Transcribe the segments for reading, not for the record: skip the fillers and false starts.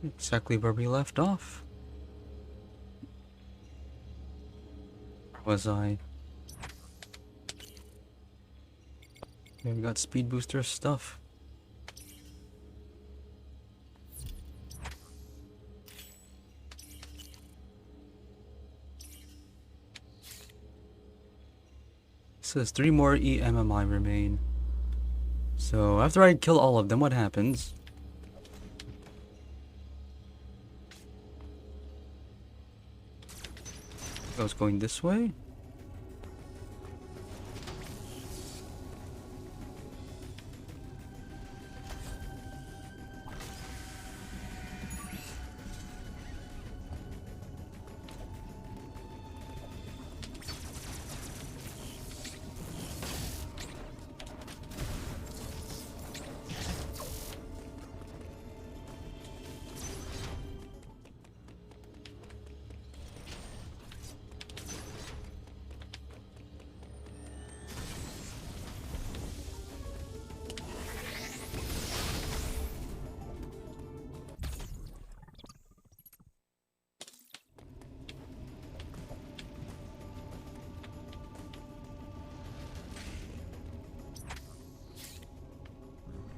Exactly where we left off. Where was I? Yeah, we got speed booster stuff. It says 3 more EMMI remain. So after I kill all of them, what happens? I was going this way?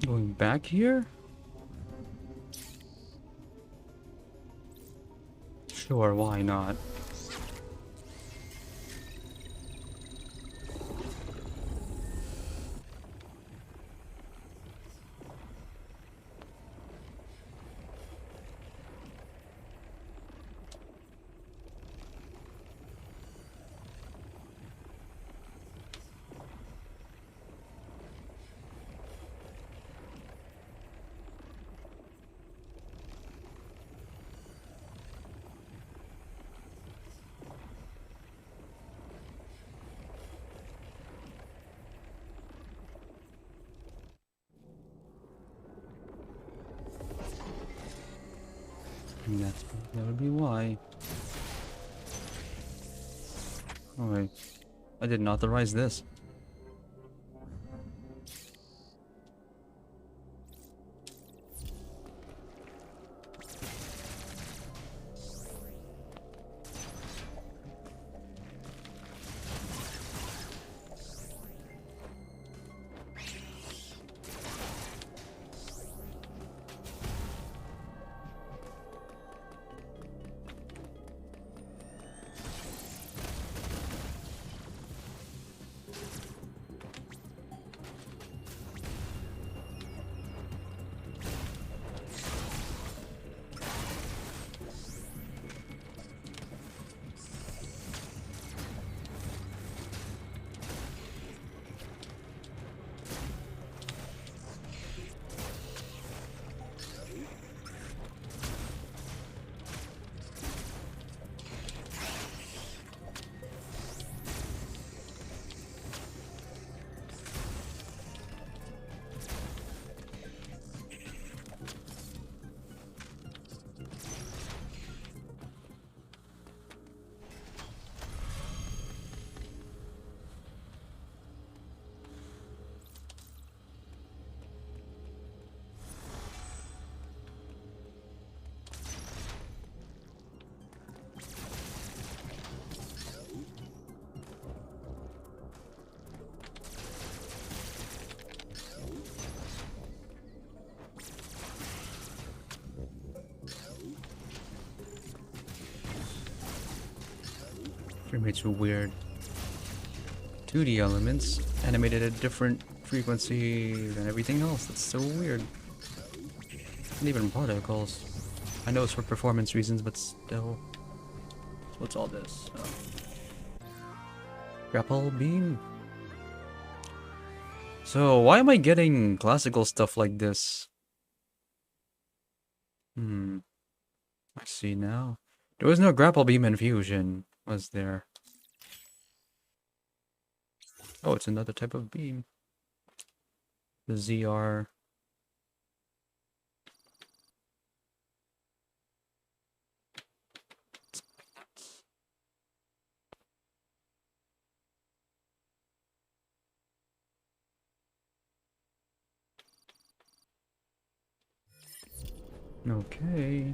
Going back here? Sure, why not? And that would be why. Oh wait, I didn't authorize this. Frame rates are weird. 2D elements animated at different frequency than everything else. That's so weird. And even particles. I know it's for performance reasons, but still. What's all this? Grapple beam? So, why am I getting classical stuff like this? I see now. There was no grapple beam infusion, was there? Oh, it's another type of beam. The ZR. Okay.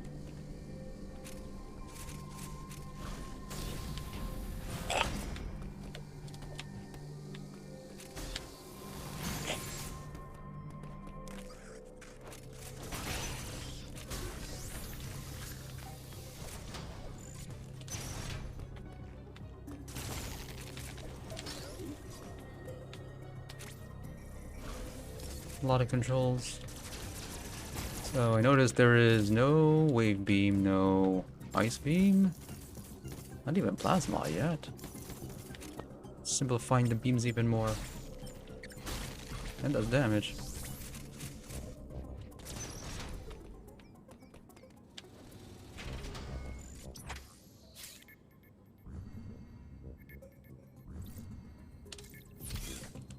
A lot of controls. So I noticed there is no wave beam, no ice beam, not even plasma yet. Simplifying the beams even more. And does damage.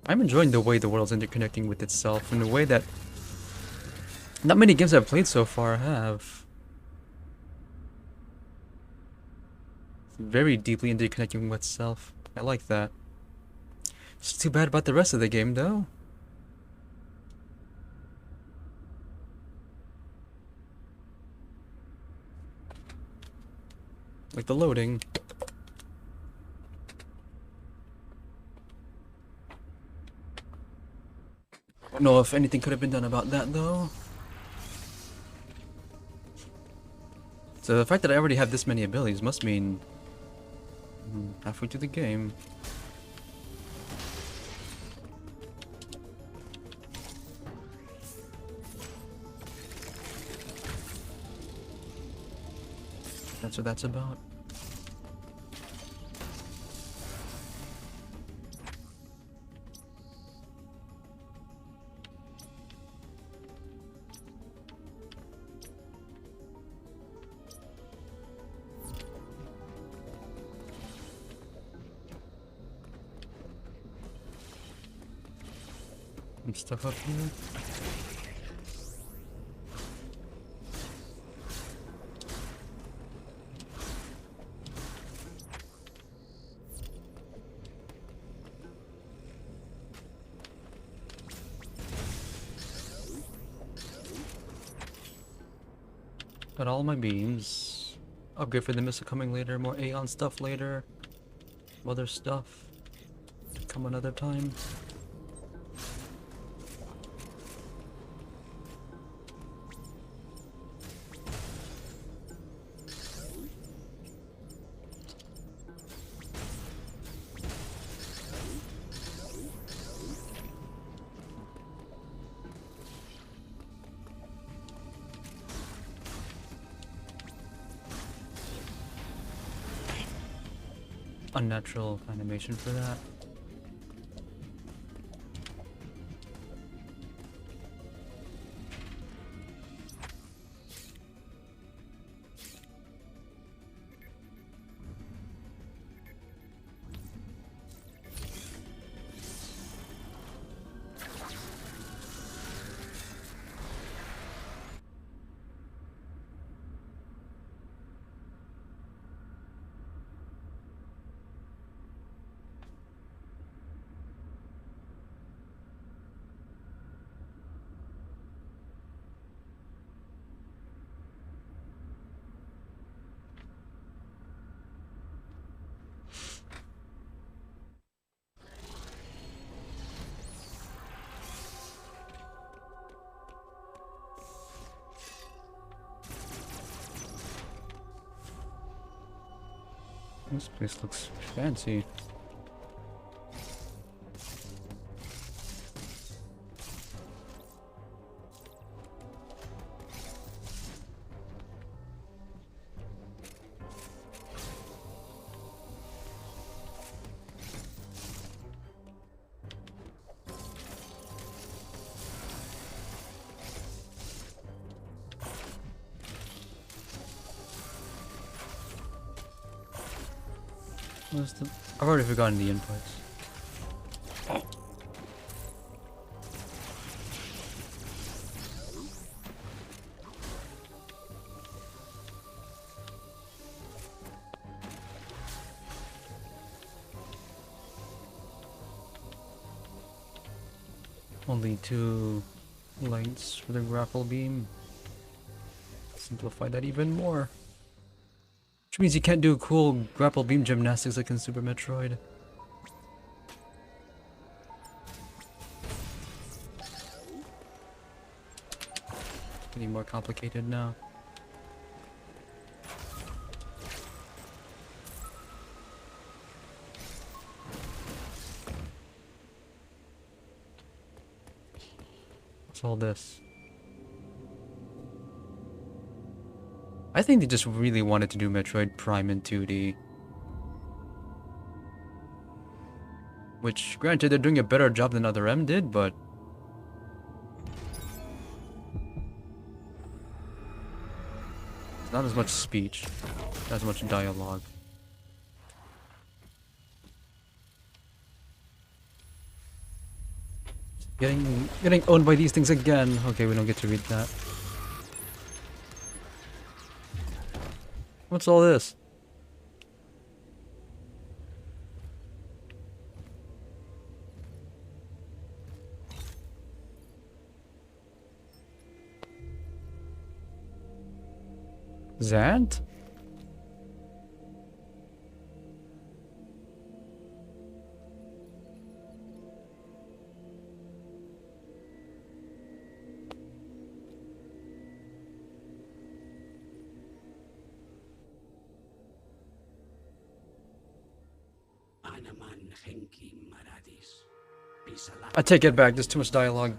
I'm enjoying the way the world's interconnecting with itself in a way that not many games I've played so far have. Very deeply interconnecting with itself. I like that. It's too bad about the rest of the game though. Like the loading. I don't know if anything could have been done about that though. So the fact that I already have this many abilities must mean halfway through the game. That's what that's about. Some stuff up here. Got all my beams. Upgrade for the missile coming later, more Aeon stuff later. Other stuff. Come another time. Unnatural animation for that. This place looks fancy. I've already forgotten the inputs. Only 2 lights for the grapple beam. simplify that even more. Which means you can't do cool grapple beam gymnastics like in Super Metroid. Getting more complicated now. What's all this? I think they just really wanted to do Metroid Prime in 2D. Which, granted, they're doing a better job than Other M did, but... not as much speech, not as much dialogue. Getting owned by these things again. Okay, we don't get to read that. What's all this? Zant? I take it back, there's too much dialogue.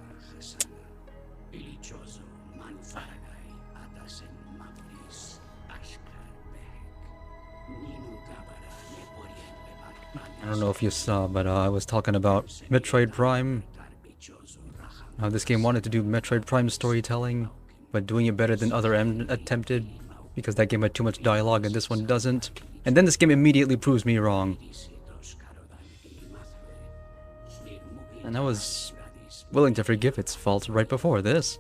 I don't know if you saw, but I was talking about Metroid Prime. This game wanted to do Metroid Prime storytelling, but doing it better than Other M attempted, because that game had too much dialogue and this one doesn't. And then this game immediately proves me wrong. And I was willing to forgive its faults right before this.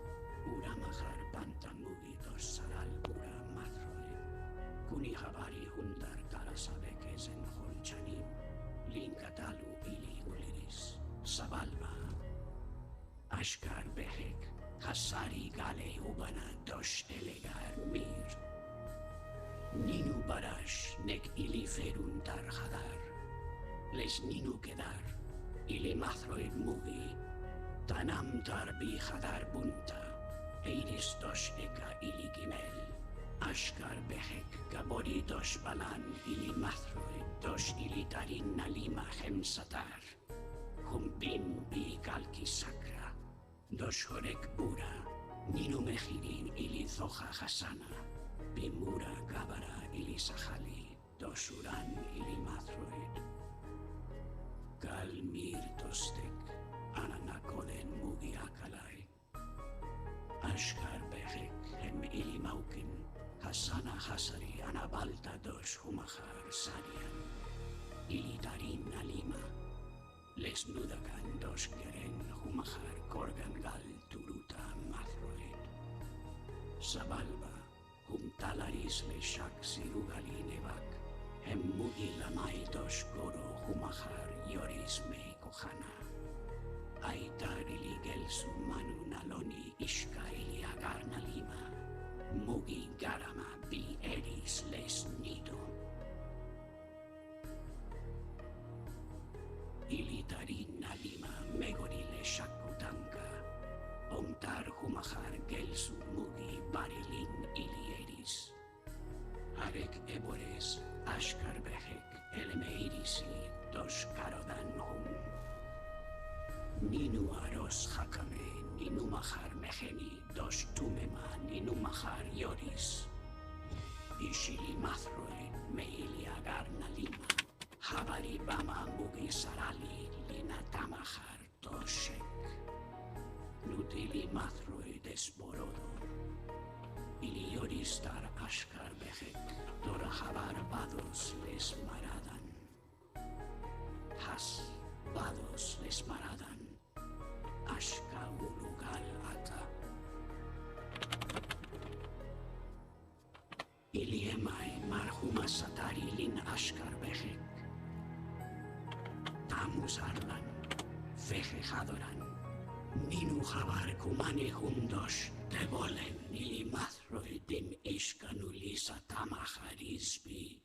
Minu habar kumani hundos, te volen ili mathroidim ishkanulisa tamaharispi.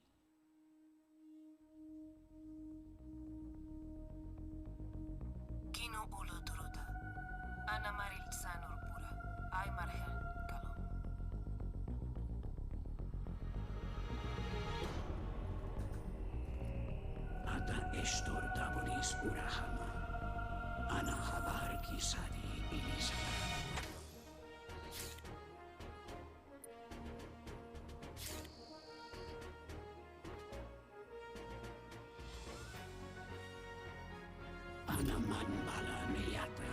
Kino ulo turuta. Ana maril sanur pura. Ay marhel kalom. Ata estor daboris urahama. Ana habar kisadi ilisa. Ana manbala neyata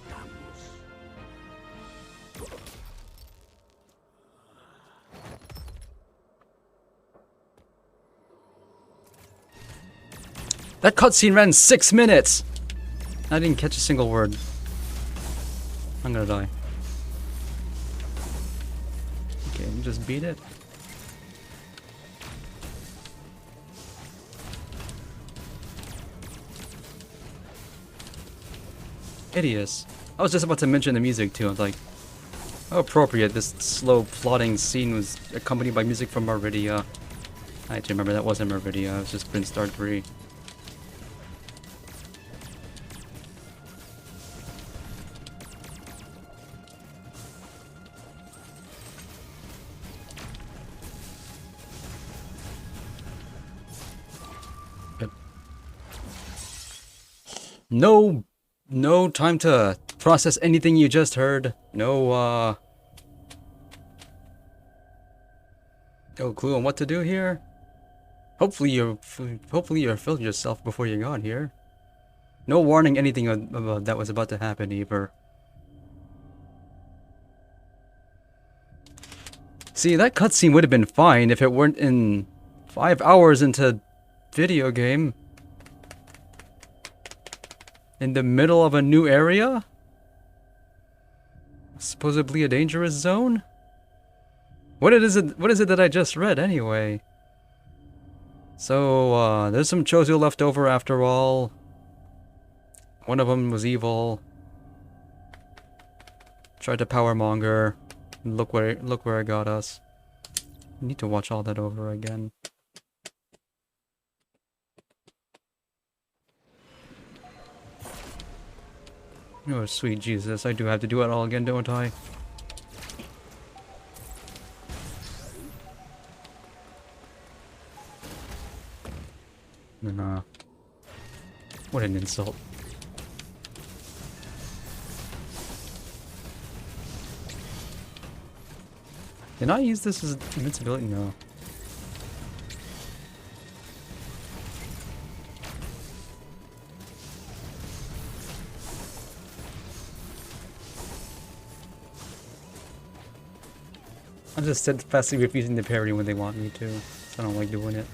tamus. That cutscene ran 6 minutes! I didn't catch a single word. I'm gonna die. Okay, just beat it. Idiots. I was just about to mention the music too. I was like, how appropriate this slow plodding scene was accompanied by music from Meridia. I actually remember that wasn't Meridia, it was just Prince Star 3. No time to process anything you just heard. No clue on what to do here. Hopefully you filled yourself before you got here. No warning anything about that was about to happen either. See, that cutscene would have been fine if it weren't in 5 hours into video game. In the middle of a new area? Supposedly a dangerous zone? What is it that I just read anyway? So, there's some Chozo left over after all. One of them was evil. Tried to powermonger. Look where it got us. Need to watch all that over again. Oh, sweet Jesus, I do have to do it all again, don't I? Nah. What an insult. Can I use this as invincibility? No. I'm just steadfastly refusing to parry when they want me to, so I don't like doing it.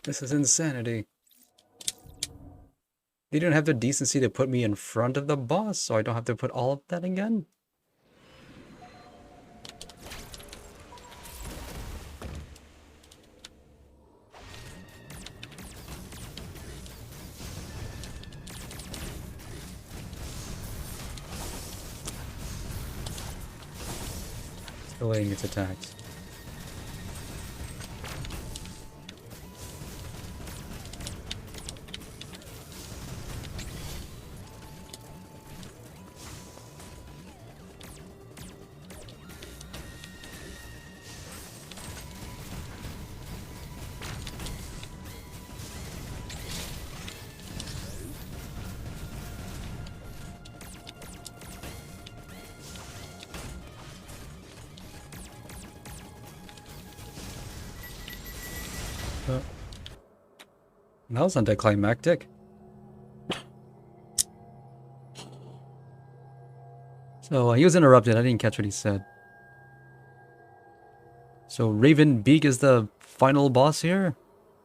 This is insanity. They didn't have the decency to put me in front of the boss, so I don't have to put all of that again. It's delaying its attacks. That was anticlimactic. So he was interrupted. I didn't catch what he said. So Raven Beak is the final boss here?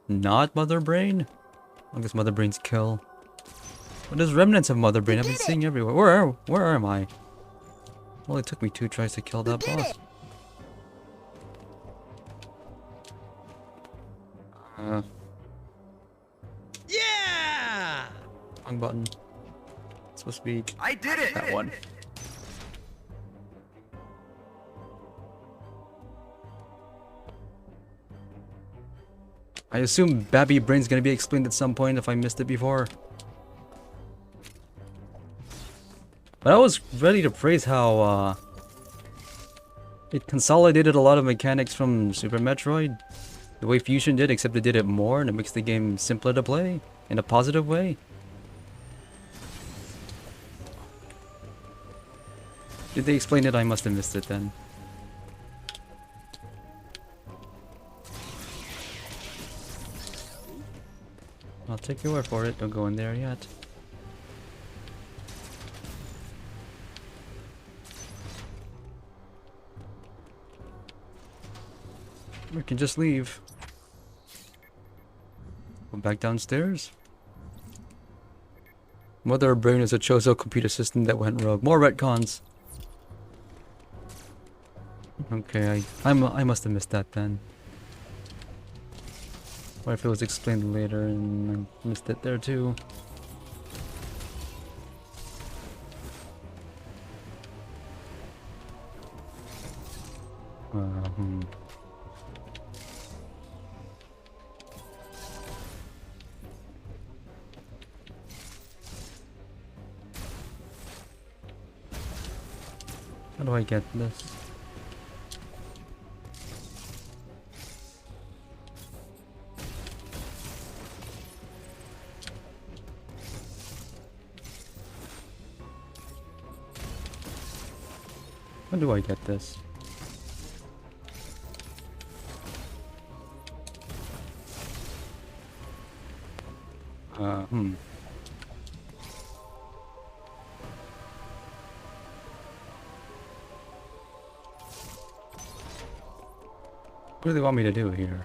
Not Mother Brain? I guess Mother Brain's kill. But there's remnants of Mother Brain I've been seeing everywhere. Where am I? Well, it took me 2 tries to kill that boss. Yeah! Wrong button. It's supposed to be I did it! that one. I assume Babby Brain's gonna be explained at some point if I missed it before. But I was ready to praise how it consolidated a lot of mechanics from Super Metroid. The way Fusion did, except it did it more and it makes the game simpler to play in a positive way. Did they explain it? I must have missed it then. I'll take your word for it. Don't go in there yet. We can just leave. Go back downstairs. Mother Brain is a Chozo computer system that went rogue. More retcons. Okay, I must have missed that then. What if it was explained later and I missed it there too? Hmm. How do I get this? How do I get this? Hmm. What do they want me to do here?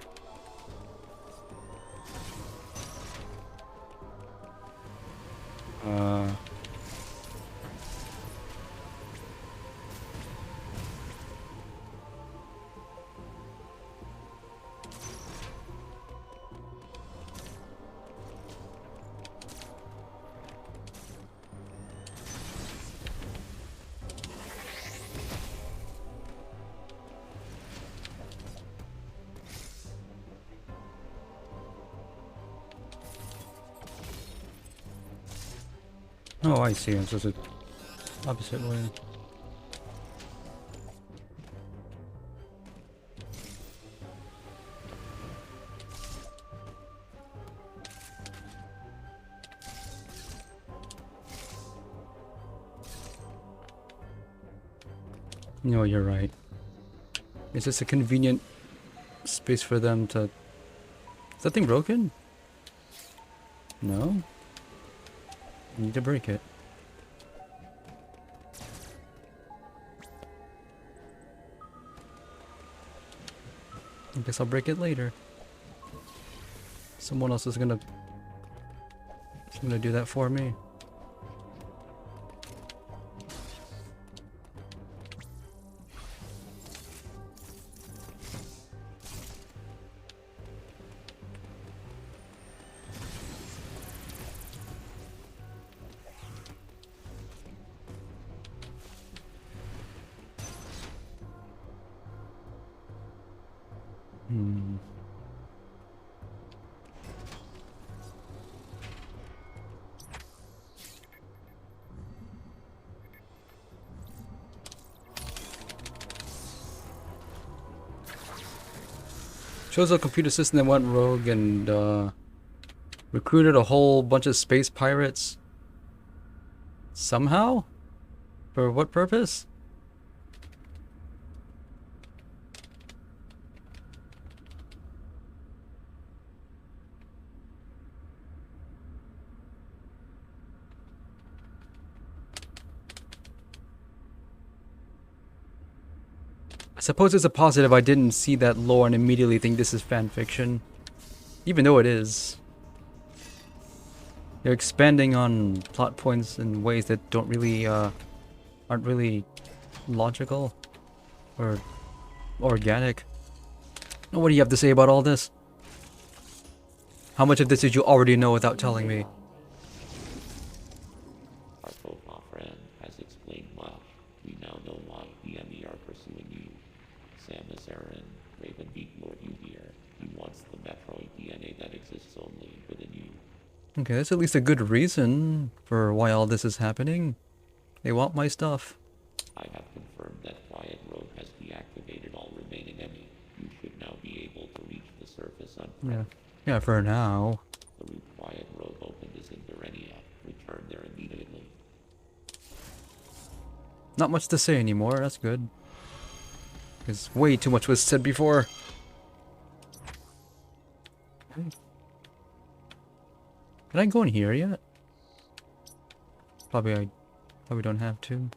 Oh, I see. I'm supposed to opposite way. No, you're right. Is this a convenient space for them to... Is that thing broken? No? I need to break it. I guess I'll break it later. Someone else is gonna do that for me. Shows a computer system that went rogue and recruited a whole bunch of space pirates. Somehow? For what purpose? suppose it's a positive I didn't see that lore and immediately think this is fan fiction. Even though it is. They're expanding on plot points in ways that don't really, aren't really logical or organic. What do you have to say about all this? How much of this did you already know without telling me? Our profile friend has explained much. We now know why BME are pursuing you. Samus Aran, Raven Beak Lord you here. He wants the Metroid DNA that exists only within you. Okay, that's at least a good reason for why all this is happening. They want my stuff. I have confirmed that Quiet Road has deactivated all remaining enemies. You should now be able to reach the surface unharmed. Yeah, for now. The route Quiet Road opened is in Durenia. Return there immediately. Not much to say anymore, that's good. Because way too much was said before. Okay. Can I go in here yet? Probably don't have to.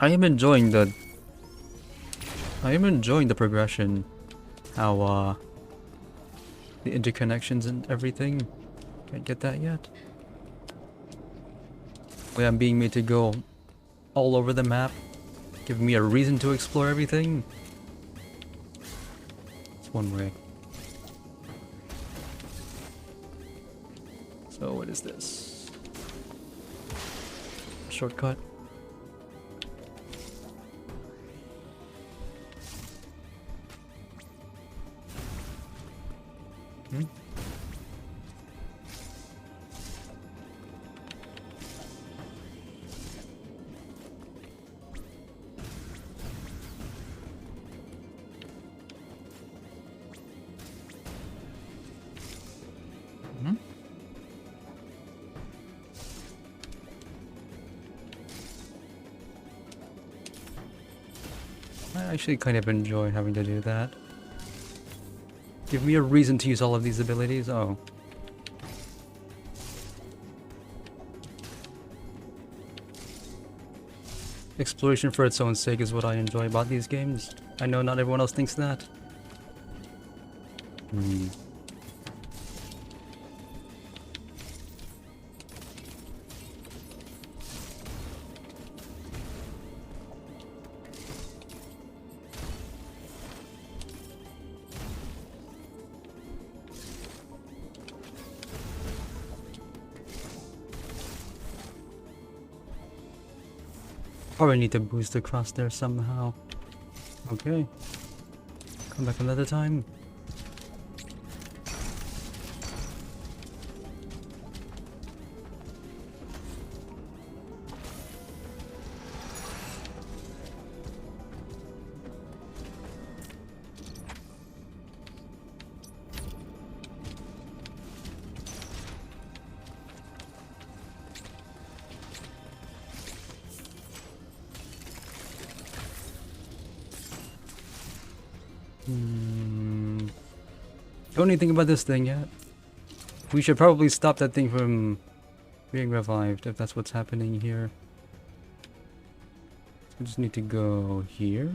I am enjoying the progression. How the interconnections and everything. Can't get that yet. Way I'm being made to go all over the map, giving me a reason to explore everything. It's one way. So what is this? Shortcut. I actually kind of enjoy having to do that. Give me a reason to use all of these abilities. Oh. Exploration for its own sake is what I enjoy about these games. I know not everyone else thinks that. Probably need to boost across there somehow. Okay. Come back another time. Don't need to think about this thing yet. We should probably stop that thing from being revived if that's what's happening here. I just need to go here.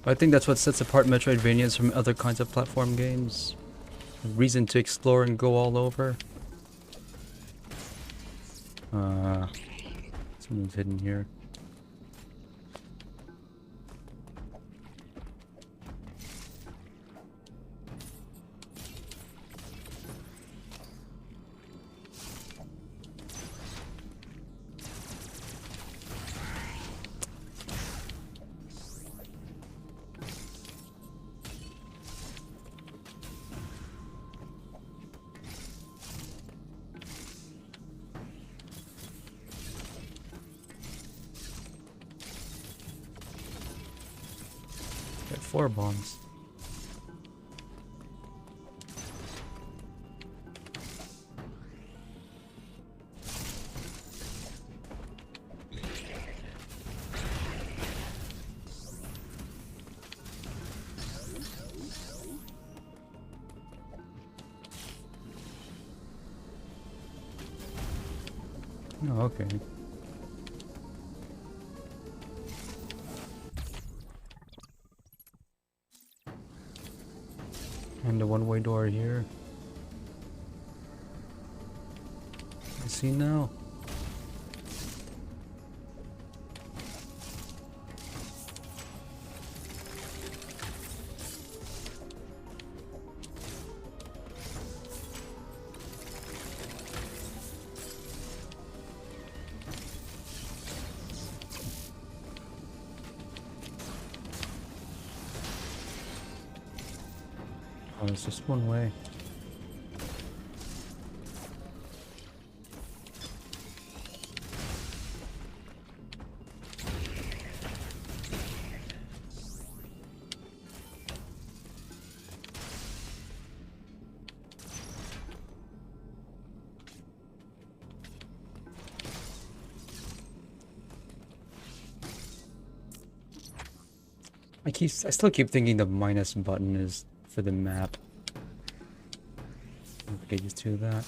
I think that's what sets apart Metroidvanias from other kinds of platform games. A reason to explore and go all over. Someone's hidden here. 4 bombs. Oh, okay. And the one-way door here. I see now. Oh, it's just one way. I still keep thinking the minus button is for the map. I'll get used to that.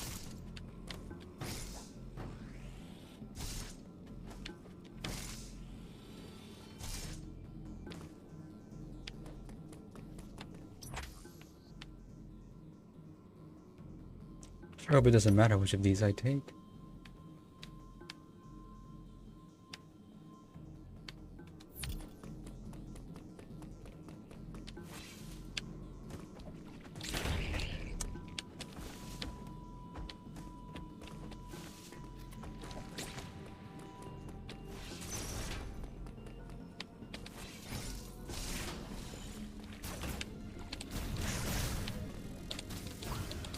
I hope it doesn't matter which of these I take.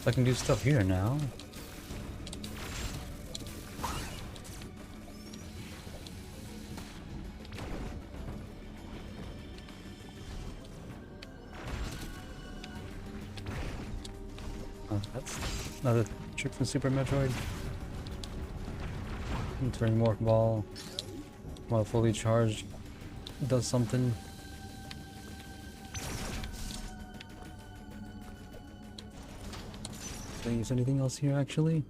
I can do stuff here now. Oh, that's another trick from Super Metroid. Entering Morph Ball while fully charged does something. Did I use anything else here actually?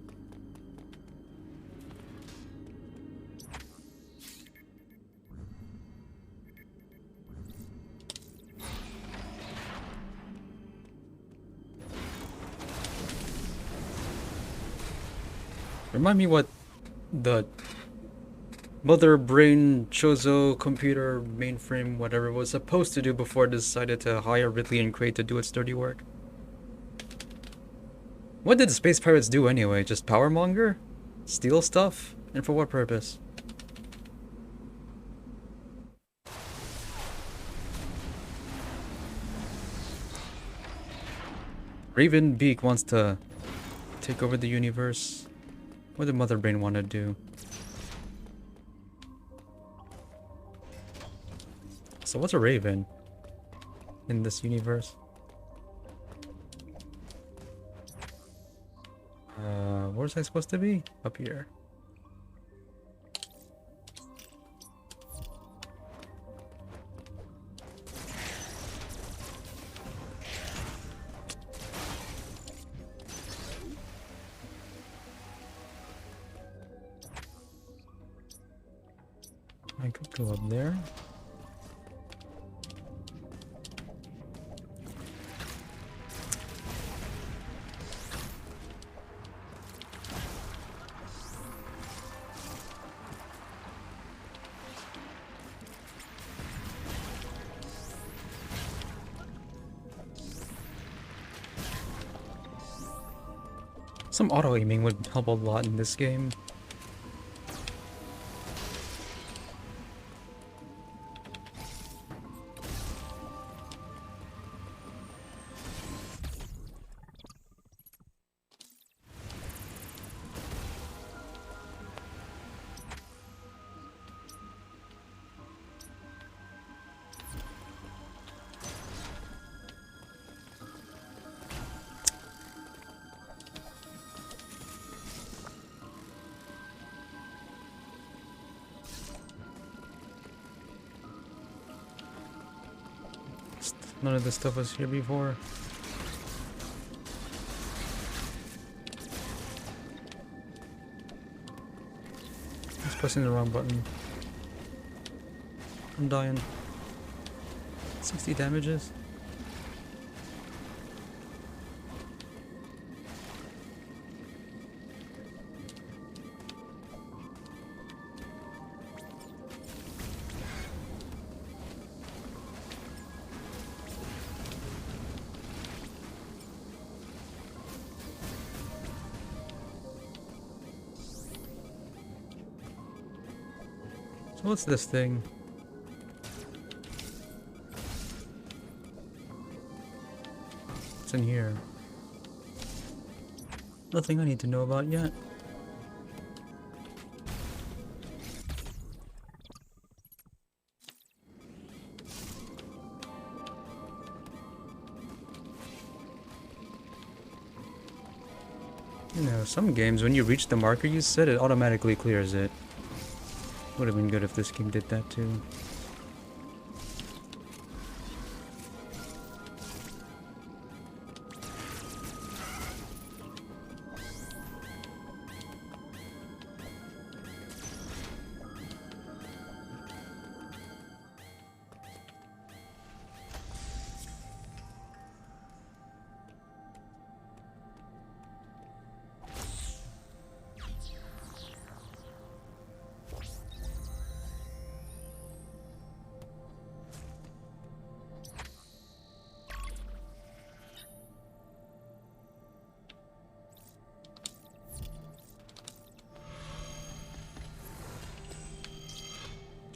Remind me what the mother brain Chozo computer mainframe whatever was supposed to do before it decided to hire Ridley and Craig to do its dirty work. What did the space pirates do anyway? Just powermonger? Steal stuff? And for what purpose? Raven Beak wants to take over the universe. What did Mother Brain want to do? So what's a Raven in this universe? Where was I supposed to be? Up here. I could go up there. Some auto-aiming would help a lot in this game. None of this stuff was here before. Just pressing the wrong button. I'm dying. 60 damages. So what's this thing? What's in here? Nothing I need to know about yet. You know, some games, when you reach the marker you set, it automatically clears it. Would have been good if this game did that too.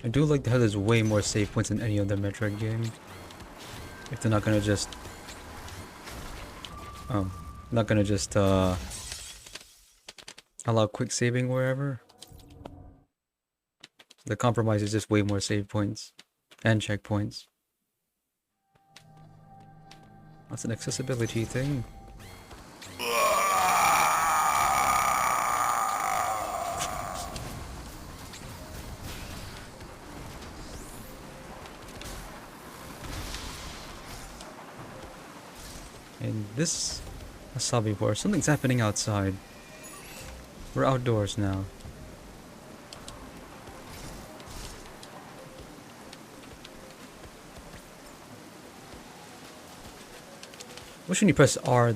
I do like how there's way more save points than any other Metroid game. If they're not gonna just allow quick saving wherever. The compromise is just way more save points and checkpoints. That's an accessibility thing. And this, I saw before, something's happening outside. We're outdoors now. Wish when you press R,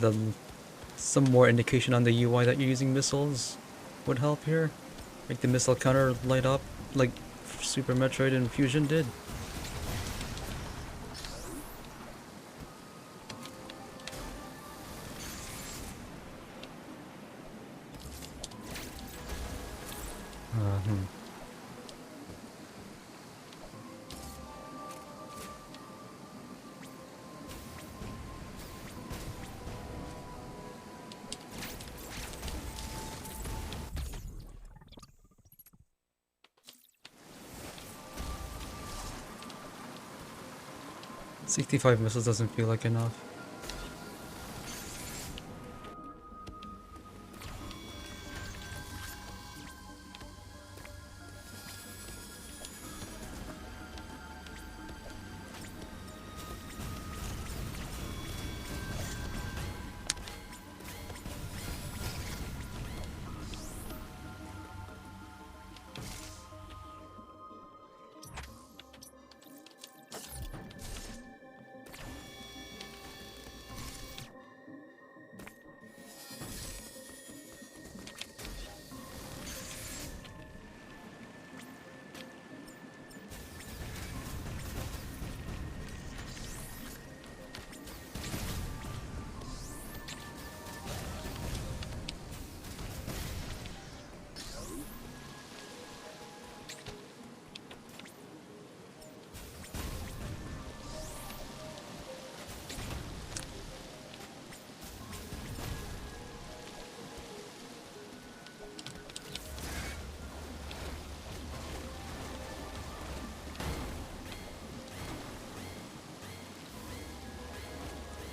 some more indication on the UI that you're using missiles would help here. Make the missile counter light up like Super Metroid and Fusion did. Hmm. $65 missiles doesn't feel like enough.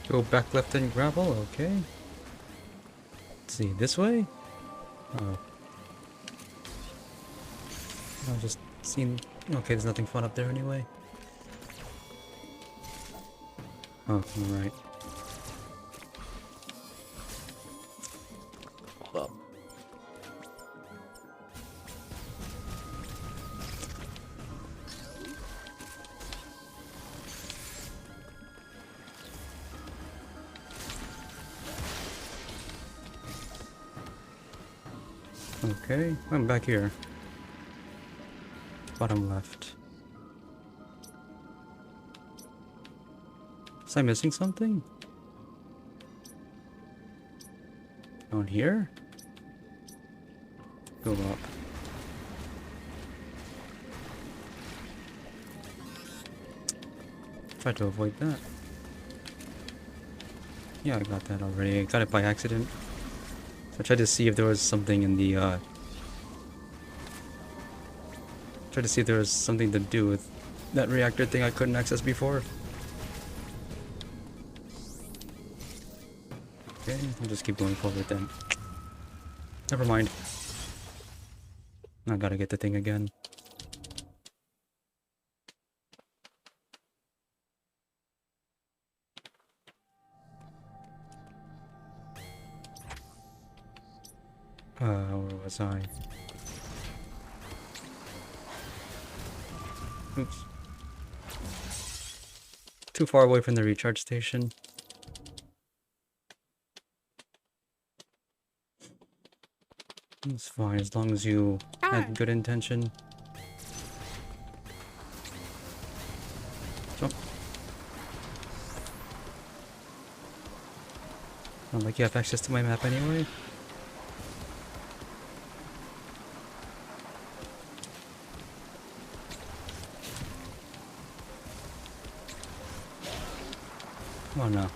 Go back left and grapple, okay. Let's see, this way? Oh. I've just seen... Okay, there's nothing fun up there anyway. Oh, alright. Hold up. Okay, I'm back here. Bottom left. Was I missing something? Down here? Go up. Try to avoid that. Yeah, I got that already. I got it by accident. So I tried to see if there was something in the, tried to see if there was something to do with that reactor thing I couldn't access before. Okay, I'll just keep going forward then. Never mind. I gotta get the thing again. Where was I? Oops. Too far away from the recharge station. It's fine as long as you had good intention. Jump. Not like you have access to my map anyway. Come on now.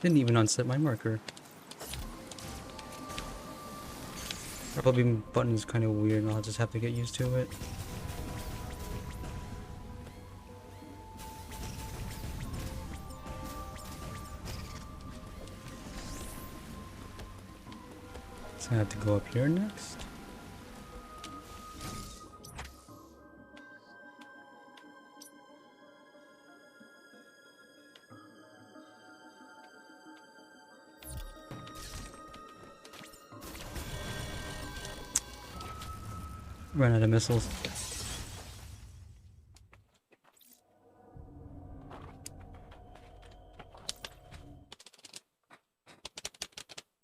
Didn't even unset my marker. Probably button's kind of weird and I'll just have to get used to it. So I have to go up here next. Ran out of missiles.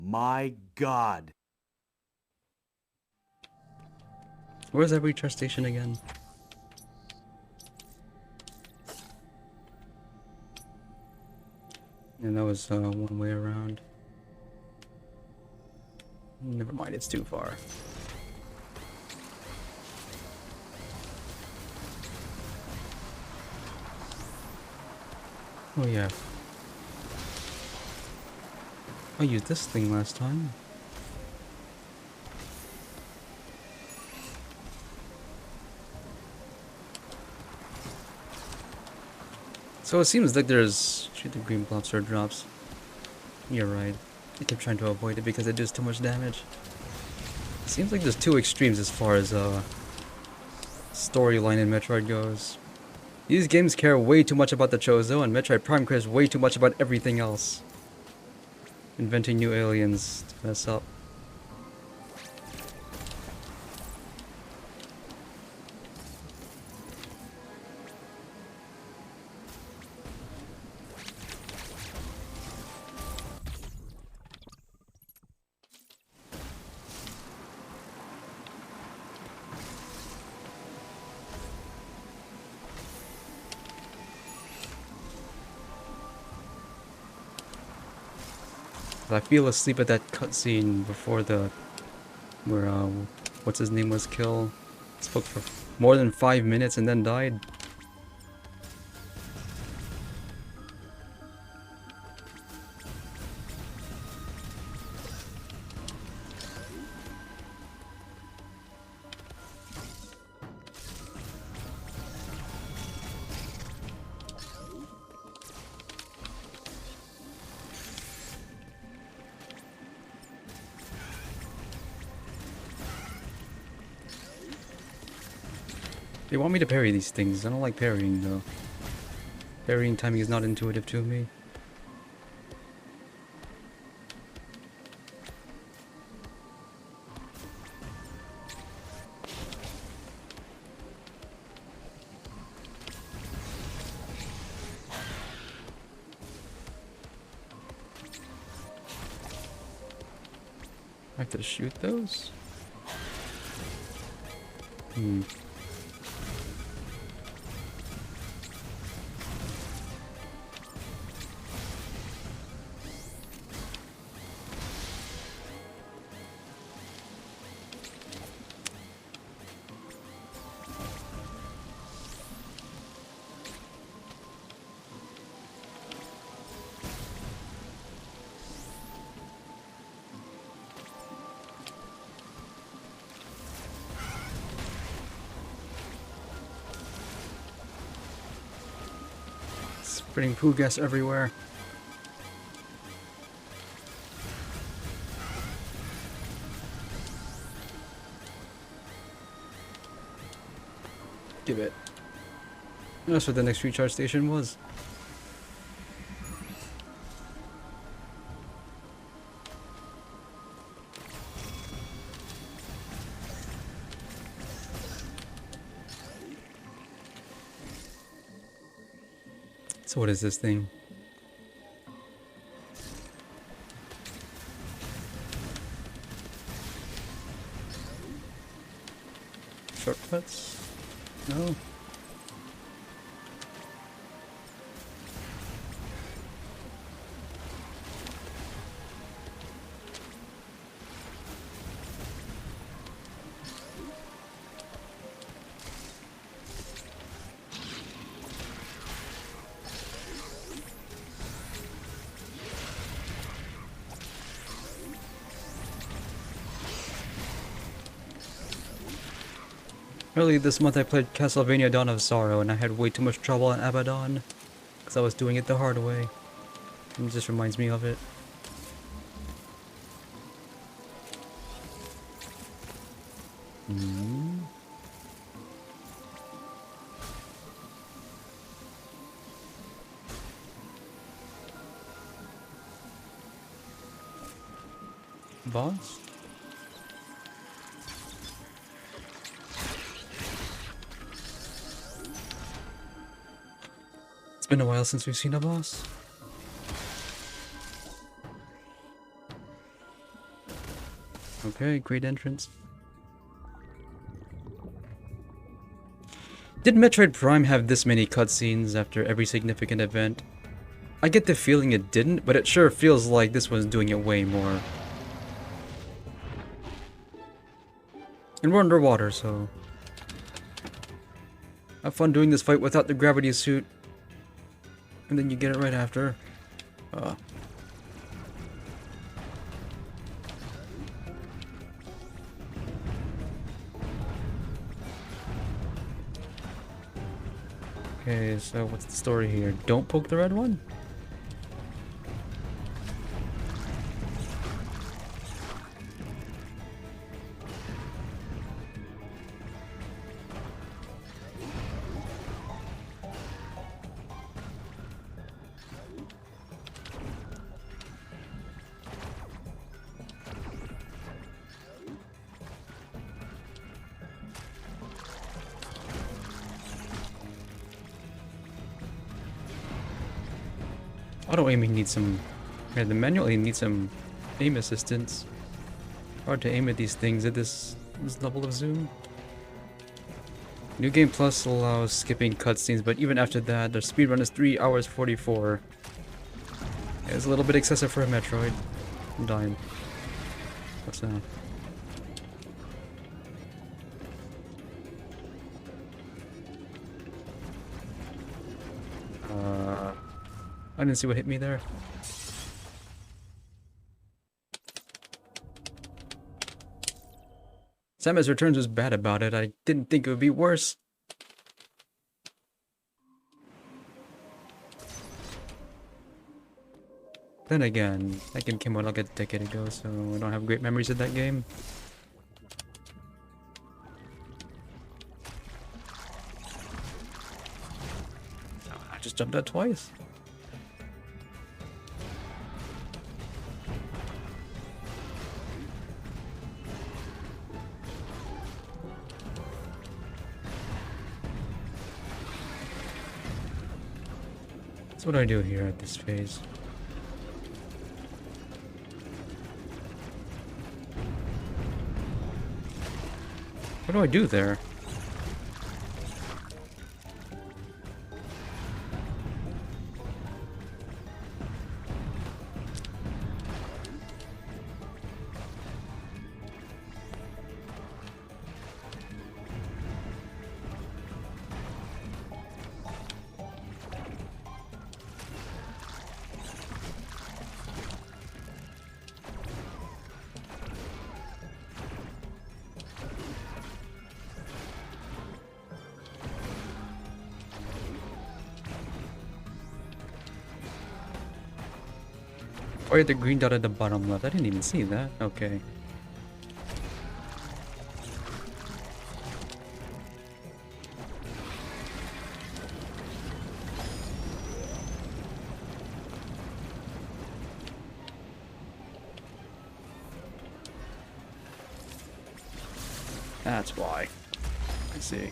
My God. Where's that recharge station again? And that was one way around. Never mind, it's too far. Oh yeah. I used this thing last time. So it seems like there's... Shoot, the green blobs or drops. You're right. I kept trying to avoid it because it does too much damage. It seems like there's two extremes as far as storyline in Metroid goes. These games care way too much about the Chozo, and Metroid Prime cares way too much about everything else. Inventing new aliens to mess up. I feel asleep at that cutscene before the... where, what's his name was killed. Spoke for more than 5 minutes and then died. They want me to parry these things. I don't like parrying though. Parrying timing is not intuitive to me. I have to shoot those? Hmm. Spreading poo gas everywhere. Give it. That's what the next recharge station was. So what is this thing? Shortcuts? No. Early this month I played Castlevania Dawn of Sorrow and I had way too much trouble on Abaddon because I was doing it the hard way. And it just reminds me of it. Hmm. Boss? It's been a while since we've seen a boss. Okay, great entrance. Did Metroid Prime have this many cutscenes after every significant event? I get the feeling it didn't, but it sure feels like this one's doing it way more. And we're underwater, so... have fun doing this fight without the gravity suit. And then you get it right after. Okay, so what's the story here? Don't poke the red one? Auto aiming needs some... yeah, the manually needs some aim assistance. Hard to aim at these things at this level of zoom. New Game Plus allows skipping cutscenes, but even after that, the speedrun is 3 hours 44. Yeah, it's a little bit excessive for a Metroid. I'm dying. What's that? I didn't see what hit me there. Samus Returns was bad about it. I didn't think it would be worse. Then again, that game came out like a decade ago, so I don't have great memories of that game. Just jumped out twice. So what do I do here at this phase? What do I do there? Oh, yeah, the green dot at the bottom left. I didn't even see that. Okay. That's why. I see.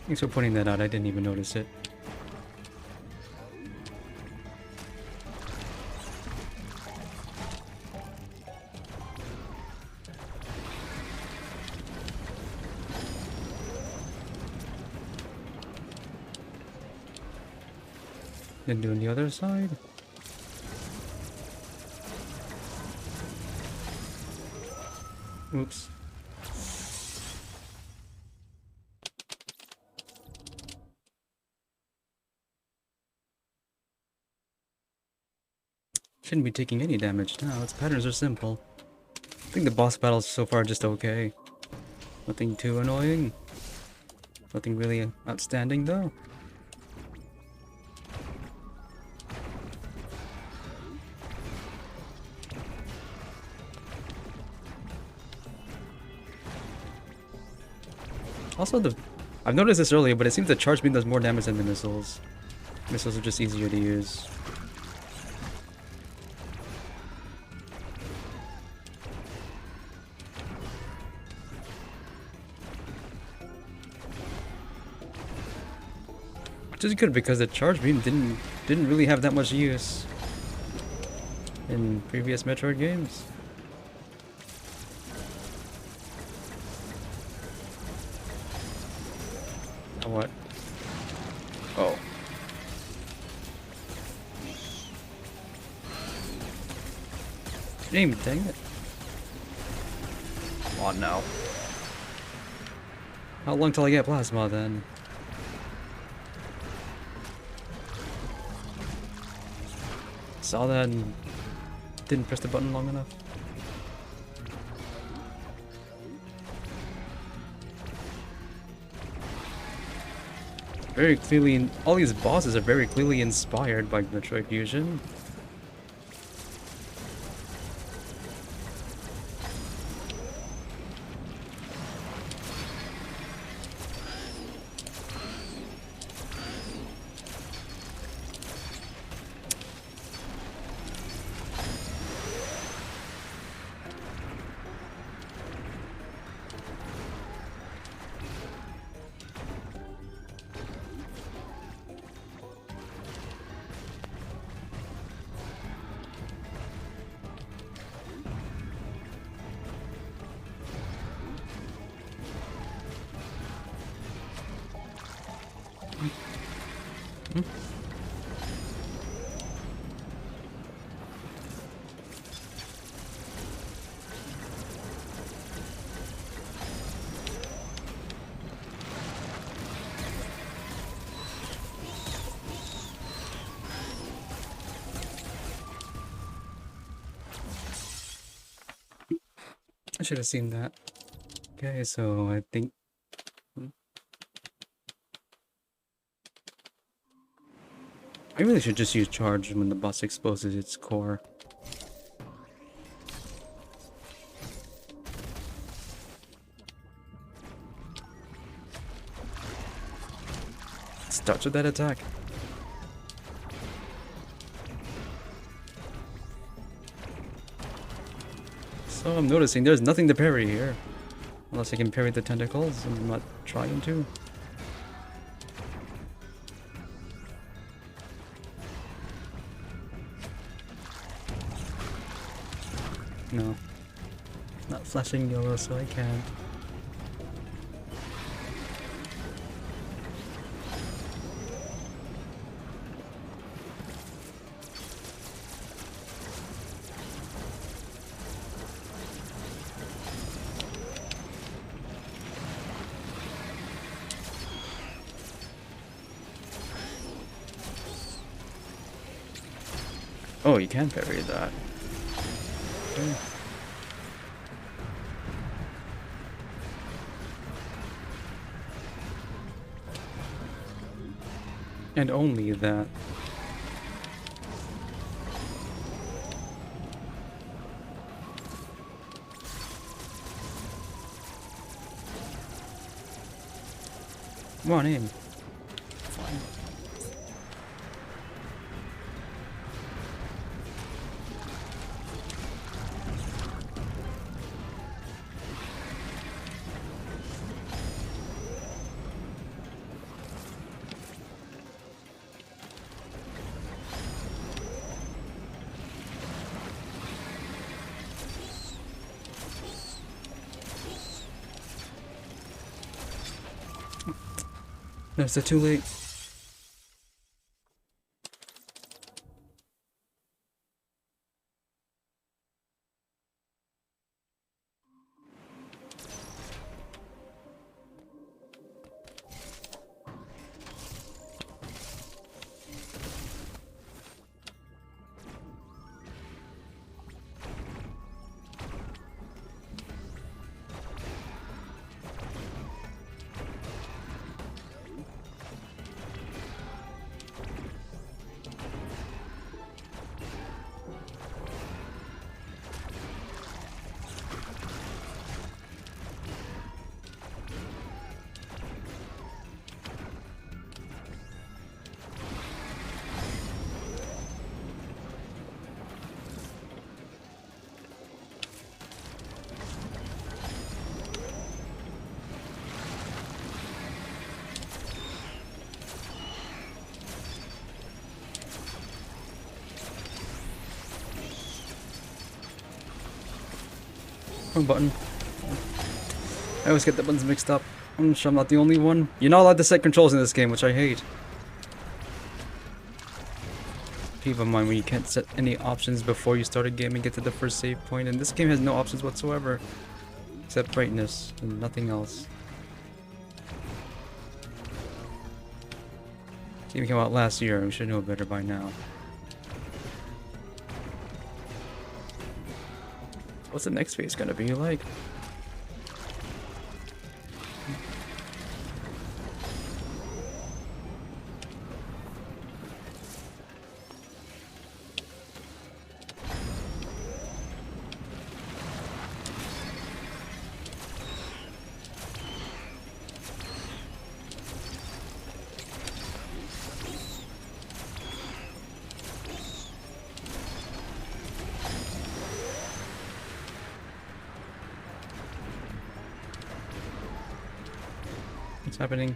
Thanks for pointing that out. I didn't even notice it. Then doing the other side. Oops. Shouldn't be taking any damage now. Its patterns are simple. I think the boss battles so far are just okay. Nothing too annoying. Nothing really outstanding though. Also, I've noticed this earlier, but it seems the charge beam does more damage than the missiles. Missiles are just easier to use. Which is good because the charge beam didn't really have that much use in previous Metroid games. What? Oh. Dang it. Come on now. How long till I get plasma then? Saw that and didn't press the button long enough. Very clearly, all these bosses are very clearly inspired by Metroid Fusion. I should have seen that. Okay, so I think I really should just use charge when the boss exposes its core. Starts with that attack. So I'm noticing there's nothing to parry here. Unless I can parry the tentacles, and I'm not trying to. No. Not flashing yellow, so I can't. Oh, you can parry that. Okay. And only that. Come on, aim. Fine. No, is it too late? Wrong button. I always get the buttons mixed up. I'm sure I'm not the only one. You're not allowed to set controls in this game, which I hate. Keep in mind when you can't set any options before you start a game and get to the first save point, and this game has no options whatsoever. Except brightness and nothing else. This game came out last year, we should know better by now. What's the next phase gonna be like? What's happening?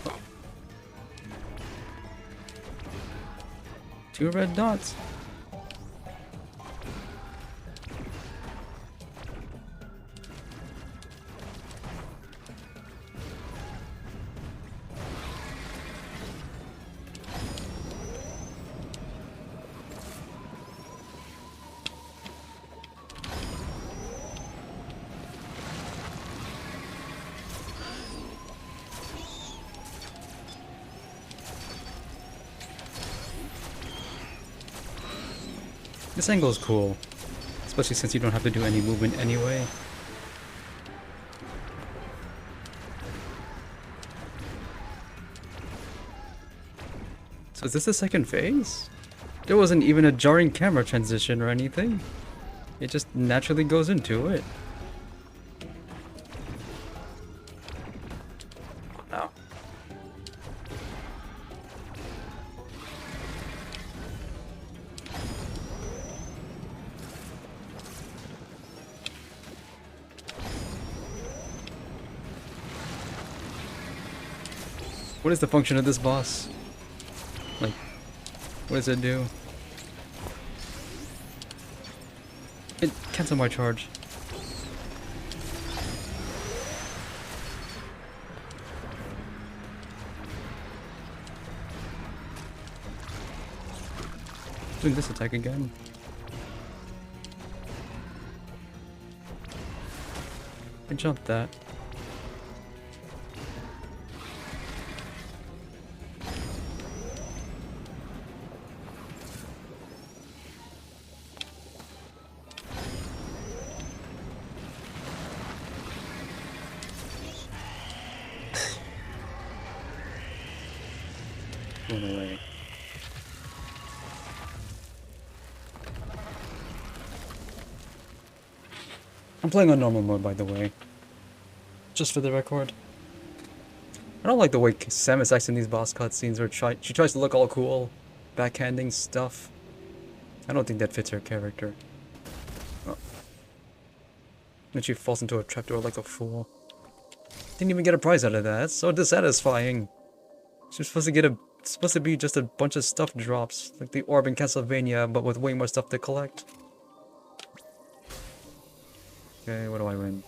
Oh. 2 red dots. This angle is cool, especially since you don't have to do any movement anyway. So is this the second phase? There wasn't even a jarring camera transition or anything. It just naturally goes into it. Oh. What is the function of this boss? Like, what does it do? It cancel my charge. Doing this attack again. I jumped that. Went away. I'm playing on normal mode, by the way. Just for the record. I don't like the way Samus acts in these boss cutscenes where she tries to look all cool, backhanding stuff. I don't think that fits her character. Oh. Then she falls into a trapdoor like a fool. Didn't even get a prize out of that. That's so dissatisfying. She's supposed to be just a bunch of stuff drops, like the orb in Castlevania, but with way more stuff to collect. Okay, what do I win?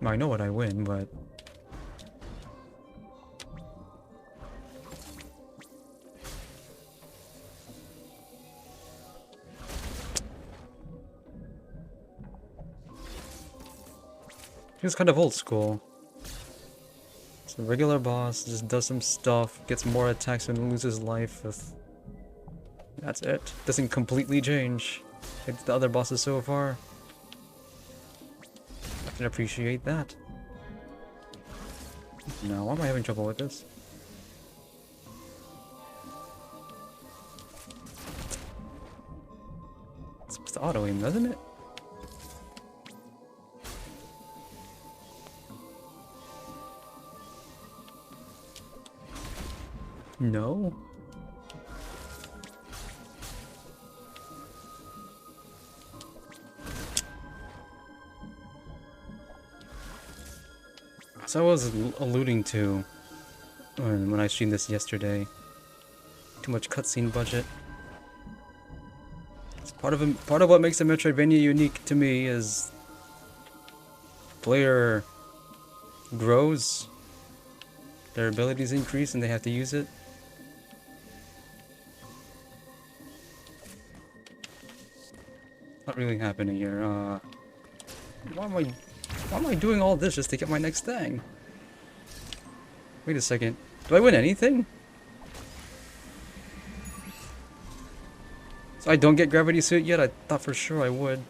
I know what I win, but... It's kind of old school. It's a regular boss, just does some stuff, gets more attacks and loses life with... That's it. Doesn't completely change like the other bosses so far. I can appreciate that. Now, why am I having trouble with this? It's supposed to auto-aim, doesn't it? No? As I was alluding to when I streamed this yesterday, too much cutscene budget. It's part of what makes a Metroidvania unique to me is player grows, their abilities increase, and they have to use it. Not really happening here. Why am I doing all this just to get my next thing? Wait a second. Do I win anything? So I don't get Gravity Suit yet? I thought for sure I would.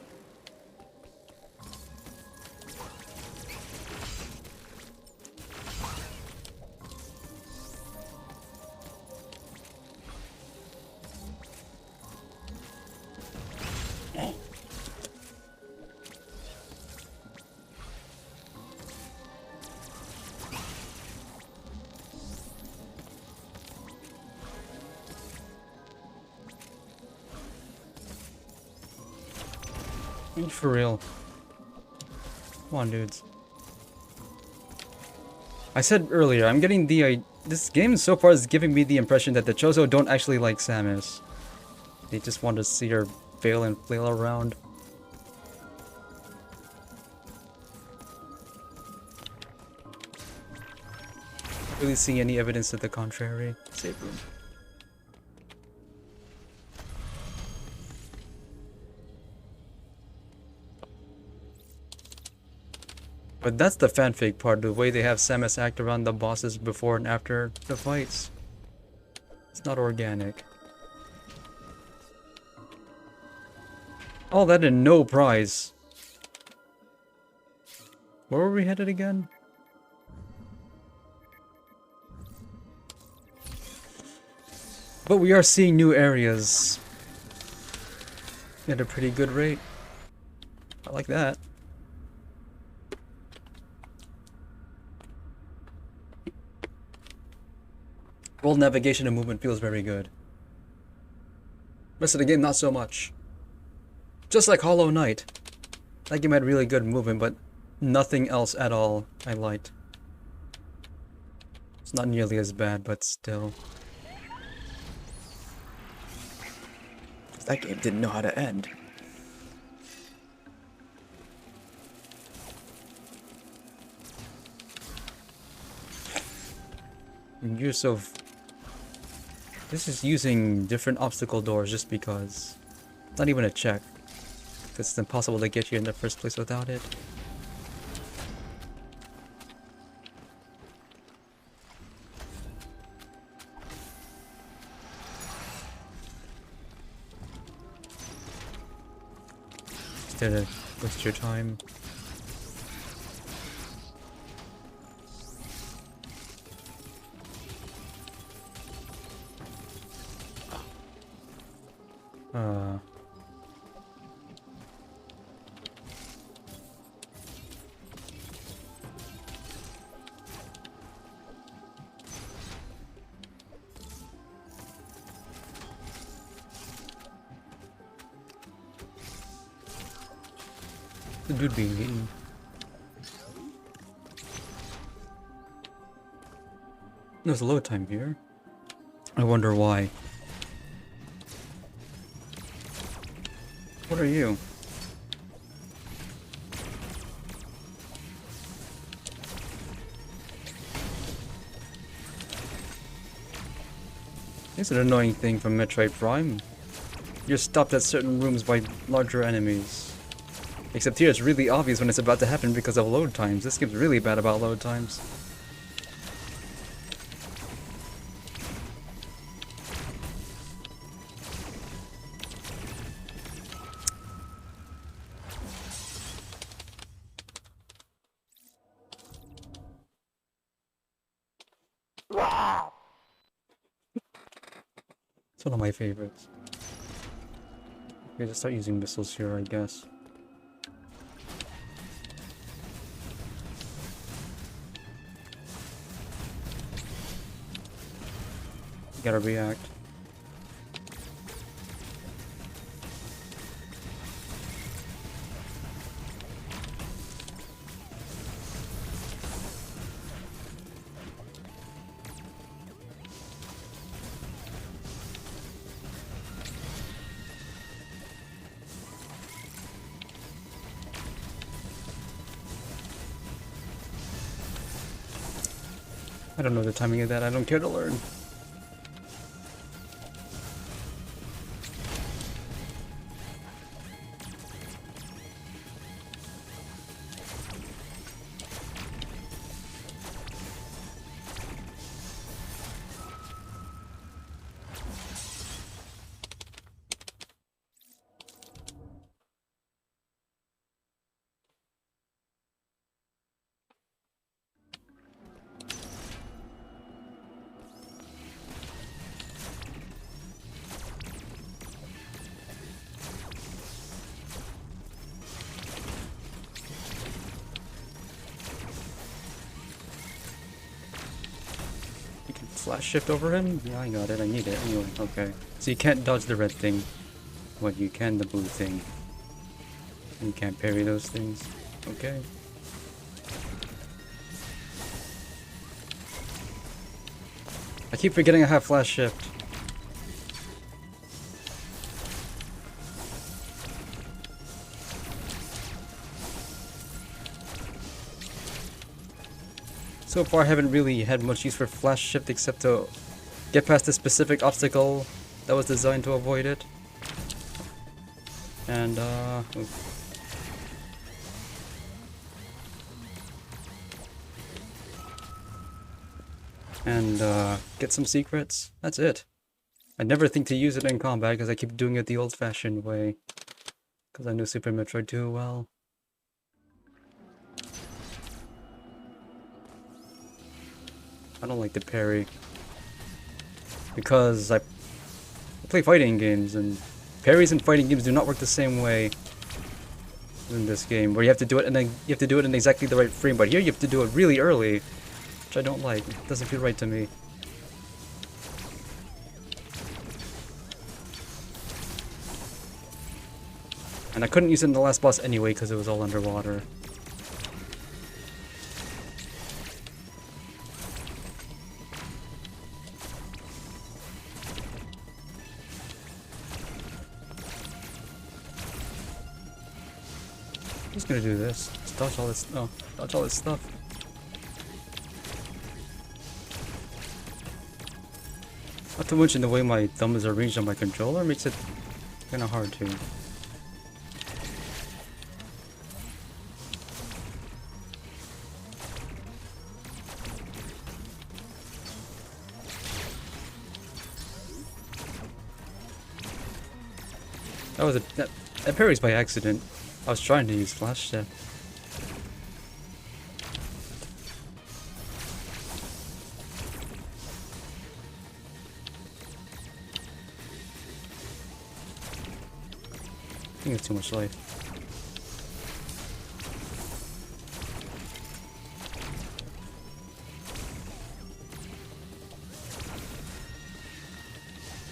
For real. Come on, dudes. I said earlier, I'm getting this game so far is giving me the impression that the Chozo don't actually like Samus. They just want to see her fail and flail around. Don't really see any evidence to the contrary. Save room. But that's the fanfic part, the way they have Samus act around the bosses before and after the fights. It's not organic. All that and no prize. Where were we headed again? But we are seeing new areas at a pretty good rate. I like that. World navigation and movement feels very good. Rest of the game, not so much. Just like Hollow Knight. That game had really good movement, but nothing else at all I liked. It's not nearly as bad, but still. That game didn't know how to end. Use of... This is using different obstacle doors just because. Not even a check. Because it's impossible to get here in the first place without it. Instead of waste your time. The dude being eaten. There's a load time here. I wonder why. What are you? It's an annoying thing from Metroid Prime. You're stopped at certain rooms by larger enemies. Except here it's really obvious when it's about to happen because of load times. This game's really bad about load times. It's one of my favorites. Okay, just start using missiles here, I guess. You gotta react. I don't know the timing of that, I don't care to learn. Flash shift over him? Yeah, I got it. I need it anyway. Okay. So you can't dodge the red thing. But you can the blue thing. You can't parry those things. Okay. I keep forgetting I have flash shift. So far I haven't really had much use for flash shift except to get past a specific obstacle that was designed to avoid it. And get some secrets. That's it. I never think to use it in combat because I keep doing it the old-fashioned way. Because I know Super Metroid too well. I don't like the parry. Because I play fighting games, and parries in fighting games do not work the same way in this game, where you have to do it and then you have to do it in exactly the right frame. But here you have to do it really early, which I don't like. It doesn't feel right to me. And I couldn't use it in the last boss anyway because it was all underwater. I'm just gonna do this. Just dodge all this. No, dodge all this stuff. Not to mention the way my thumb is arranged on my controller makes it kind of hard to. That parries by accident. I was trying to use flash step. I think it's too much life.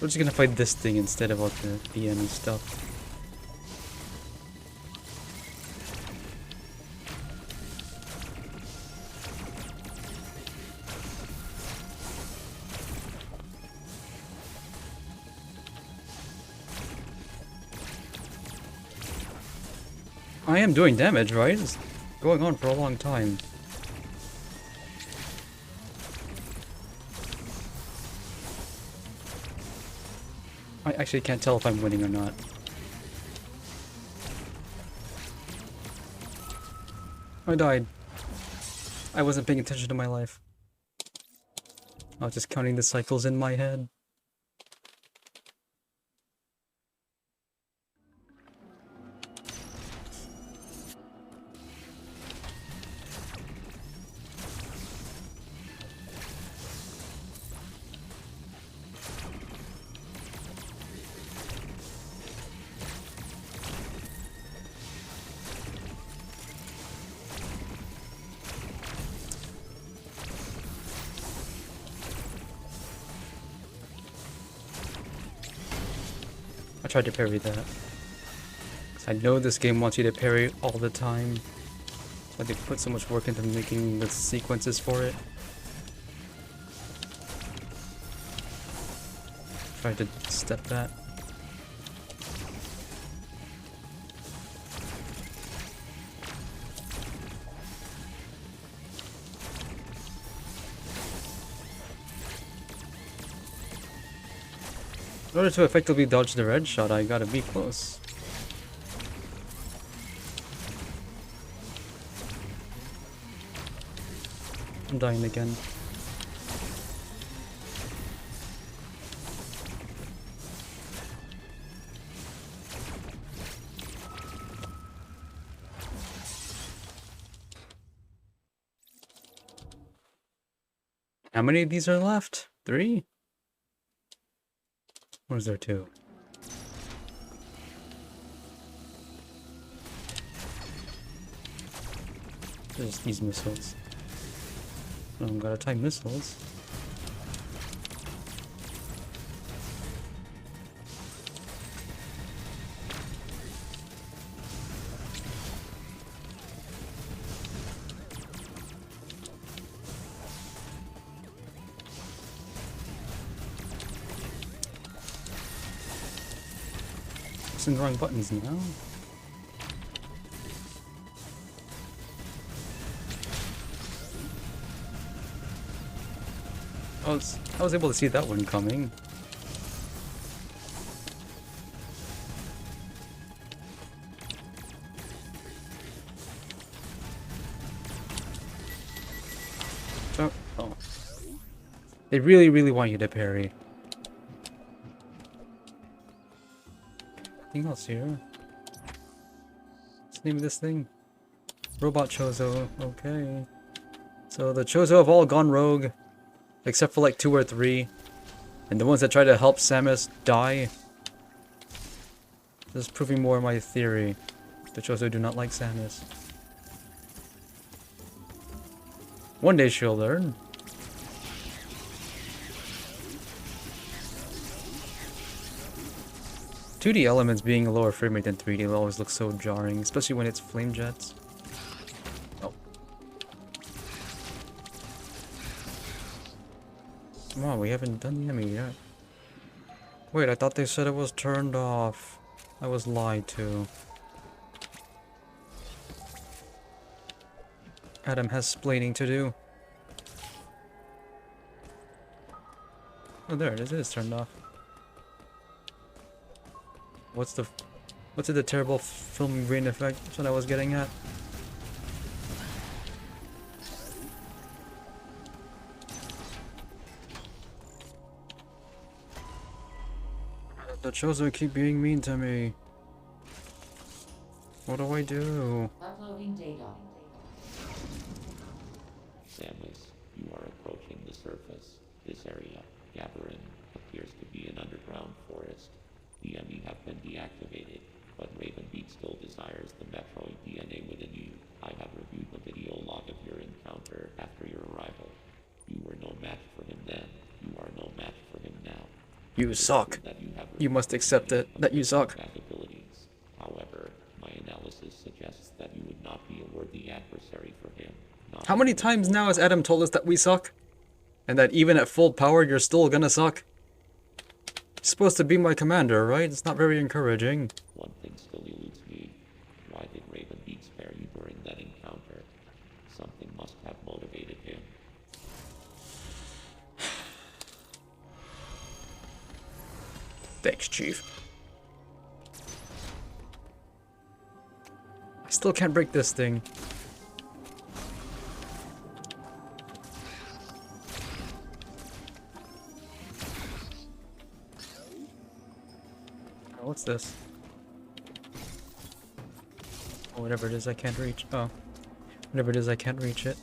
We're just gonna fight this thing instead of all the enemy stuff. I am doing damage, right? It's going on for a long time. I actually can't tell if I'm winning or not. I died. I wasn't paying attention to my life. I was just counting the cycles in my head. I tried to parry that. 'Cause I know this game wants you to parry all the time. But they put so much work into making the sequences for it. Tried to step that. In order to effectively dodge the red shot, I gotta be close. I'm dying again. How many of these are left? 3? Or is there 2? There's these missiles. I don't gotta type missiles. Pressing the wrong buttons now. I was able to see that one coming. Oh. They really want you to parry. Anything else here? What's the name of this thing? Robot Chozo. Okay. So the Chozo have all gone rogue. Except for like 2 or 3. And the ones that try to help Samus die. This is proving more my theory. The Chozo do not like Samus. One day she'll learn. "2D elements being a lower frame rate than 3D will always look so jarring, especially when it's flame jets." Oh. Come on, we haven't done the enemy yet. Wait, I thought they said it was turned off. I was lied to. Adam has splaining to do. Oh, there it is. It is turned off. What's it, the terrible film grain effect? That's what I was getting at. The Chozo keep being mean to me. What do I do? Uploading data. Samus, you are approaching the surface. This area, Gathering, appears to be an underground forest. The enemy have been deactivated, but Ravenbeak still desires the Metroid DNA within you. I have reviewed the video log of your encounter after your arrival. You were no match for him then. You are no match for him now. You suck. You must accept it, that you suck. Abilities. However, my analysis suggests that you would not be a worthy adversary for him. How many times now has Adam told us that we suck? And that even at full power, you're still gonna suck? You're supposed to be my commander, right? It's not very encouraging. One thing still eludes me. Why did Ravenbeak spare you during that encounter? Something must have motivated him. Thanks, Chief. I still can't break this thing. Oh, what's this? Oh, whatever it is, I can't reach. Oh. Whatever it is, I can't reach it.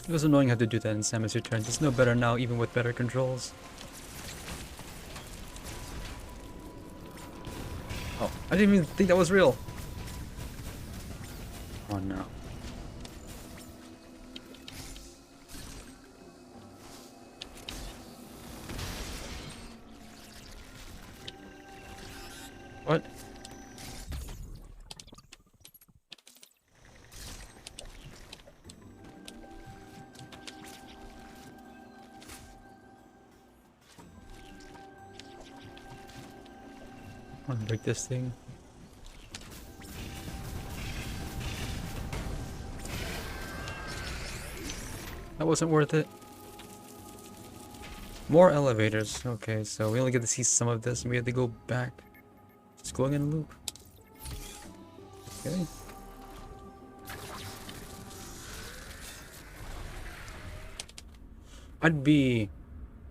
It was annoying how to do that in Samus Returns. It's no better now, even with better controls. Oh, I didn't even think that was real. Oh no. What? I want to break this thing. That wasn't worth it. More elevators. Okay, so we only get to see some of this and we have to go back. Just going in a loop. Okay.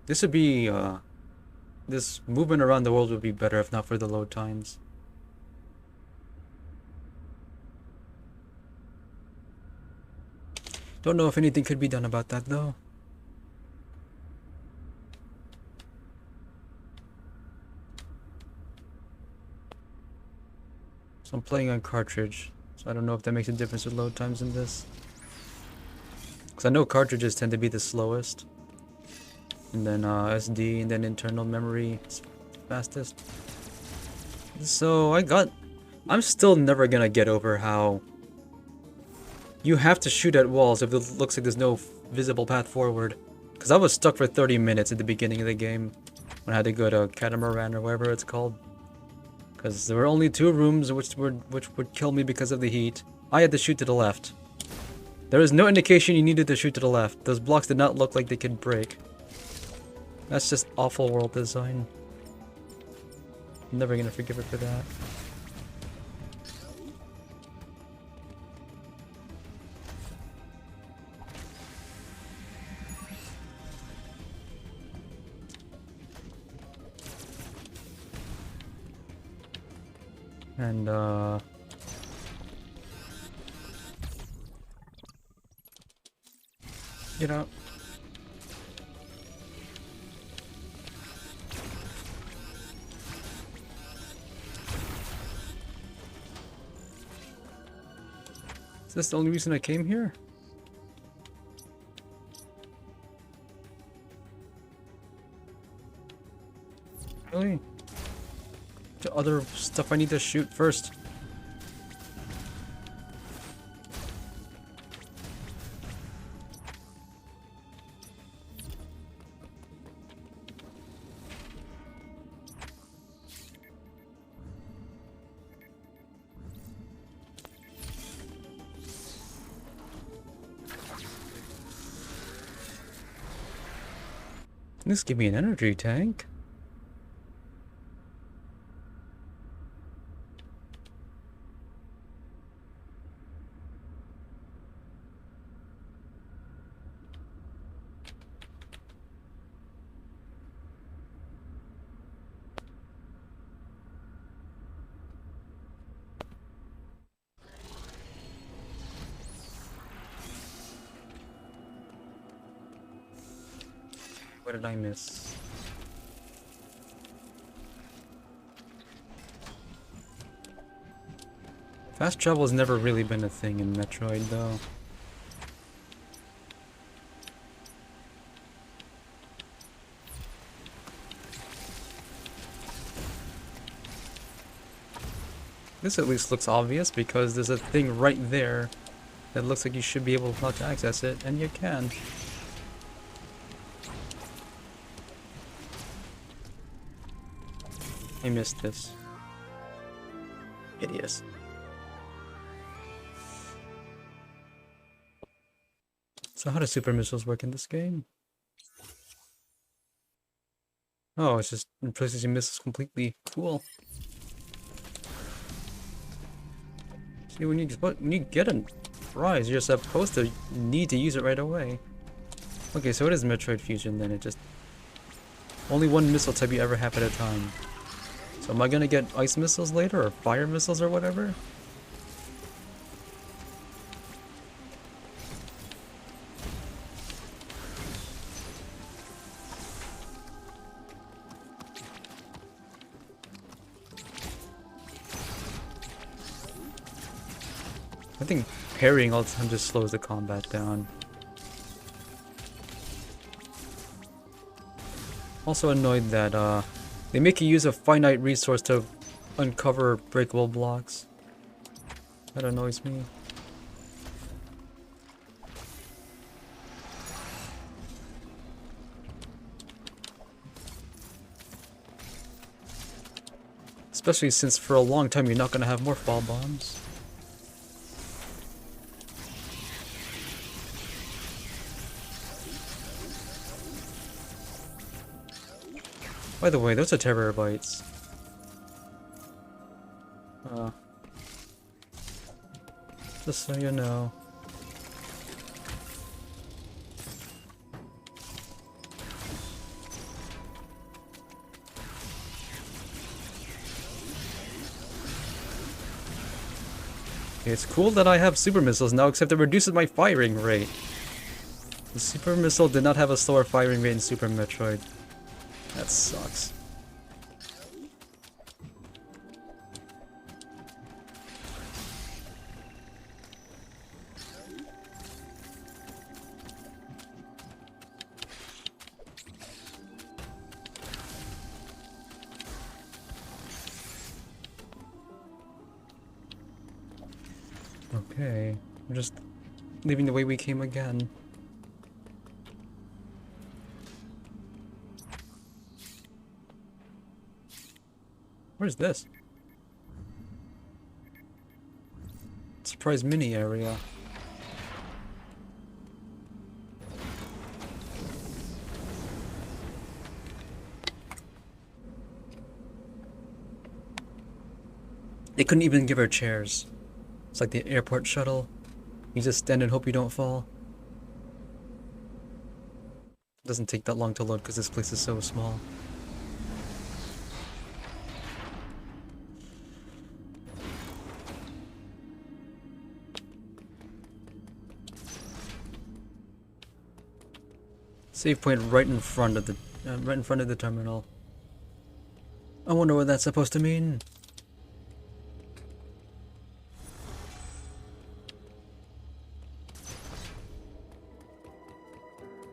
This would be, this movement around the world would be better if not for the load times. Don't know if anything could be done about that though. So I'm playing on cartridge, so I don't know if that makes a difference with load times in this. Because I know cartridges tend to be the slowest. And then SD, and then internal memory is fastest. So I'm still never gonna get over how you have to shoot at walls if it looks like there's no visible path forward. Because I was stuck for 30 minutes at the beginning of the game when I had to go to Catamaran or whatever it's called. Because there were only 2 rooms which would kill me because of the heat. I had to shoot to the left. There is no indication you needed to shoot to the left. Those blocks did not look like they could break. That's just awful world design. I'm never gonna forgive it for that. And get out. Is this the only reason I came here? Really? The other stuff I need to shoot first. This give me an energy tank. What did I miss? Fast travel has never really been a thing in Metroid, though. This at least looks obvious because there's a thing right there that looks like you should be able to access it, and you can. I missed this. Hideous. So how do super missiles work in this game? Oh, it's just replaces your missiles completely. Cool. See, when you get a prize, you're supposed to need to use it right away. Okay, so it is Metroid Fusion then. It just only one missile type you ever have at a time. So am I gonna get ice missiles later, or fire missiles, or whatever? I think parrying all the time just slows the combat down. Also annoyed that they make you use a finite resource to uncover breakable blocks. That annoys me. Especially since for a long time you're not going to have more fall bombs. By the way, those are terabytes. Just so you know. It's cool that I have super missiles now, except it reduces my firing rate. The super missile did not have a slower firing rate in Super Metroid. That sucks. Okay, we're just leaving the way we came again. Where's this? Surprise mini area. They couldn't even give her chairs. It's like the airport shuttle. You just stand and hope you don't fall. It doesn't take that long to load because this place is so small. Save point right in front of the terminal. I wonder what that's supposed to mean.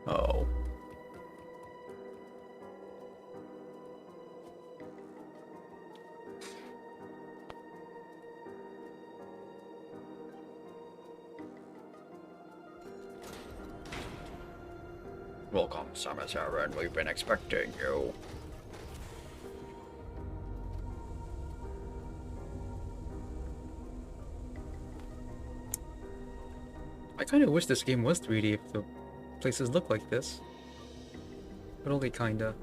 Oh. Welcome, Samus Aran. We've been expecting you. I kind of wish this game was 3D if the places look like this. But only kinda.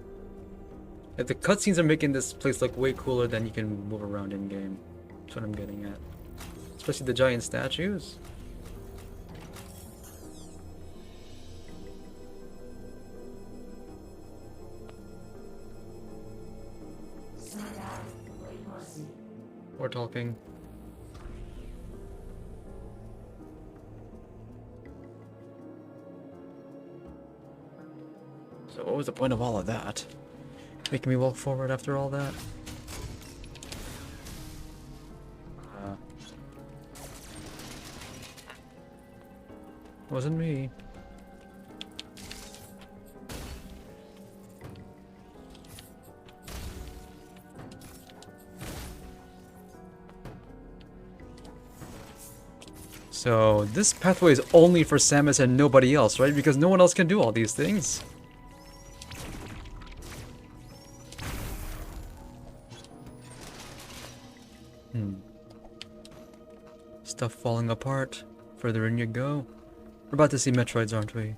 Like, the cutscenes are making this place look way cooler than you can move around in game. That's what I'm getting at. Especially the giant statues. Or talking. So what was the point of all of that? Making me walk forward after all that? Wasn't me. So this pathway is only for Samus and nobody else, right? Because no one else can do all these things. Stuff falling apart. Further in you go. We're about to see Metroids, aren't we?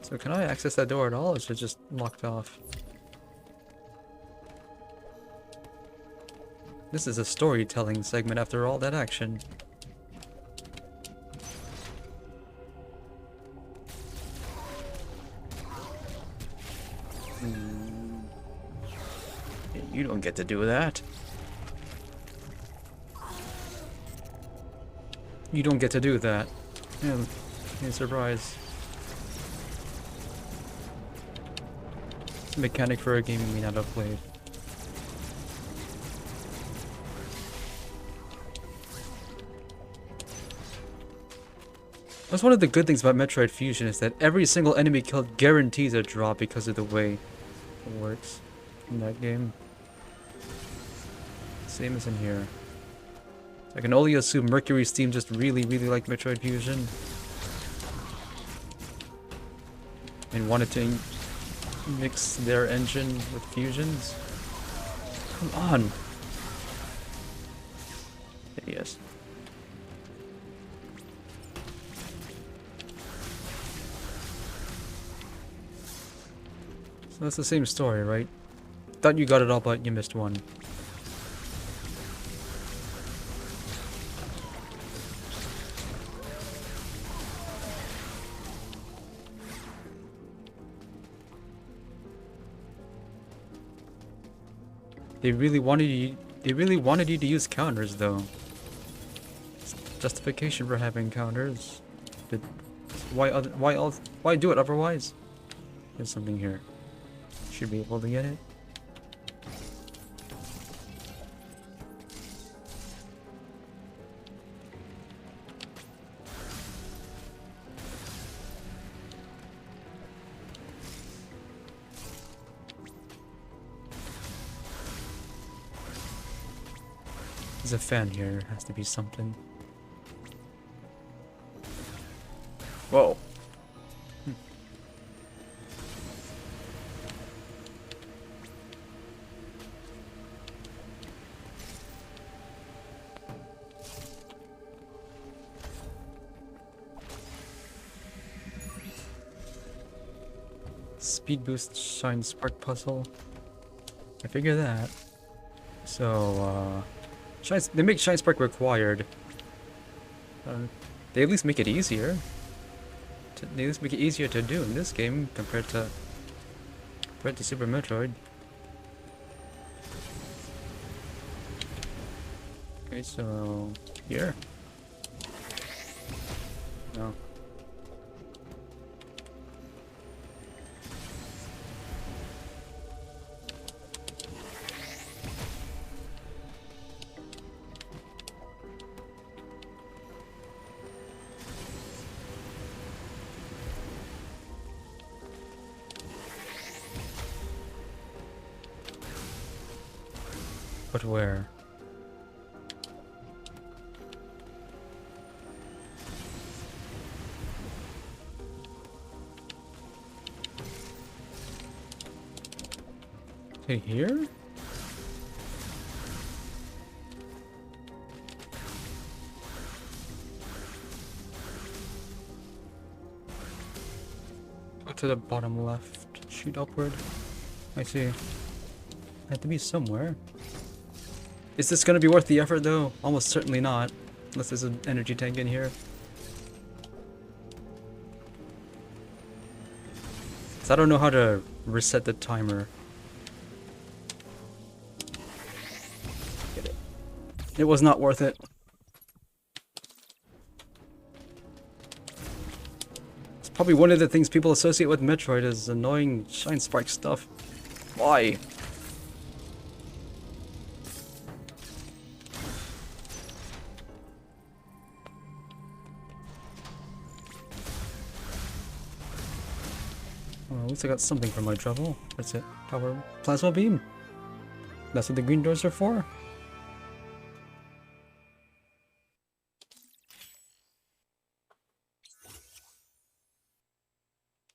So can I access that door at all, or is it just locked off? This is a storytelling segment after all that action. You don't get to do that. You don't get to do that. Yeah, surprise. It's a mechanic for a game you may not have played. That's one of the good things about Metroid Fusion is that every single enemy killed guarantees a drop because of the way it works in that game. Same as in here. I can only assume Mercury's team just really liked Metroid Fusion. And wanted to mix their engine with Fusion's. Come on! Yes. So that's the same story, right? Thought you got it all, but you missed one. They really wanted you to use counters, though. Justification for having counters. Why do it otherwise? There's something here. Should be able to get it. There's a fan here. Has to be something. Whoa. Speed boost shine spark puzzle. I figure that. So, they make shine spark required. They at least make it easier. They at least make it easier to do in this game compared to Super Metroid. Okay, so here. No. But where? Okay, here? Go to the bottom left. Shoot upward. I see. Had to be somewhere. Is this gonna be worth the effort though? Almost certainly not. Unless there's an energy tank in here. So I don't know how to reset the timer. Get it. It was not worth it. It's probably one of the things people associate with Metroid is annoying Shine Spark stuff. Why? Well, at least I got something for my trouble. That's it. Power plasma beam. That's what the green doors are for.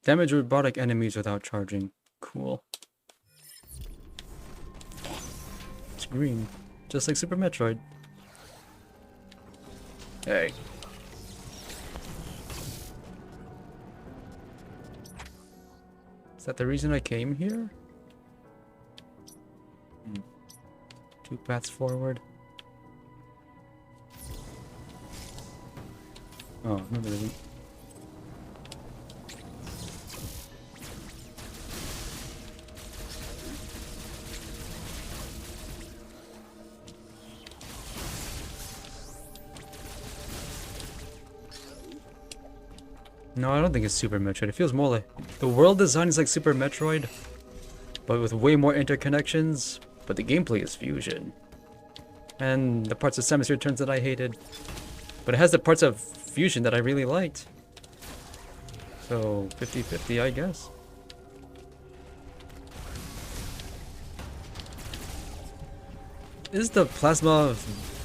Damage robotic enemies without charging. Cool. It's green. Just like Super Metroid. Hey. Is that the reason I came here? 2 paths forward. Oh, no, there isn't. No, I don't think it's Super Metroid. It feels more like... The world design is like Super Metroid, but with way more interconnections, but the gameplay is Fusion. And the parts of Samus Returns that I hated. But it has the parts of Fusion that I really liked. So, 50-50, I guess. Is the plasma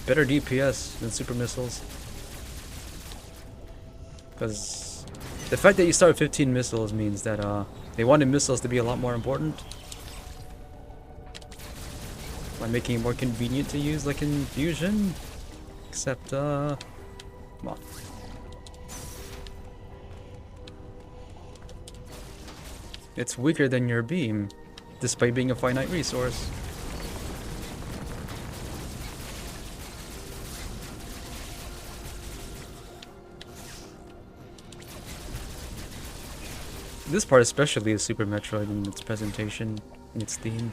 better DPS than Super Missiles? Because... the fact that you start with 15 missiles means that they wanted missiles to be a lot more important. By making it more convenient to use like in Fusion. Except, come on. It's weaker than your beam, despite being a finite resource. This part especially is Super Metroid in its presentation, in its theme.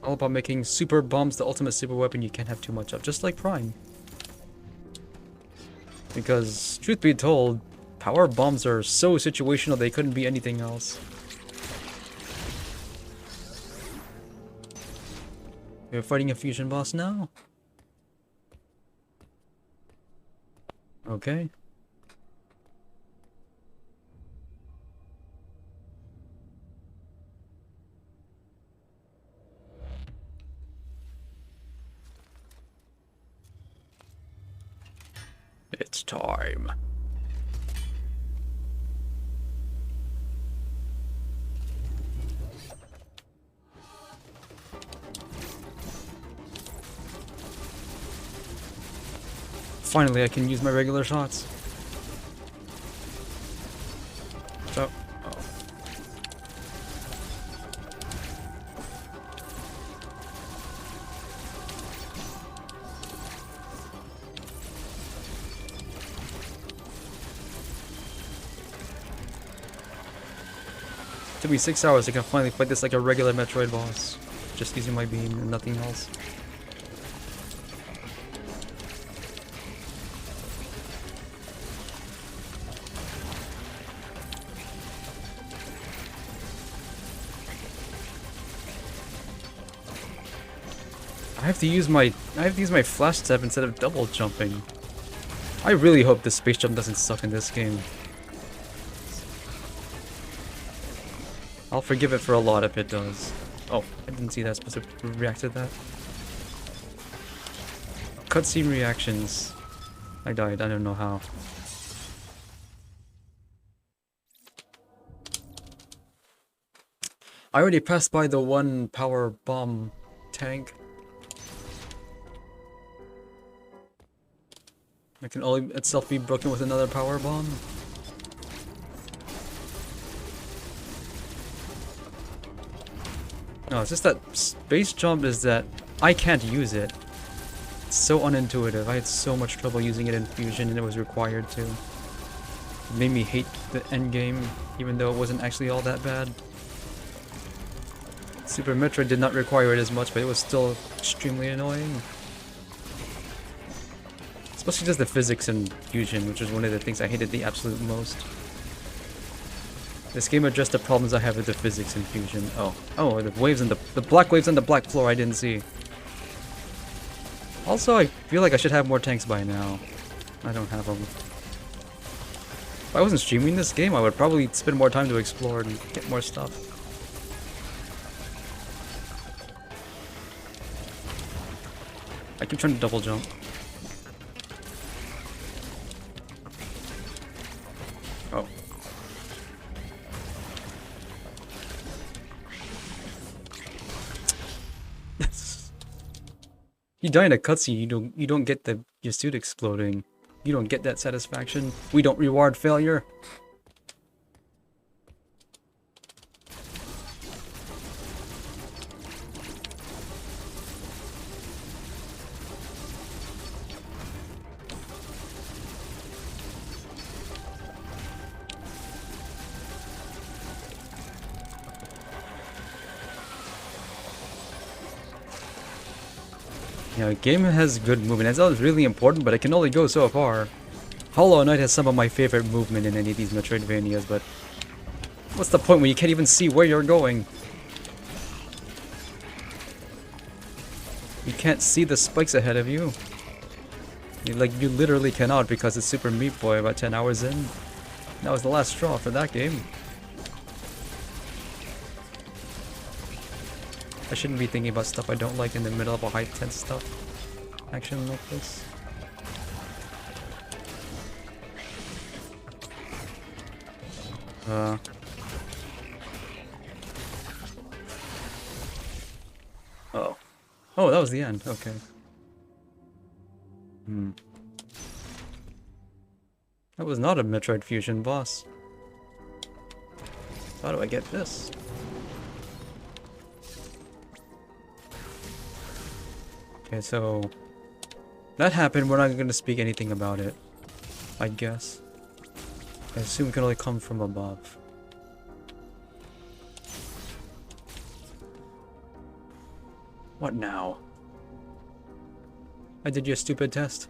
All about making super bombs the ultimate super weapon you can't have too much of, just like Prime. Because, truth be told, power bombs are so situational they couldn't be anything else. We're fighting a fusion boss now? Okay. It's time. Finally, I can use my regular shots. So, oh. Took me 6 hours. I can finally fight this like a regular Metroid boss. Just using my beam and nothing else. I have to use my flash step instead of double jumping. I really hope the space jump doesn't suck in this game. I'll forgive it for a lot if it does. Oh, I didn't see that supposed to react to that. Cutscene reactions. I died, I don't know how. I already passed by the one power bomb tank. It can only itself be broken with another power bomb. No, it's just that space jump is that I can't use it. It's so unintuitive. I had so much trouble using it in Fusion and it was required to. It made me hate the endgame, even though it wasn't actually all that bad. Super Metroid did not require it as much, but it was still extremely annoying. Especially just the physics in Fusion, which was one of the things I hated the absolute most. This game addressed the problems I have with the physics in Fusion. Oh, the waves and the black waves on the black floor I didn't see. Also, I feel like I should have more tanks by now. I don't have them. If I wasn't streaming this game, I would probably spend more time to explore and get more stuff. I keep trying to double jump. Oh. You die in a cutscene, you don't get your suit exploding. You don't get that satisfaction. We don't reward failure. Yeah, a game has good movement. That was really important, but it can only go so far. Hollow Knight has some of my favorite movement in any of these Metroidvanias, but what's the point when you can't even see where you're going? You can't see the spikes ahead of you. You literally cannot because it's Super Meat Boy about 10 hours in. That was the last straw for that game. I shouldn't be thinking about stuff I don't like in the middle of a high tense stuff. Action like this. Oh. Oh, that was the end. Okay. That was not a Metroid Fusion boss. How do I get this? Okay, so that happened. We're not going to speak anything about it, I guess. I assume it can only come from above. What now? I did your stupid test.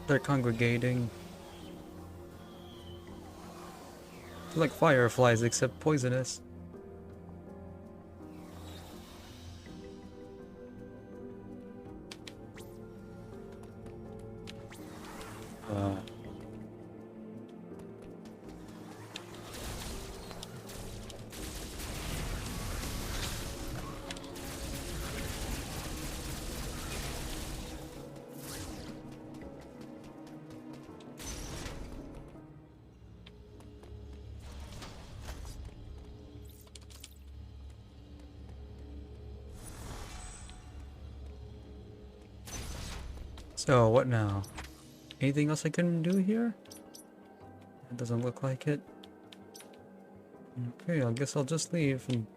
They're congregating. They're like fireflies, except poisonous. So, what now? Anything else I can do here? It doesn't look like it. Okay, I guess I'll just leave and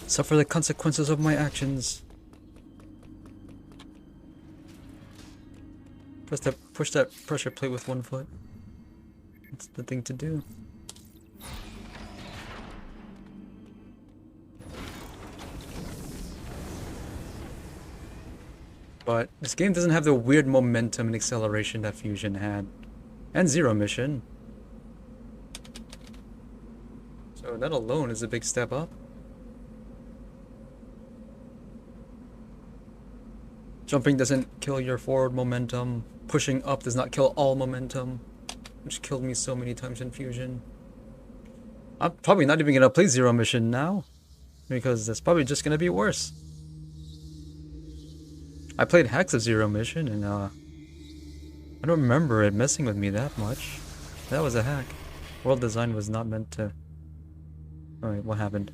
suffer the consequences of my actions. Push that pressure plate with one foot. That's the thing to do. But this game doesn't have the weird momentum and acceleration that Fusion had. And Zero Mission. So that alone is a big step up. Jumping doesn't kill your forward momentum. Pushing up does not kill all momentum. Which killed me so many times in Fusion. I'm probably not even gonna play Zero Mission now. Because that's probably just gonna be worse. I played hacks of Zero Mission and I don't remember it messing with me that much. That was a hack. World design was not meant to... Alright, what happened?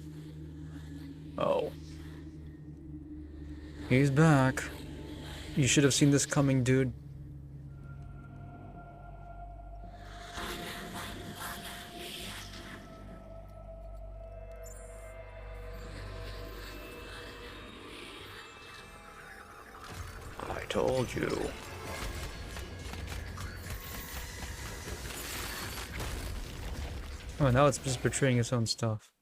Oh. He's back. You should have seen this coming, dude. I told you. Oh, now it's just betraying its own stuff.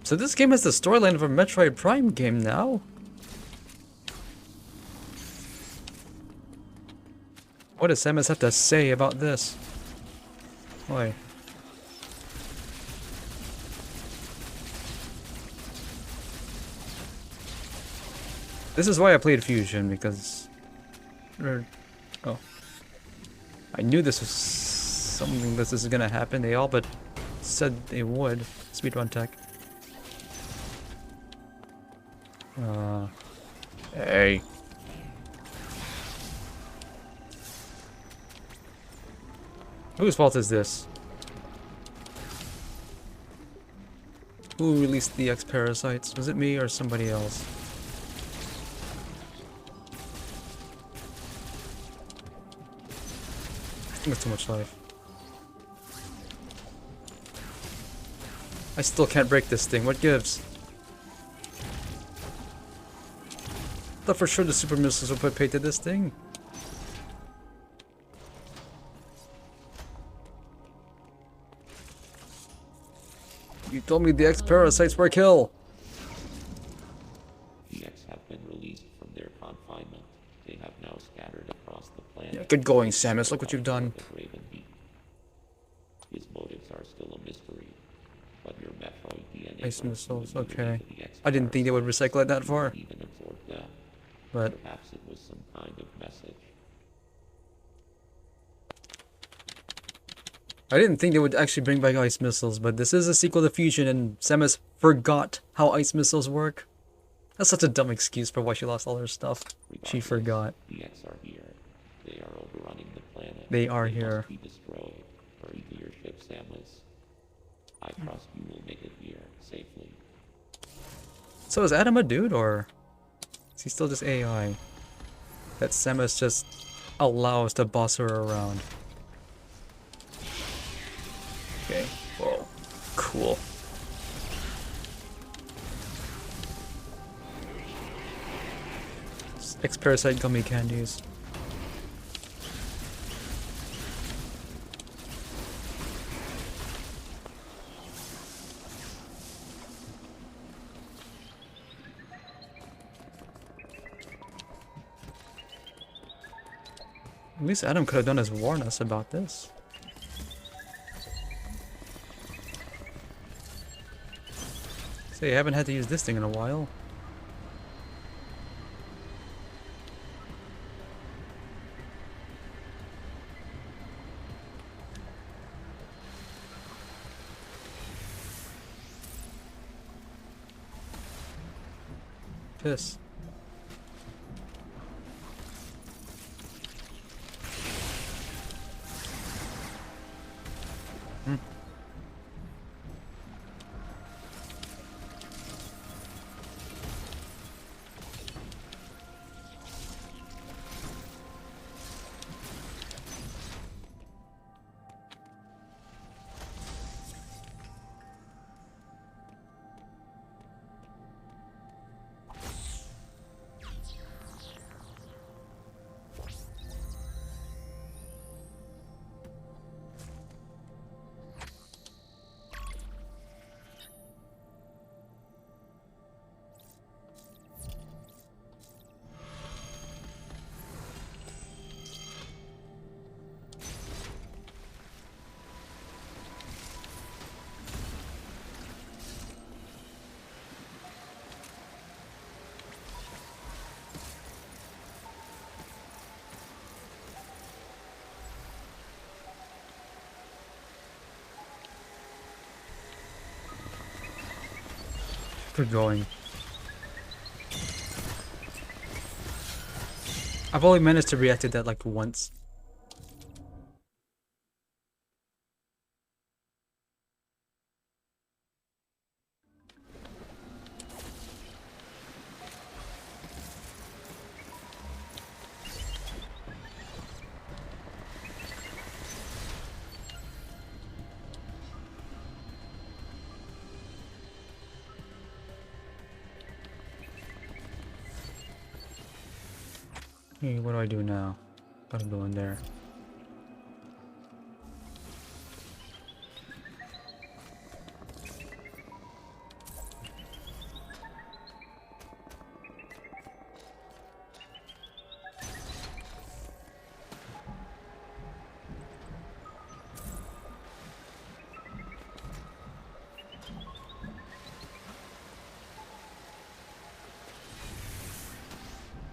So this game has the storyline of a Metroid Prime game now? What does Samus have to say about this? Why? This is why I played Fusion, because... Oh. I knew this was something this is gonna happen. They all but said they would. Speedrun tech. Hey. Whose fault is this? Who released the X-Parasites? Was it me or somebody else? I think it's too much life. I still can't break this thing. What gives? Thought for sure the super missiles would put paid to this thing. You told me the X-Parasites were kill. The X have been released from their confinement. They have now scattered across the planet. Yeah, good going, Samus. Look what you've done. His motives are still a mystery, but your Metroid DNA Ice missiles, okay. to the I didn't think they would recycle it that far. even absorb death. But Perhaps it was some kind of message. I didn't think they would actually bring back ice missiles, but this is a sequel to Fusion and Samus forgot how ice missiles work. That's such a dumb excuse for why she lost all her stuff. She forgot. The X are here. They are overrunning the planet. They are here. Must be destroyed. Hurry to your ship, Samus. I trust you will make it here safely. So is Adam a dude, or is he still just AI? That Samus just allows to boss her around. Okay, whoa, cool. X-Parasite gummy candies. At least Adam could have done is warn us about this. Say, I haven't had to use this thing in a while. Piss. We're going. I've only managed to react to that like once. Hey, what do I do now? Gotta go in there.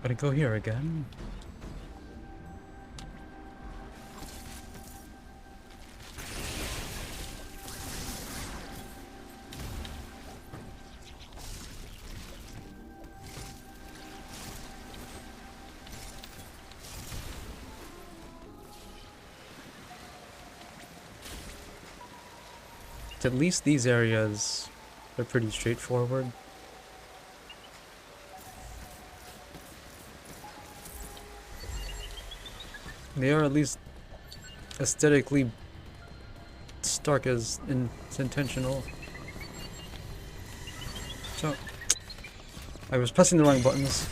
Gotta go here again. At least these areas are pretty straightforward. They are at least aesthetically stark as it's intentional. So, I was pressing the wrong buttons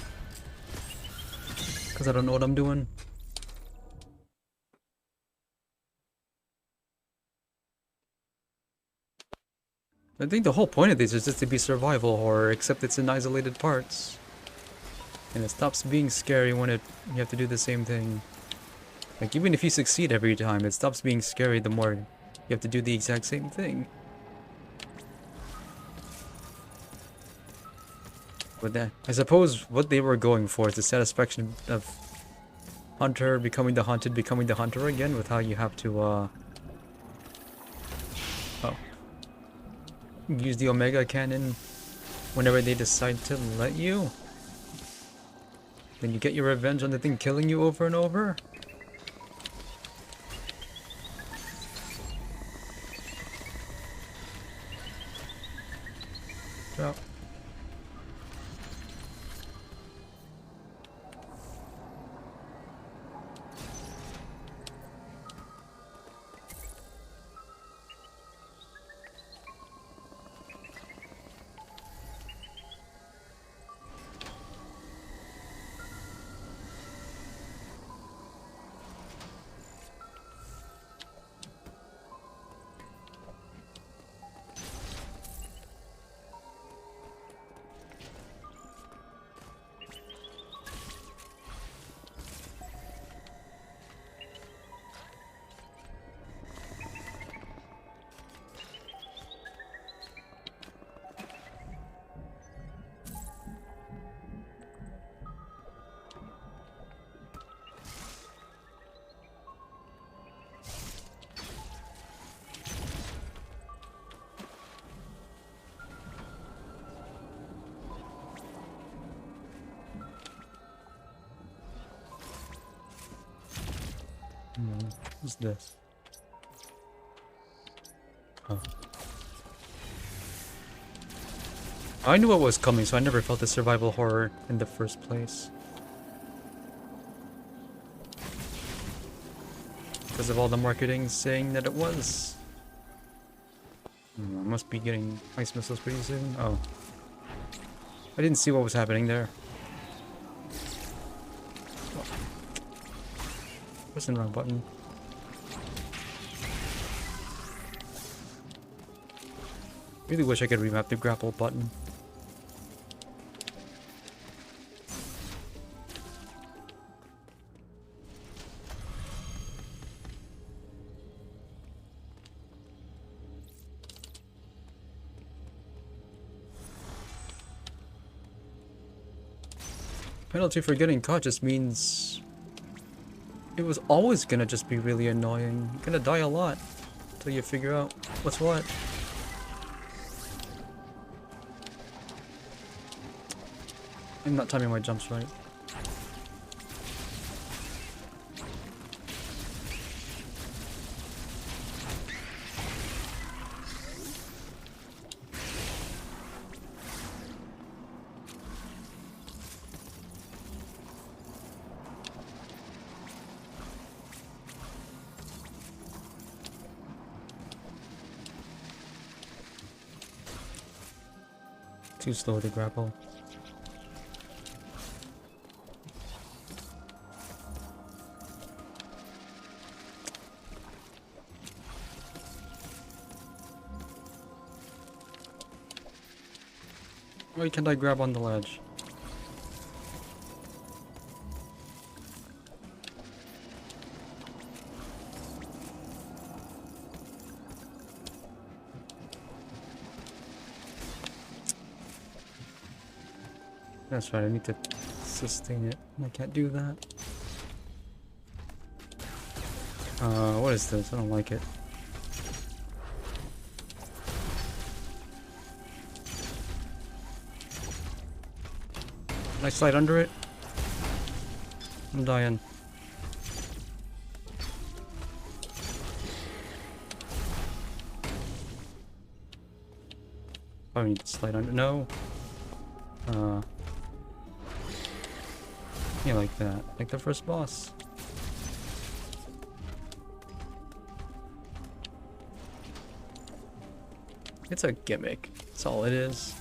because I don't know what I'm doing. I think the whole point of these is just to be survival horror, except it's in isolated parts. And it stops being scary when you have to do the same thing. Like, even if you succeed every time, it stops being scary the more you have to do the exact same thing. But that, I suppose what they were going for is the satisfaction of Hunter becoming the hunted, becoming the hunter again, with how you have to, use the Omega Cannon whenever they decide to let you. Then you get your revenge on the thing killing you over and over. So. What's this? Oh. I knew what was coming, so I never felt the survival horror in the first place. Because of all the marketing saying that it was. I must be getting ice missiles pretty soon. Oh. I didn't see what was happening there. Pressing the wrong button. Really wish I could remap the grapple button. Penalty for getting caught just means it was always gonna just be really annoying. You're gonna die a lot until you figure out what's what. I'm not timing my jumps right. Too slow to grapple. Why can't I grab on the ledge? That's right, I need to sustain it. I can't do that. What is this? I don't like it. Can I slide under it? I'm dying. Oh, I need to slide under. No. Yeah, like that. Like the first boss. It's a gimmick. That's all it is.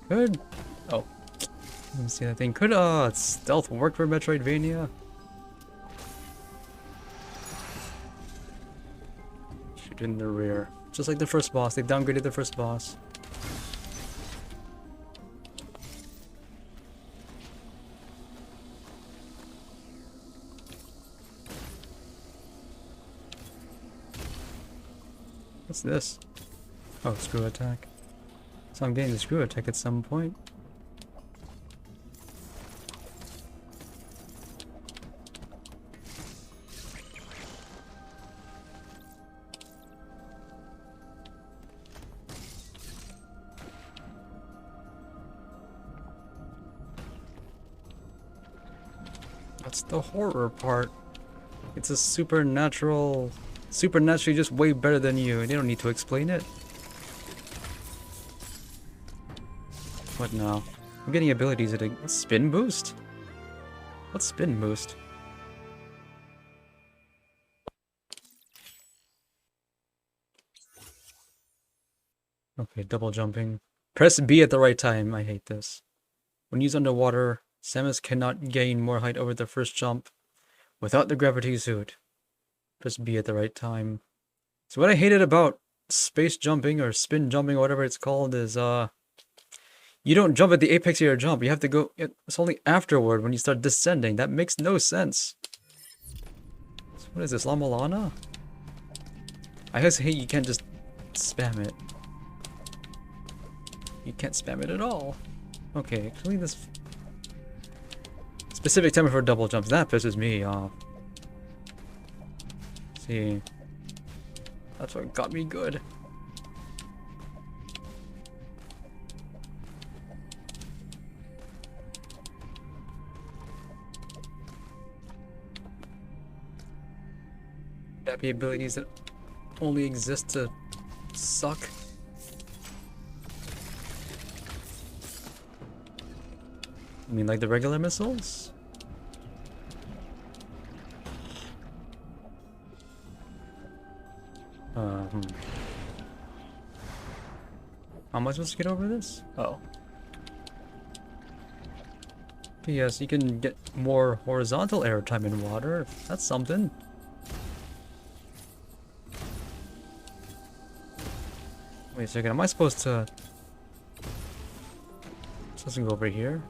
Could... Oh. Let me see that thing. Could, stealth work for Metroidvania? Shoot in the rear. Just like the first boss. They downgraded the first boss. What's this? Oh, screw attack. So I'm getting the screw attack at some point. That's the horror part. It's a supernaturally just way better than you, and they don't need to explain it. What now? I'm getting abilities at a spin boost? What's spin boost? Okay, double jumping. Press B at the right time. I hate this. When used underwater, Samus cannot gain more height over the first jump without the gravity suit. Press B at the right time. So what I hated about space jumping or spin jumping or whatever it's called is you don't jump at the apex of your jump. You have to go, it's only afterward when you start descending. That makes no sense. So what is this, La Milana? I just hate you can't just spam it. You can't spam it at all. Okay, actually this specific timer for double jumps, that pisses me off. See, that's what got me good. That be abilities that only exist to suck. I mean, like the regular missiles? How am I supposed to get over this? Oh. P.S. You can get more horizontal airtime in water. That's something. Wait a second, am I supposed to... Supposed to go over here?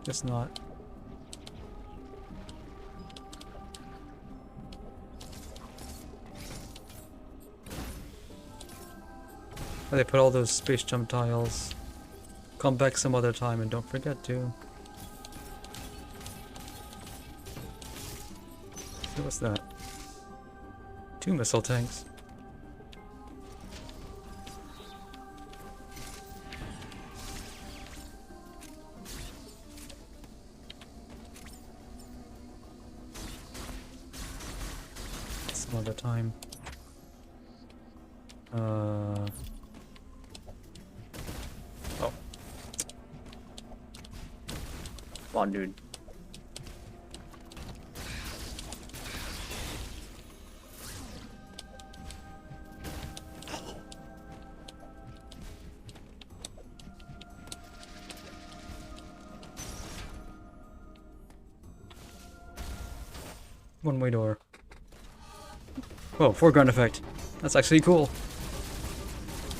Guess not. Oh, they put all those space jump tiles. Come back some other time and don't forget to. what's that? 2 missile tanks. Some other time. Oh. Come on, dude. One-way door. Whoa, foreground effect. That's actually cool.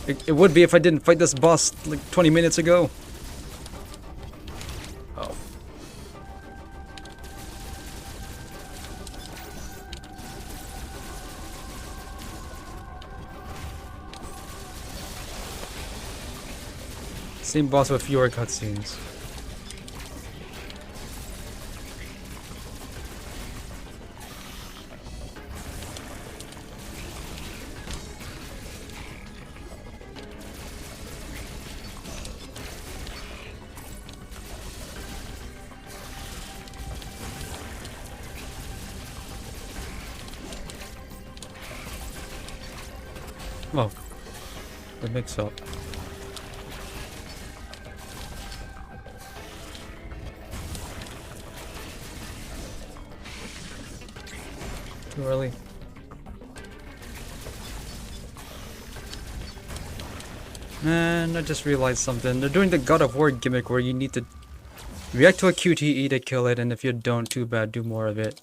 It would be if I didn't fight this boss like 20 minutes ago. Oh. Same boss with fewer cutscenes. Oh, the mix-up. Too early. And I just realized something. They're doing the God of War gimmick where you need to react to a QTE to kill it, and if you don't, too bad, do more of it.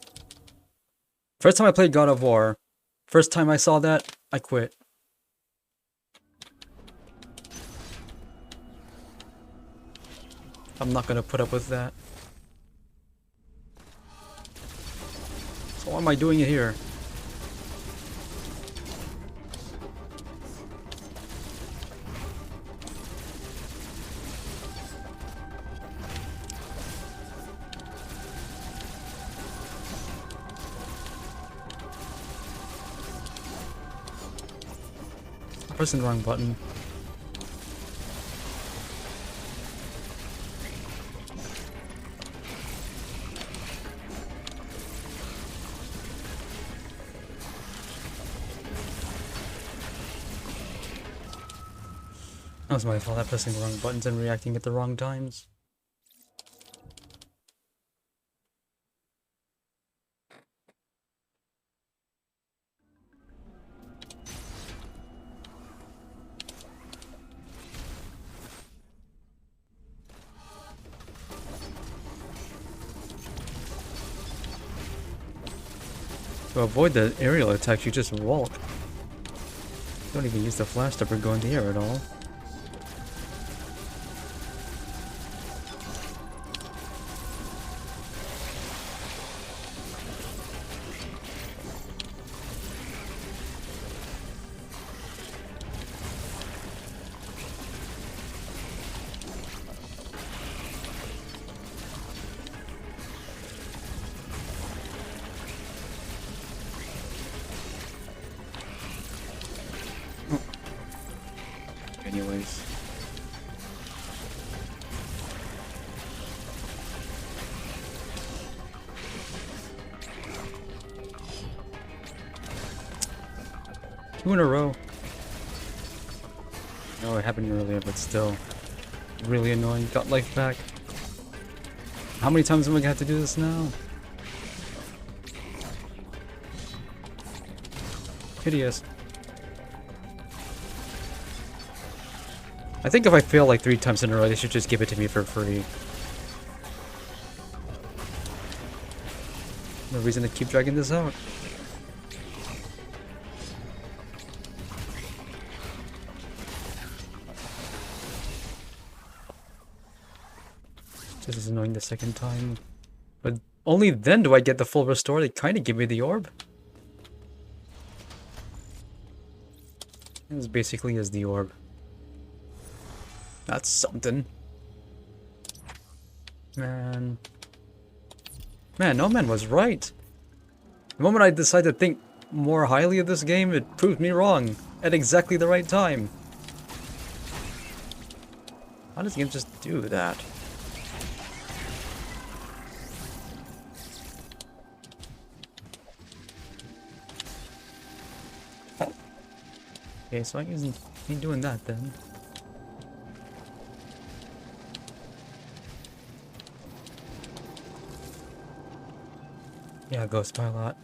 First time I played God of War, first time I saw that, I quit. I'm not gonna put up with that. So why am I doing it here? I'm pressing the wrong button. That was my fault, I'm pressing the wrong buttons and reacting at the wrong times. To avoid the aerial attacks, you just walk. Don't even use the flash step or go in the air at all. Anyways. Two in a row. No, it happened earlier, but still. Really annoying. Got life back. How many times am I gonna have to do this now? Hideous. I think if I fail like 3 times in a row, they should just give it to me for free. No reason to keep dragging this out. Just as annoying the second time. But only then do I get the full restore. They kind of give me the orb. It was basically as the orb. That's something. Man, No Man was right. The moment I decide to think more highly of this game, it proved me wrong at exactly the right time. How does the game just do that? Okay, so I ain't doing that then. Yeah, Ghost Pilot.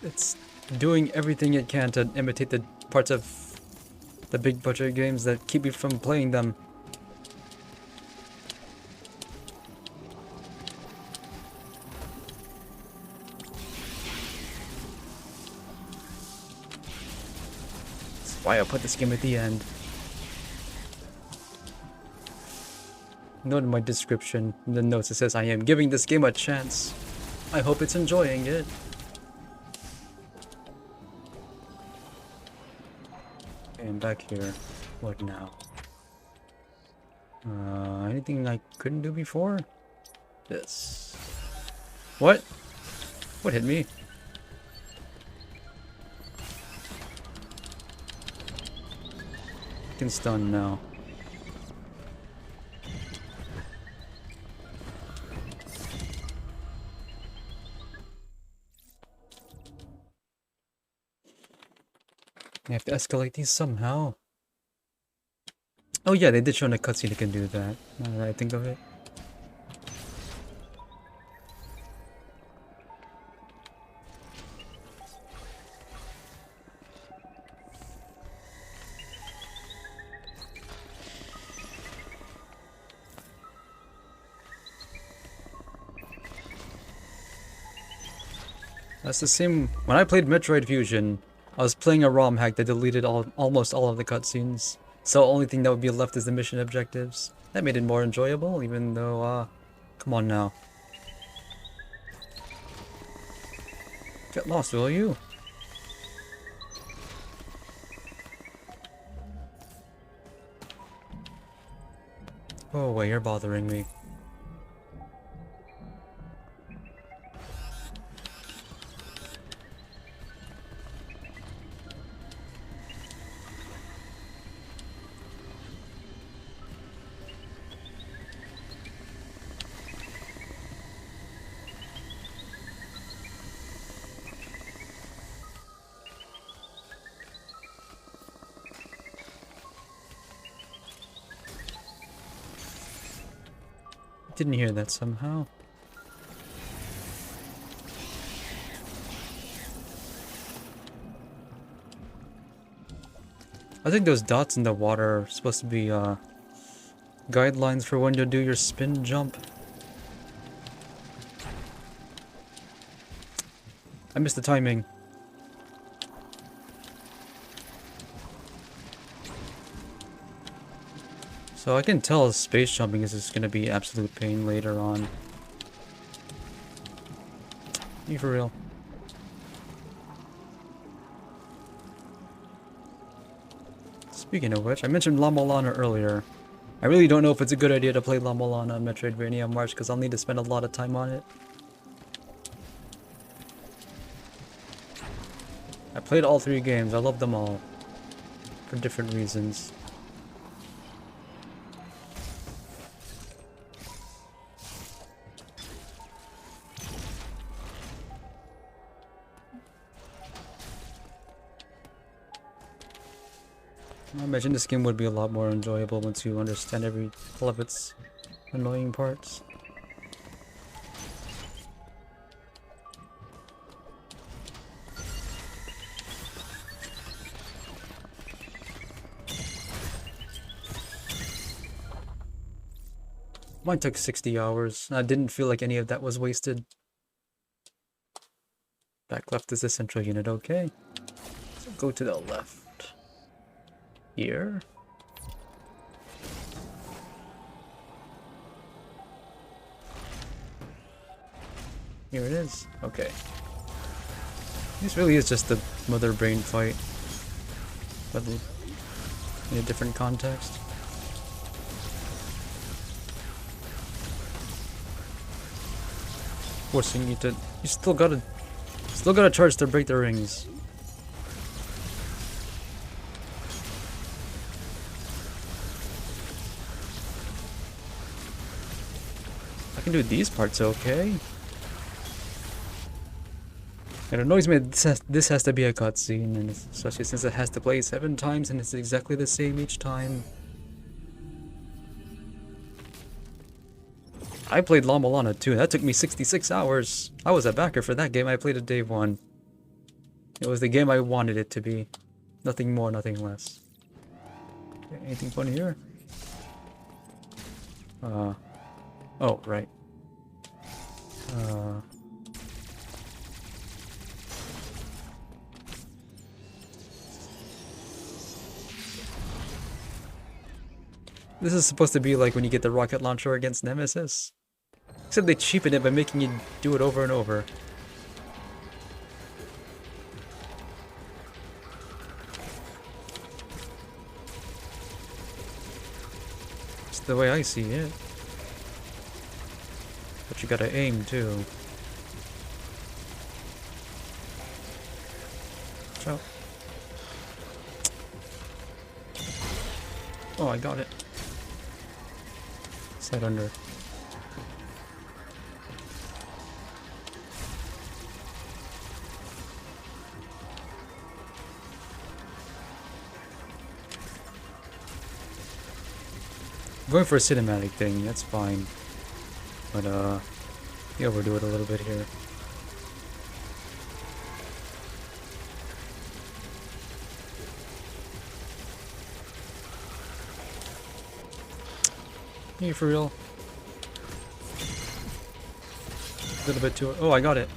It's doing everything it can to imitate the parts of the big budget games that keep me from playing them. That's why I put this game at the end. Note in my description, in the notes, it says I am giving this game a chance. I hope it's enjoying it. Okay, I'm back here. What now? Anything I couldn't do before? This. What? What hit me? Can stun now. I have to escalate these somehow. Oh yeah, they did show in a cutscene it can do that, now that I think of it. That's the same. When I played Metroid Fusion, I was playing a ROM hack that deleted almost all of the cutscenes. So the only thing that would be left is the mission objectives. That made it more enjoyable, even though, come on now. Get lost, will you? Oh wait, you're bothering me. Didn't hear that somehow. I think those dots in the water are supposed to be guidelines for when to do your spin jump. I missed the timing. So I can tell space jumping is just gonna be absolute pain later on. You for real? Speaking of which, I mentioned La Mulana earlier. I really don't know if it's a good idea to play La Mulana on Metroidvania March because I'll need to spend a lot of time on it. I played all 3 games, I love them all. For different reasons. I imagine this game would be a lot more enjoyable once you understand all of its annoying parts. Mine took 60 hours. I didn't feel like any of that was wasted. Back left is the central unit, okay. So go to the left. Here. Here it is. Okay. This really is just the mother brain fight, but in a different context. Forcing you to... You still gotta Still gotta charge to break the rings. I can do these parts okay. It annoys me that this has to be a cutscene, and especially since it has to play 7 times and it's exactly the same each time. I played La Milana too, and that took me 66 hours. I was a backer for that game. I played it day 1. It was the game I wanted it to be. Nothing more, nothing less. Okay, anything fun here? Oh, right. This is supposed to be like when you get the rocket launcher against Nemesis. Except they cheapen it by making you do it over and over. It's the way I see it. But you gotta aim too. Watch out. Oh, I got it. Side under. Going for a cinematic thing, that's fine. But, you overdo it a little bit here. Hey, for real? A little bit too... Oh, I got it.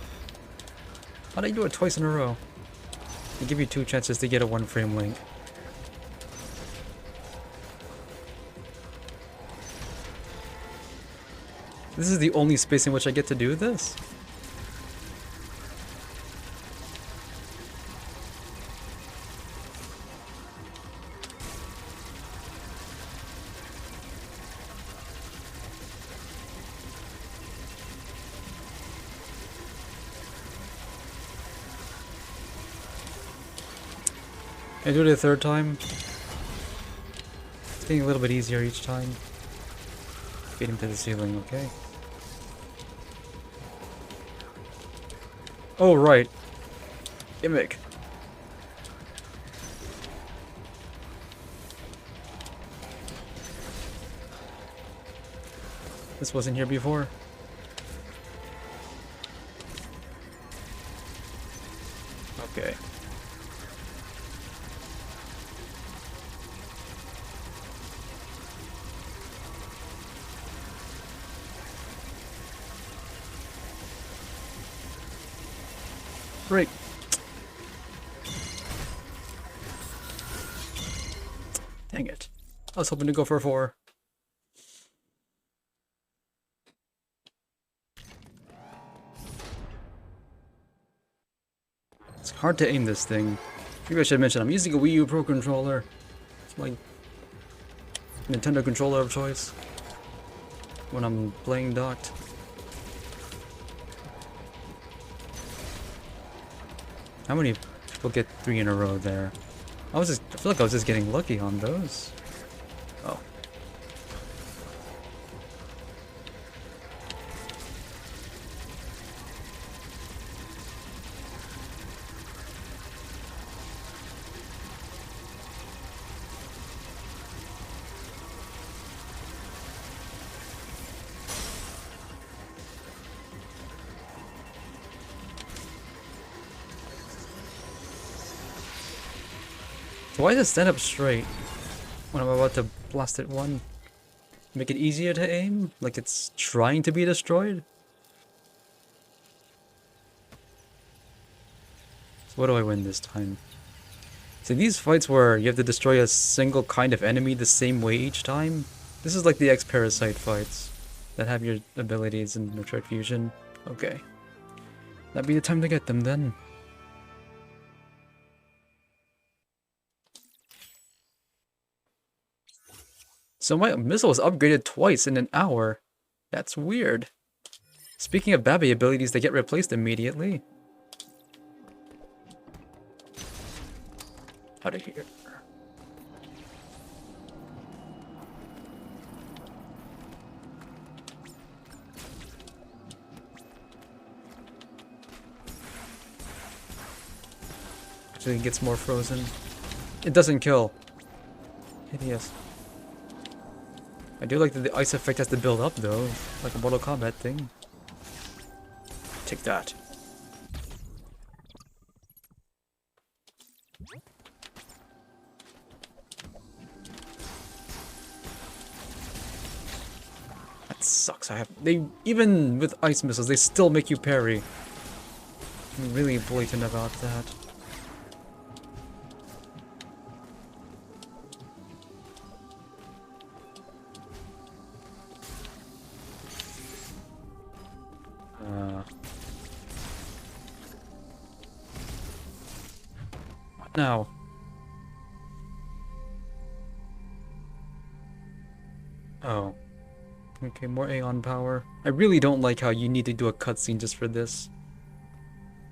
How did I do it twice in a row? They give you 2 chances to get a 1-frame link. This is the only space in which I get to do this? I do it a 3rd time. It's getting a little bit easier each time. Get him to the ceiling, okay. Oh, right. Gimmick. This wasn't here before. Okay. Great. Dang it. I was hoping to go for a 4. It's hard to aim this thing. Maybe I should mention I'm using a Wii U Pro controller. It's my Nintendo controller of choice when I'm playing docked. How many people get 3 in a row there? I feel like I was just getting lucky on those. Oh. So why does it stand up straight when I'm about to blast it 1? Make it easier to aim? Like it's trying to be destroyed? So what do I win this time? So these fights where you have to destroy a single kind of enemy the same way each time? This is like the X-Parasite fights that have your abilities in Metroid Fusion. Okay. That'd be the time to get them then. So my missile was upgraded twice in an hour. That's weird. Speaking of Babby abilities, they get replaced immediately. Out of here. Actually, it gets more frozen. It doesn't kill. Hideous. I do like that the ice effect has to build up though, like a Mortal Kombat thing. Take that. That sucks. They even with ice missiles, they still make you parry. I'm really blatant about that. What now? Oh. Okay, more Aeon power. I really don't like how you need to do a cutscene just for this.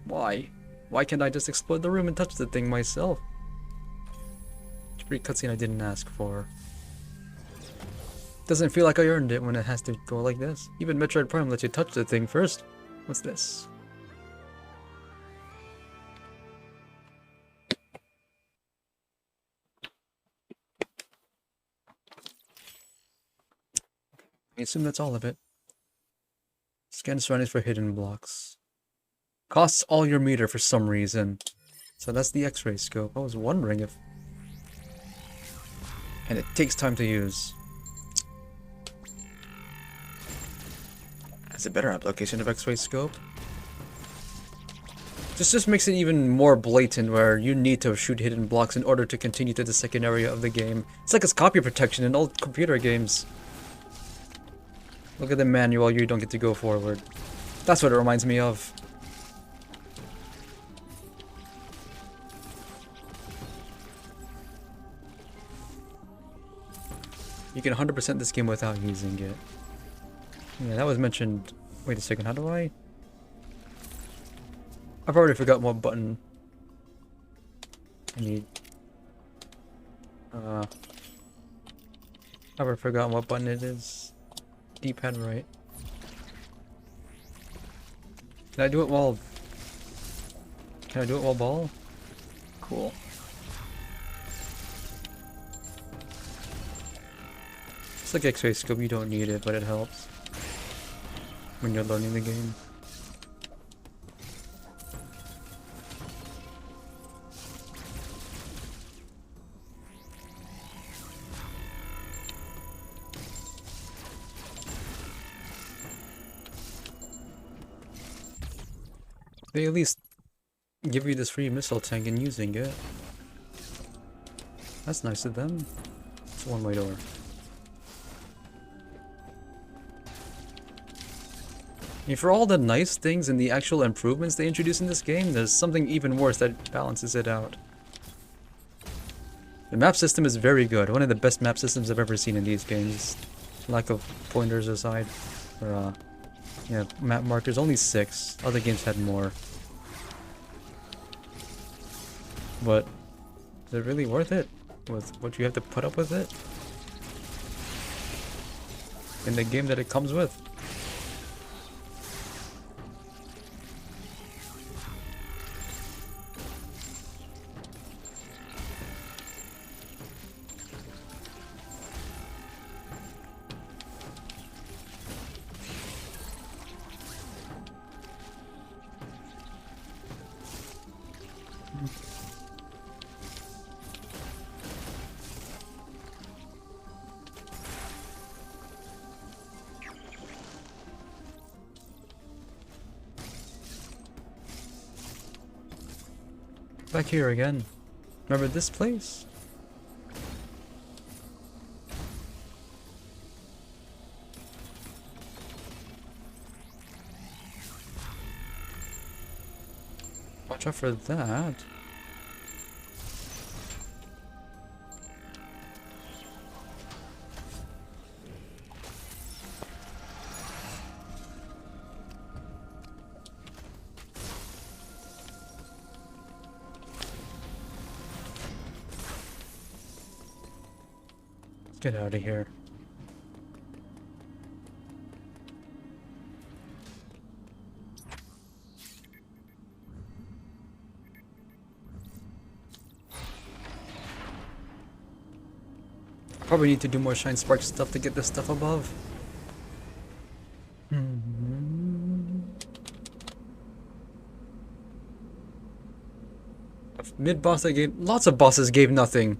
Why? Why can't I just explode the room and touch the thing myself? It's a free cutscene I didn't ask for. Doesn't feel like I earned it when it has to go like this. Even Metroid Prime lets you touch the thing first. What's this? I assume that's all of it. Scan surroundings for hidden blocks. Costs all your meter for some reason. So that's the X-ray scope. I was wondering if... And it takes time to use. That's a better application of X-ray scope. This just makes it even more blatant where you need to shoot hidden blocks in order to continue to the second area of the game. It's like it's copy protection in old computer games. Look at the manual, you don't get to go forward. That's what it reminds me of. You can 100% this game without using it. Yeah, that was mentioned... Wait a second, how do I... I've already forgotten what button I need. I've already forgotten what button it is. D-pad right. Can I do it while... Can I do it while ball? Cool. It's like X-ray scope, you don't need it, but it helps when you're learning the game. They at least give you this free missile tank and using it. That's nice of them. It's a one-way door. And for all the nice things and the actual improvements they introduce in this game, there's something even worse that balances it out. The map system is very good. One of the best map systems I've ever seen in these games. Lack of pointers aside. Or, yeah, map markers, only 6. Other games had more. But is it really worth it? With what you have to put up with it? In the game that it comes with? Back here again. Remember this place? Watch out for that. Get out of here. Probably need to do more Shine Spark stuff to get this stuff above. Mid boss I gave lots of bosses gave nothing.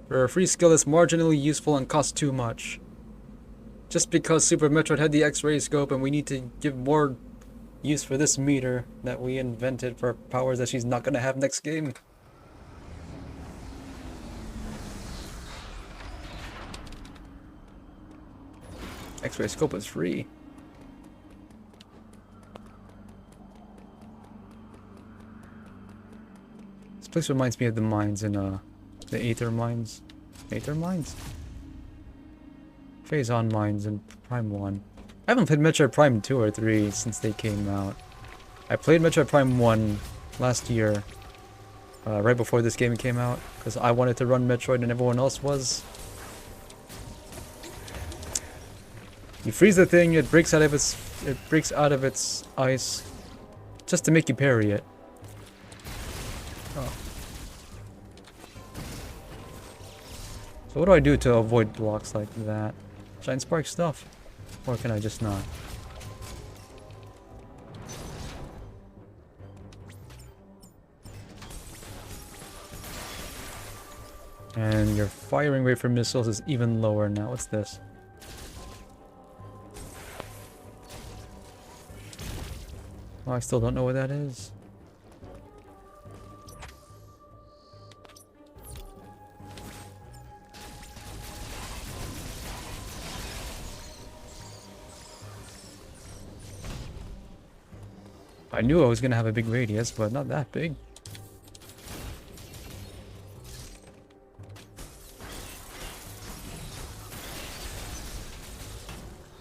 For a free skill that's marginally useful and costs too much. Just because Super Metroid had the X-ray scope and we need to give more use for this meter that we invented for powers that she's not gonna have next game. X-ray scope is free. This place reminds me of the mines in the Aether mines. Aether mines? Phase-on mines in Prime 1. I haven't played Metroid Prime 2 or 3 since they came out. I played Metroid Prime 1 last year, right before this game came out, because I wanted to run Metroid and everyone else was. You freeze the thing, it breaks out of its ice, just to make you parry it. Oh. So what do I do to avoid blocks like that? Shine Spark stuff? Or can I just not? And your firing rate for missiles is even lower now. What's this? Oh, I still don't know what that is. I knew I was gonna have a big radius, but not that big.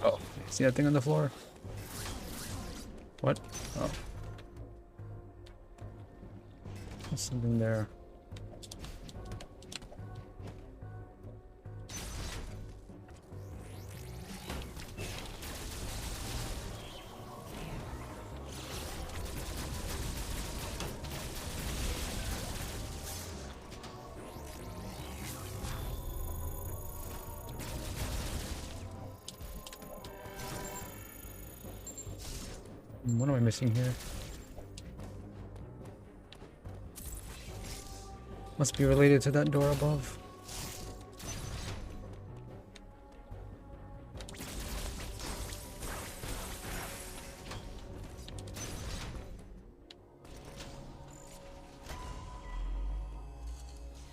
Oh, see that thing on the floor? What? Oh. There's something there. What am I missing here? Must be related to that door above.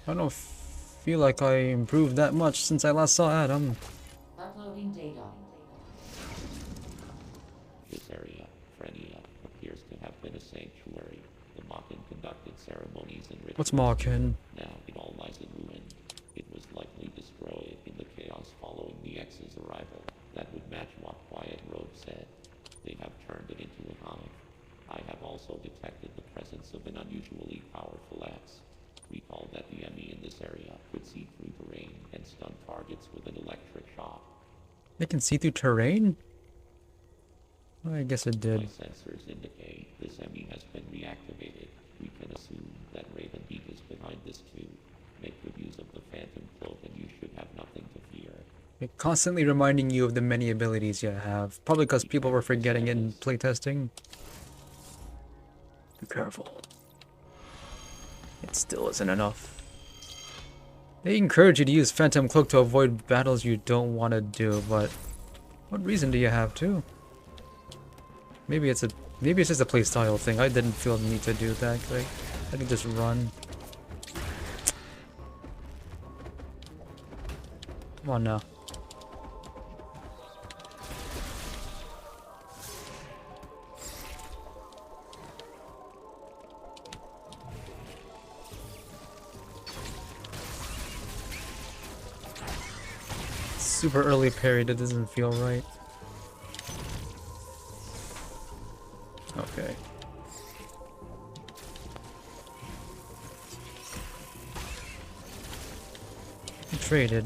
I don't feel like I improved that much since I last saw Adam. Uploading data. This area, Frenia, appears to have been a sanctuary. The Makin conducted ceremonies and rituals. What's Makin? Now it all lies in ruin. It was likely destroyed in the chaos following the X's arrival. That would match what Quiet Road said. They have turned it into a hive. I have also detected the presence of an unusually powerful X. Recall that the enemy in this area could see through terrain and stun targets with an electric shock. They can see through terrain? Well, I guess it did. My sensors indicate this enemy has been reactivated. We can assume that Raven Beak is behind this too. Make good use of the Phantom Cloak and you should have nothing to fear. They're constantly reminding you of the many abilities you have. Probably because people were forgetting it in playtesting. Be careful. It still isn't enough. They encourage you to use Phantom Cloak to avoid battles you don't want to do, but what reason do you have to? Maybe it's just a playstyle thing. I didn't feel the need to do that. Like, I could just run. Come on now. Super early parry, that doesn't feel right. Okay. We traded.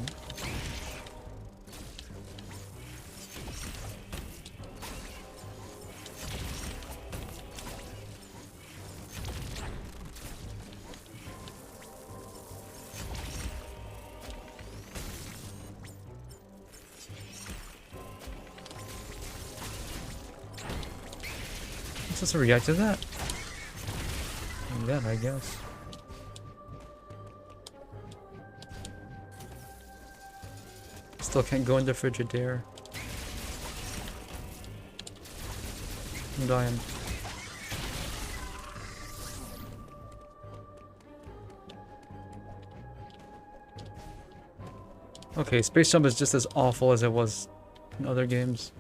What's this to react to that? That, I guess. Still can't go into Frigidaire. I'm dying. Okay, Space Jump is just as awful as it was in other games.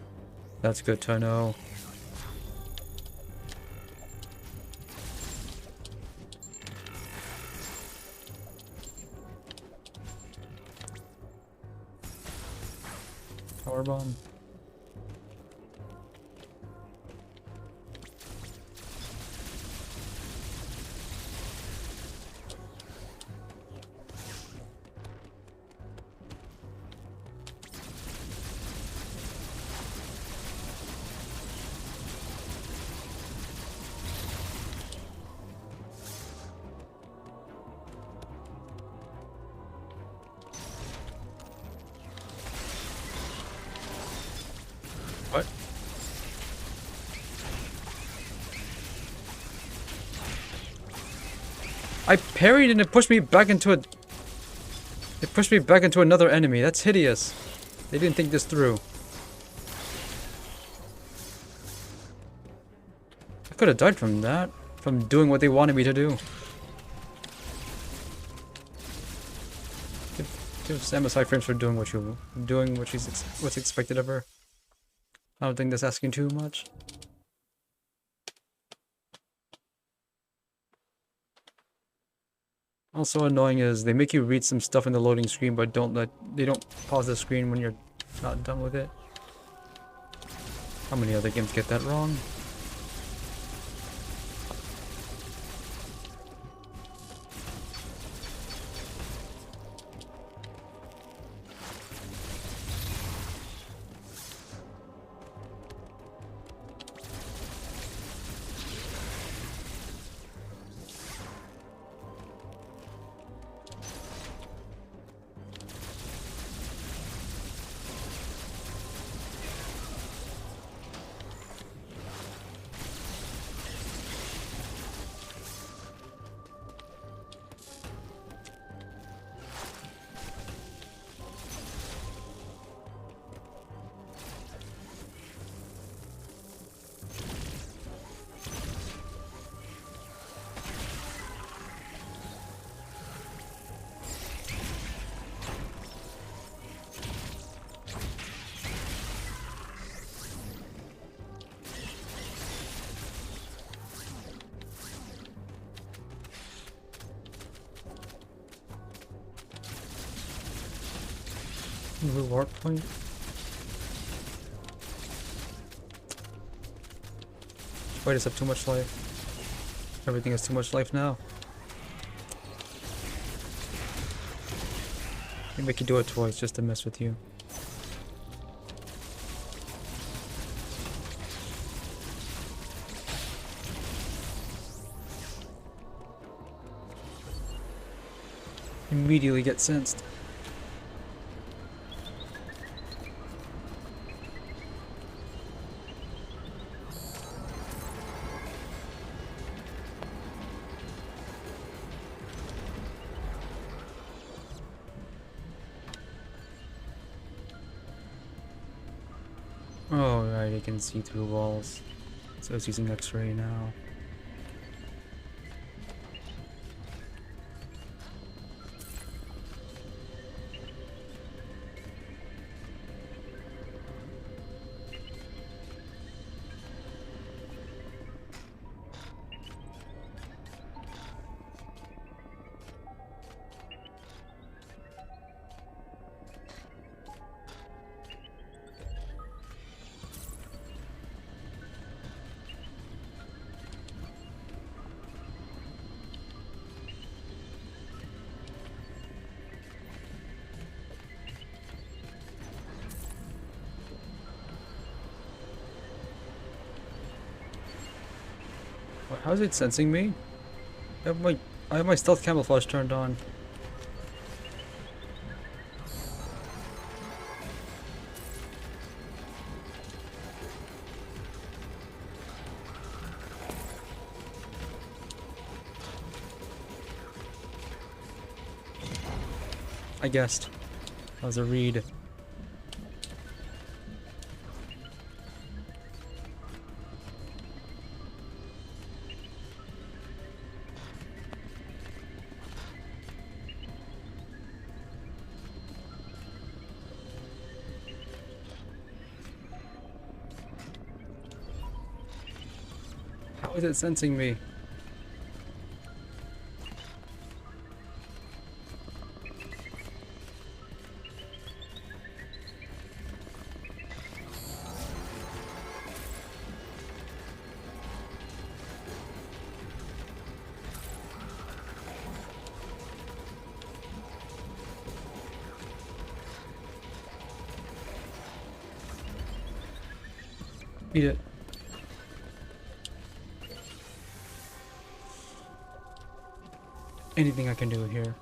That's good to know. Power bomb. What? I parried and it pushed me back into a... It pushed me back into another enemy. That's hideous. They didn't think this through. I could have died from that. From doing what they wanted me to do. Give Samus high frames for doing what what's expected of her. I don't think that's asking too much. Also annoying is they make you read some stuff in the loading screen, but they don't pause the screen when you're not done with it. How many other games get that wrong? Blue warp point. Wait, does have too much life. Everything has too much life now. They make you do it twice just to mess with you. Immediately get sensed. Oh, right, I can see through walls. So it's using X-ray now. How is it sensing me? I have my stealth camouflage turned on. I guessed. That was a read. How is it sensing me? Eat it. Anything I can do here.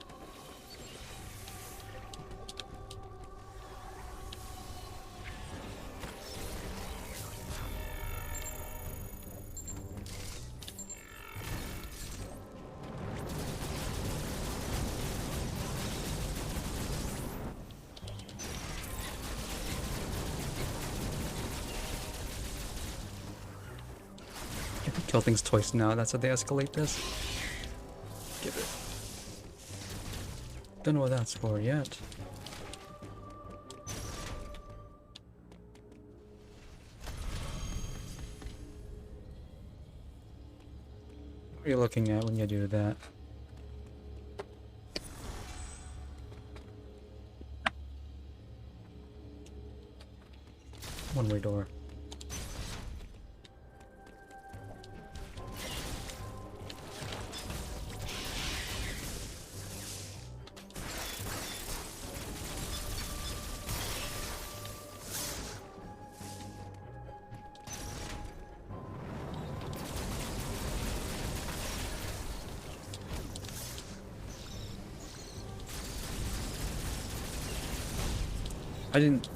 You can kill things twice now, that's how they escalate this. Give it. Don't know what that's for yet. What are you looking at when you do that? One-way door. I didn't...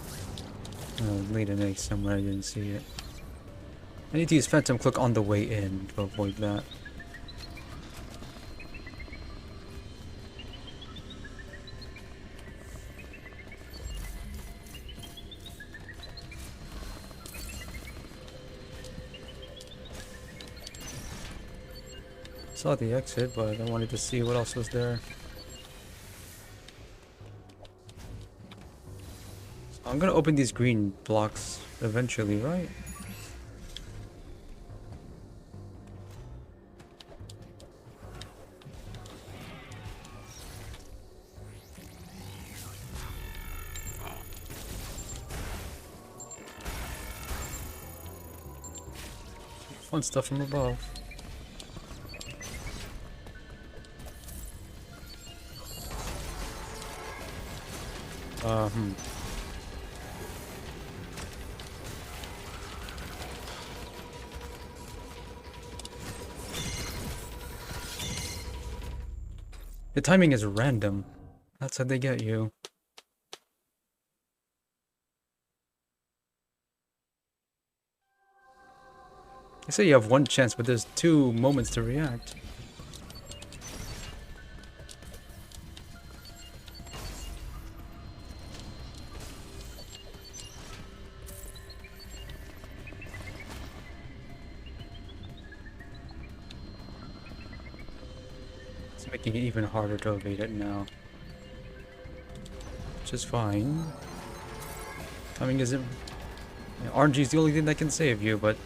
laid an egg somewhere, I didn't see it. I need to use Phantom Click on the way in to avoid that. Saw the exit, but I wanted to see what else was there. I'm gonna open these green blocks eventually, right? Fun stuff from above. The timing is random. That's how they get you. They say you have one chance, but there's 2 moments to react. It's making it even harder to evade it now. Which is fine. Timing isn't... RNG is the only thing that can save you, but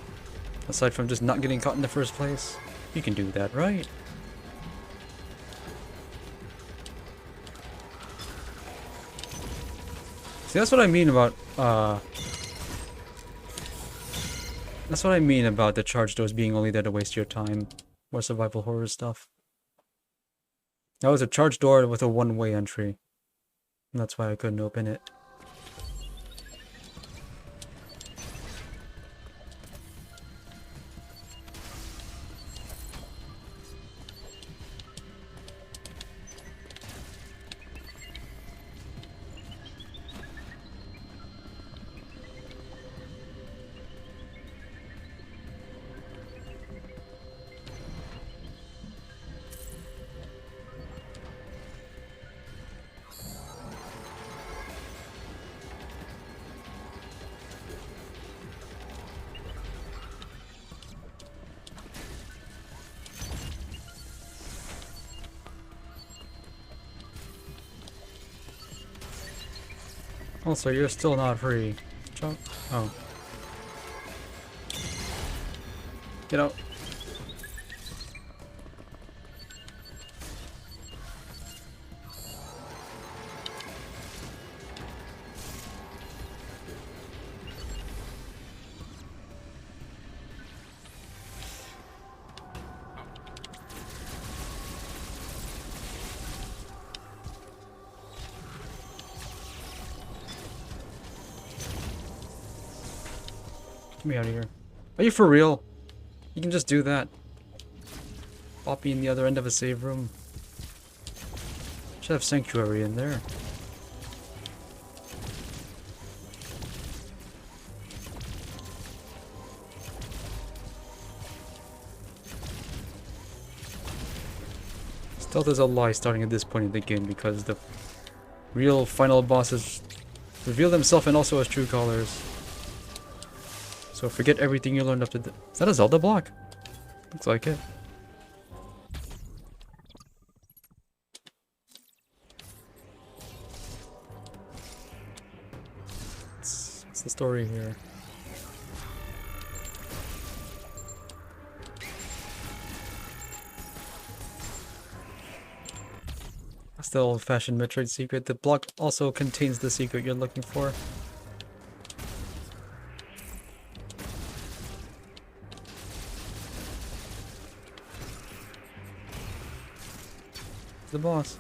aside from just not getting caught in the first place, you can do that, right? See, that's what I mean about, that's what I mean about the charge doors being only there to waste your time. More survival horror stuff. That was a charge door with a one-way entry. And that's why I couldn't open it. Also, you're still not free. Jump. Oh. Get out. Get me out of here. Are you for real? You can just do that. Poppy in the other end of a save room. Should have Sanctuary in there. Stealth is a lie starting at this point in the game because the real final bosses reveal themselves and also as true colors. So forget everything you learned up to Is that a Zelda block? Looks like it. What's the story here? That's the old-fashioned Metroid secret. The block also contains the secret you're looking for. The boss.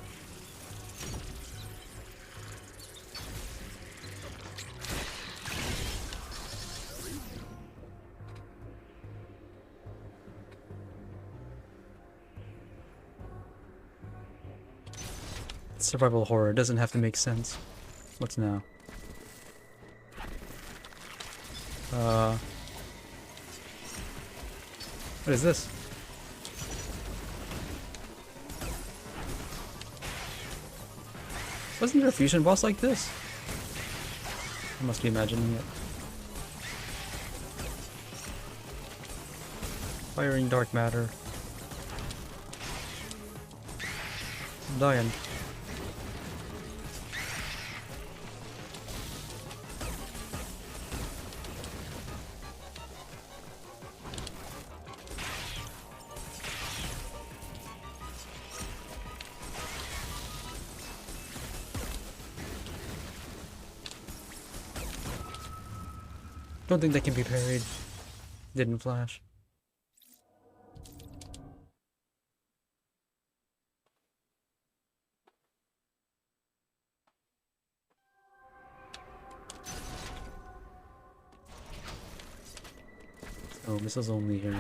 Survival horror doesn't have to make sense. What's now? What is this? Wasn't there a fusion boss like this? I must be imagining it. Firing dark matter. I'm dying. Don't think that can be parried. Didn't flash. Oh, missiles only here.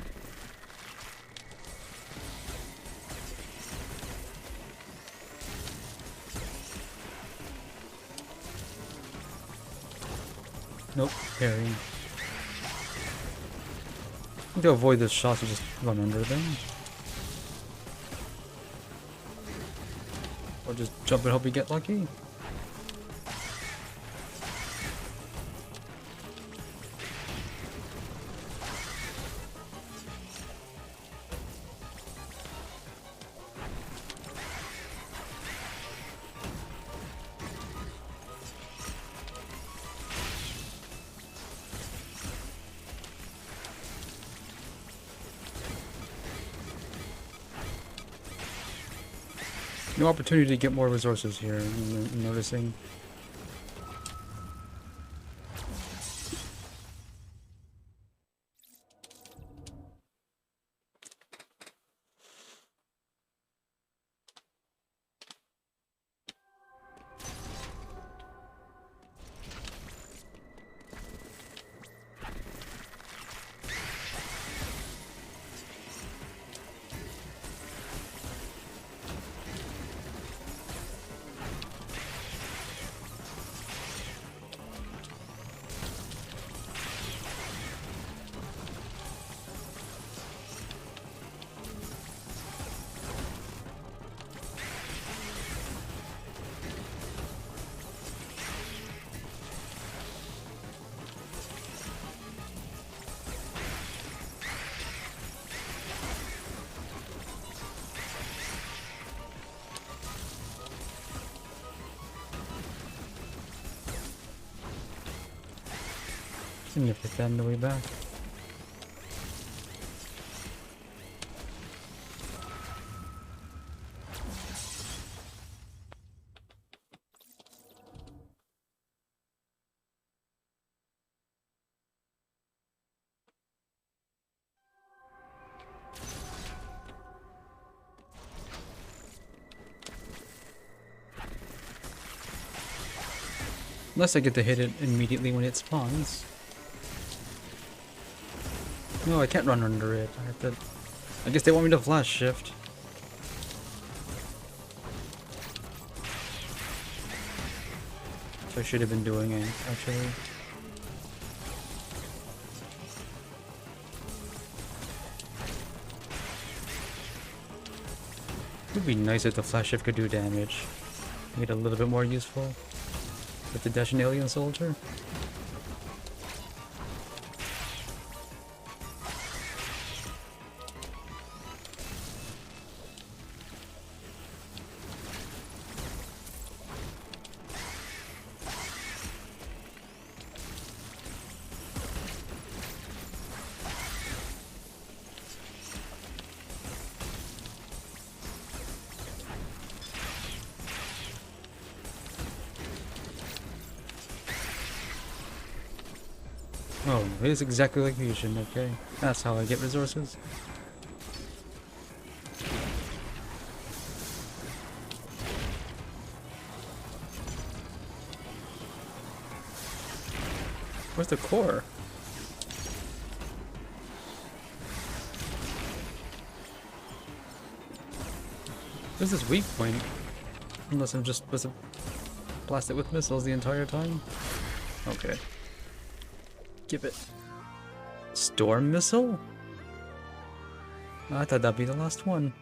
Nope, parry. To avoid the shots, you just run under them. Or just jump and hope you get lucky. No opportunity to get more resources here, I'm noticing. And if it's on the way back. Unless I get to hit it immediately when it spawns. No, I can't run under it. I have to... I guess they want me to flash shift. So I should have been doing it, actually. It would be nice if the flash shift could do damage. Make it a little bit more useful. With the Dashing Alien Soldier. Oh, it is exactly like Fusion, okay. That's how I get resources. Where's the core? Where's this weak point? Unless I'm just supposed to blast it with missiles the entire time? Okay. Give it. Storm missile? I thought that'd be the last one.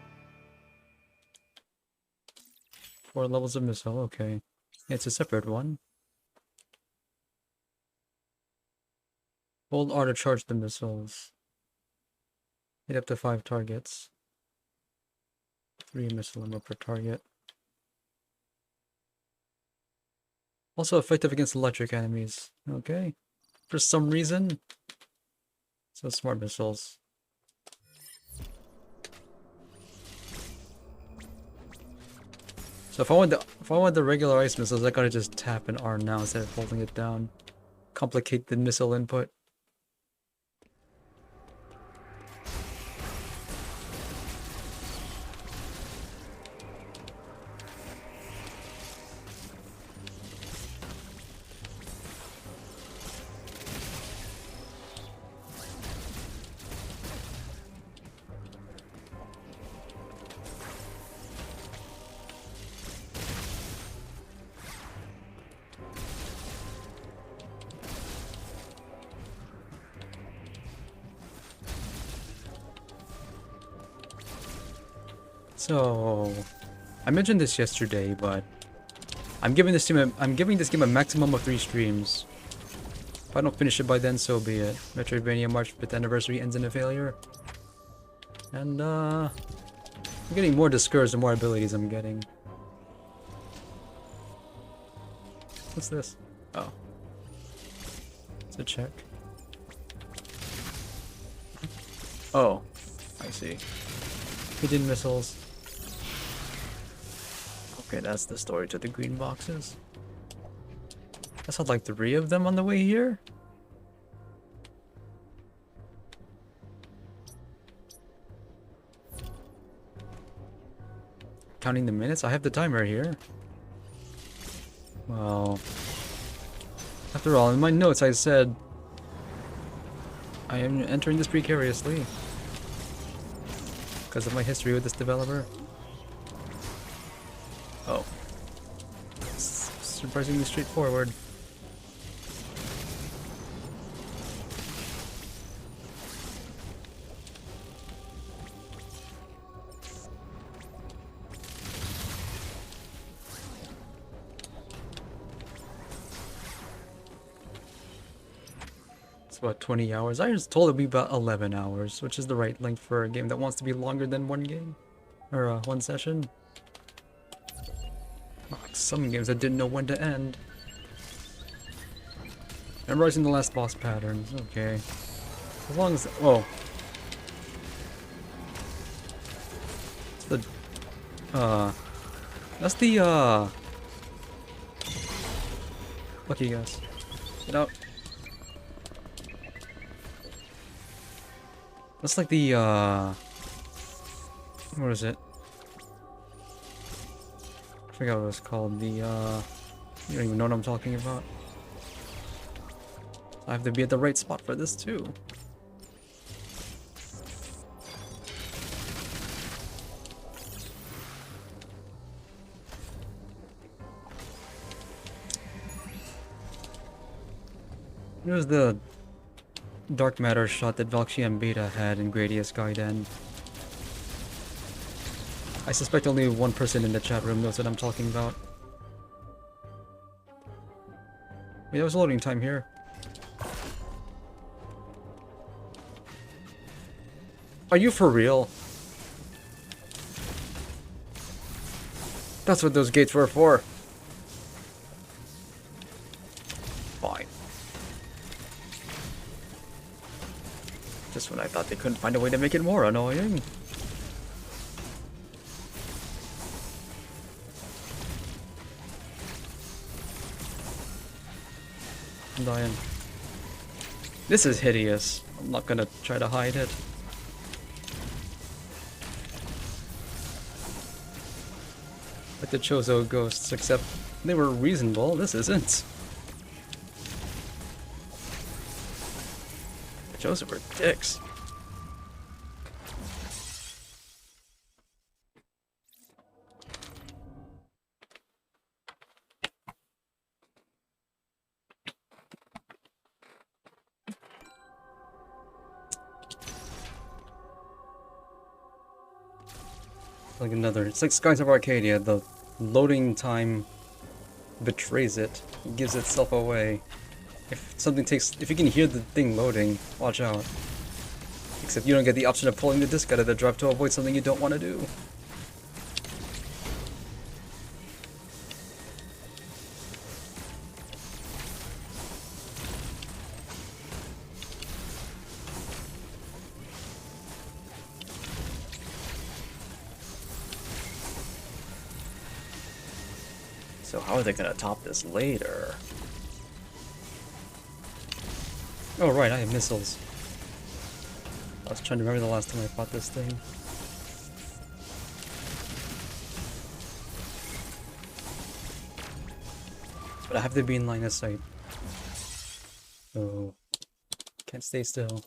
4 levels of missile, okay. It's a separate one. Hold R to charge the missiles. Hit up to 5 targets. 3 missile ammo per target. Also effective against electric enemies. Okay. For some reason. So smart missiles. So if I want the regular ice missiles, I gotta just tap an R now instead of holding it down. Complicate the missile input. So, I mentioned this yesterday, but I'm giving this game a maximum of 3 streams. If I don't finish it by then, so be it. Metroidvania March 5th anniversary ends in a failure. And I'm getting more discouraged the more abilities I'm getting. What's this? Oh. It's a check. Oh, I see. Hidden missiles. Okay, that's the story to the green boxes. I saw like 3 of them on the way here. Counting the minutes? I have the timer here. Well, after all, in my notes I said I am entering this precariously because of my history with this developer. Oh. It's surprisingly straightforward. It's about 20 hours. I was told it'd be about 11 hours, which is the right length for a game that wants to be longer than one game. Or one session. Like some games that didn't know when to end. Memorizing the last boss patterns. Okay. As long as... Oh. It's the... That's the, Lucky guess. Get out. That's like the, what is it? I forgot what it's called. The, you don't even know what I'm talking about. I have to be at the right spot for this, too. It was the dark matter shot that Valkyrie and Beta had in Gradius Gaiden. I suspect only one person in the chat room knows what I'm talking about. Wait, there was loading time here. Are you for real? That's what those gates were for. Fine. Just when I thought they couldn't find a way to make it more annoying. I'm dying. This is hideous. I'm not gonna try to hide it. Like the Chozo ghosts, except they were reasonable. This isn't. The Chozo were dicks. Like another, it's like Skies of Arcadia, the loading time betrays it, gives itself away. If something takes, if you can hear the thing loading, watch out. Except you don't get the option of pulling the disc out of the drive to avoid something you don't want to do. So how are they gonna top this later? Oh right, I have missiles. I was trying to remember the last time I fought this thing. But I have to be in line of sight. So can't stay still.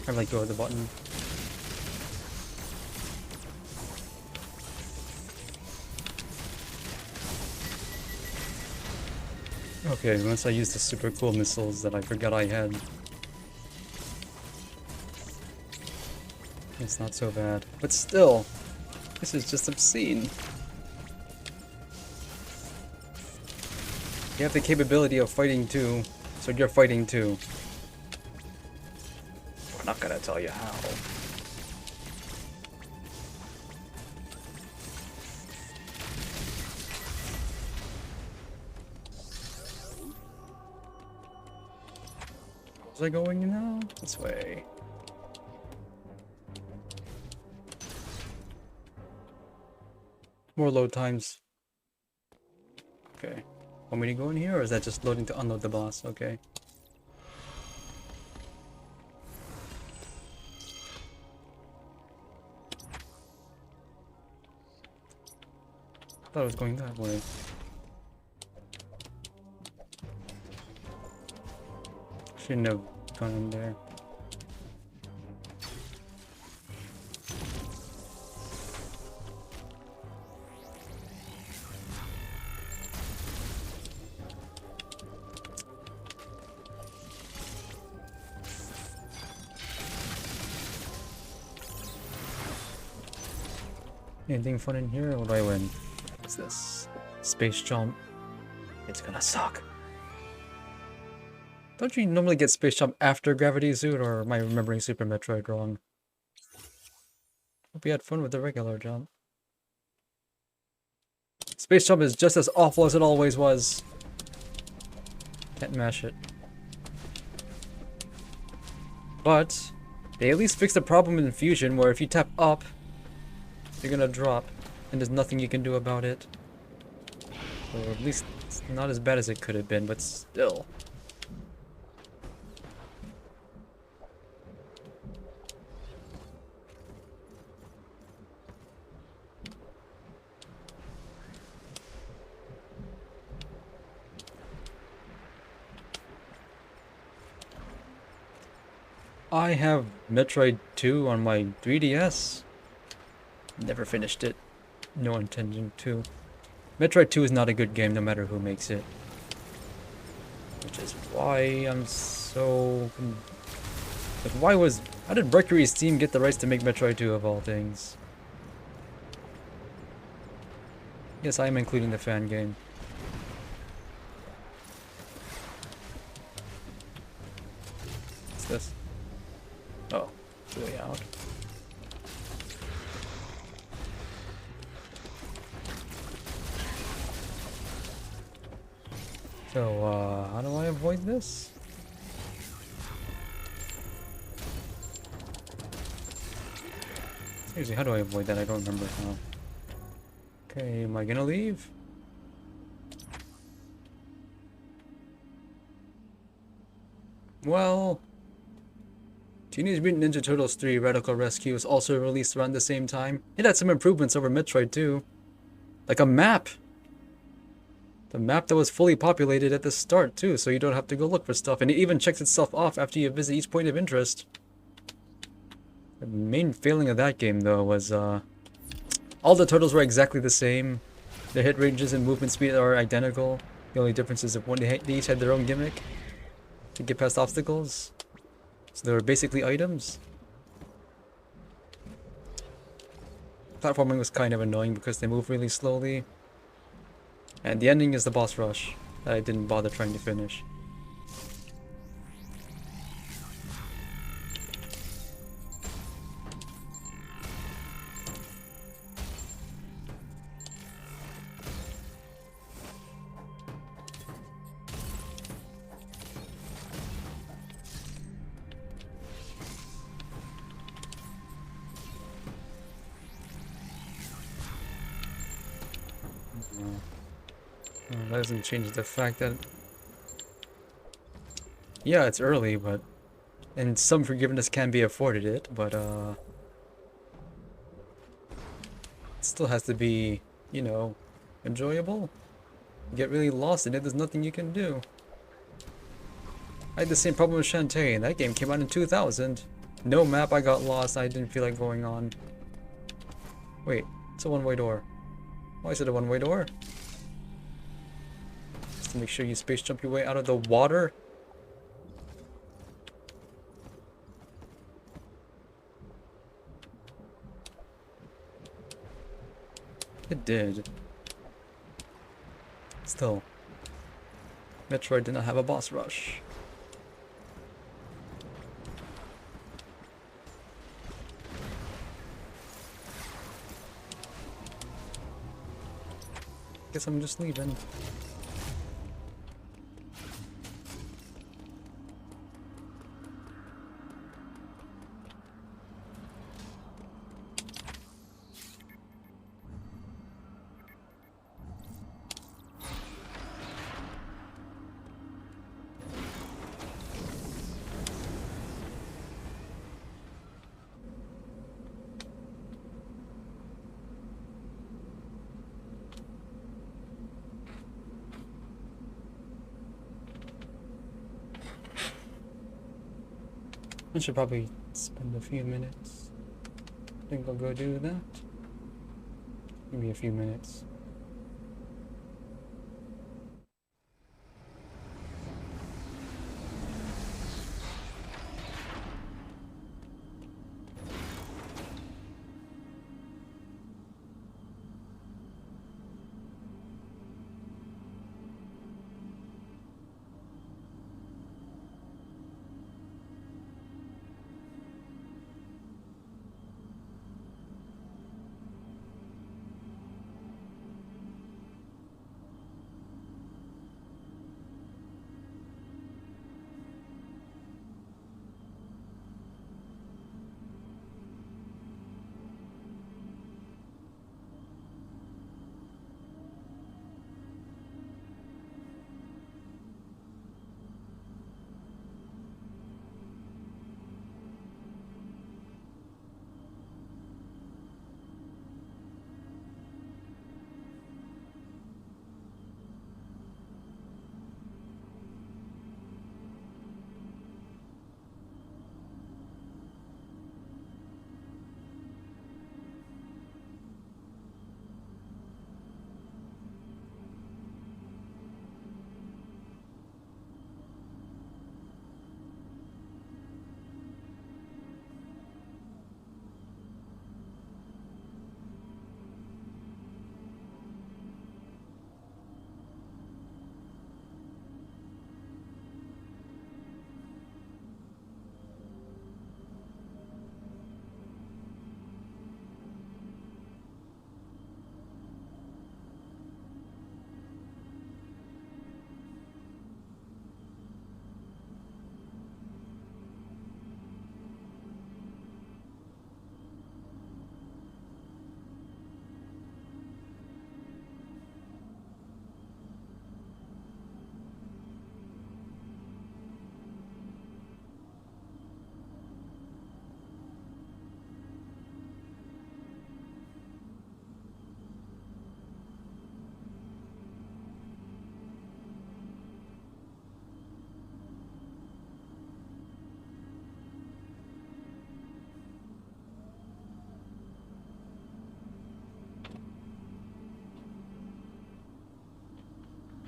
I like go with the button. Okay, once I use the super cool missiles that I forgot I had. It's not so bad. But still, this is just obscene. You have the capability of fighting too, so you're fighting too. I'm not gonna tell you how. Was I going now? This way. More load times. Okay. Want me to go in here, or is that just loading to unload the boss? Okay. I thought I was going that way. Shouldn't have gone in there. Anything fun in here? What do I win? What's this? Space jump. It's gonna suck. Don't you normally get space jump after Gravity Suit, or am I remembering Super Metroid wrong? Hope you had fun with the regular jump. Space jump is just as awful as it always was. Can't mash it. But they at least fixed the problem in Fusion where if you tap up, you're gonna drop, and there's nothing you can do about it. Or at least it's not as bad as it could have been, but still. I have Metroid 2 on my 3DS. Never finished it. No intention to. Metroid 2 is not a good game no matter who makes it. Which is why I'm so... Like, how did Mercury's team get the rights to make Metroid 2 of all things? Yes, I am including the fan game. What's this? Oh, it's the way out. So, how do I avoid this? Seriously, how do I avoid that? I don't remember now. Okay, am I gonna leave? Well... Teenage Mutant Ninja Turtles 3 Radical Rescue was also released around the same time. It had some improvements over Metroid 2. Like a map! The map that was fully populated at the start too, so you don't have to go look for stuff. And it even checks itself off after you visit each point of interest. The main failing of that game though was all the turtles were exactly the same. Their hit ranges and movement speed are identical. The only difference is that they each had their own gimmick to get past obstacles. So they were basically items. Platforming was kind of annoying because they move really slowly. And the ending is the boss rush that I didn't bother trying to finish. That doesn't change the fact that... Yeah, it's early, but... And some forgiveness can be afforded it, but it still has to be, you know, enjoyable. You get really lost in it, there's nothing you can do. I had the same problem with Shantae, and that game came out in 2000. No map, I got lost, I didn't feel like going on. Wait, it's a one-way door. Why is it a one-way door? To make sure you space jump your way out of the water. It did. Still, Metroid did not have a boss rush. Guess I'm just leaving. I should probably spend a few minutes. I think I'll go do that. Maybe a few minutes.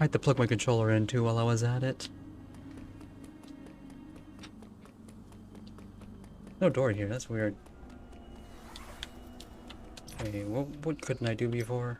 had to plug my controller in too while I was at it. No door here, that's weird. Hey, what couldn't I do before?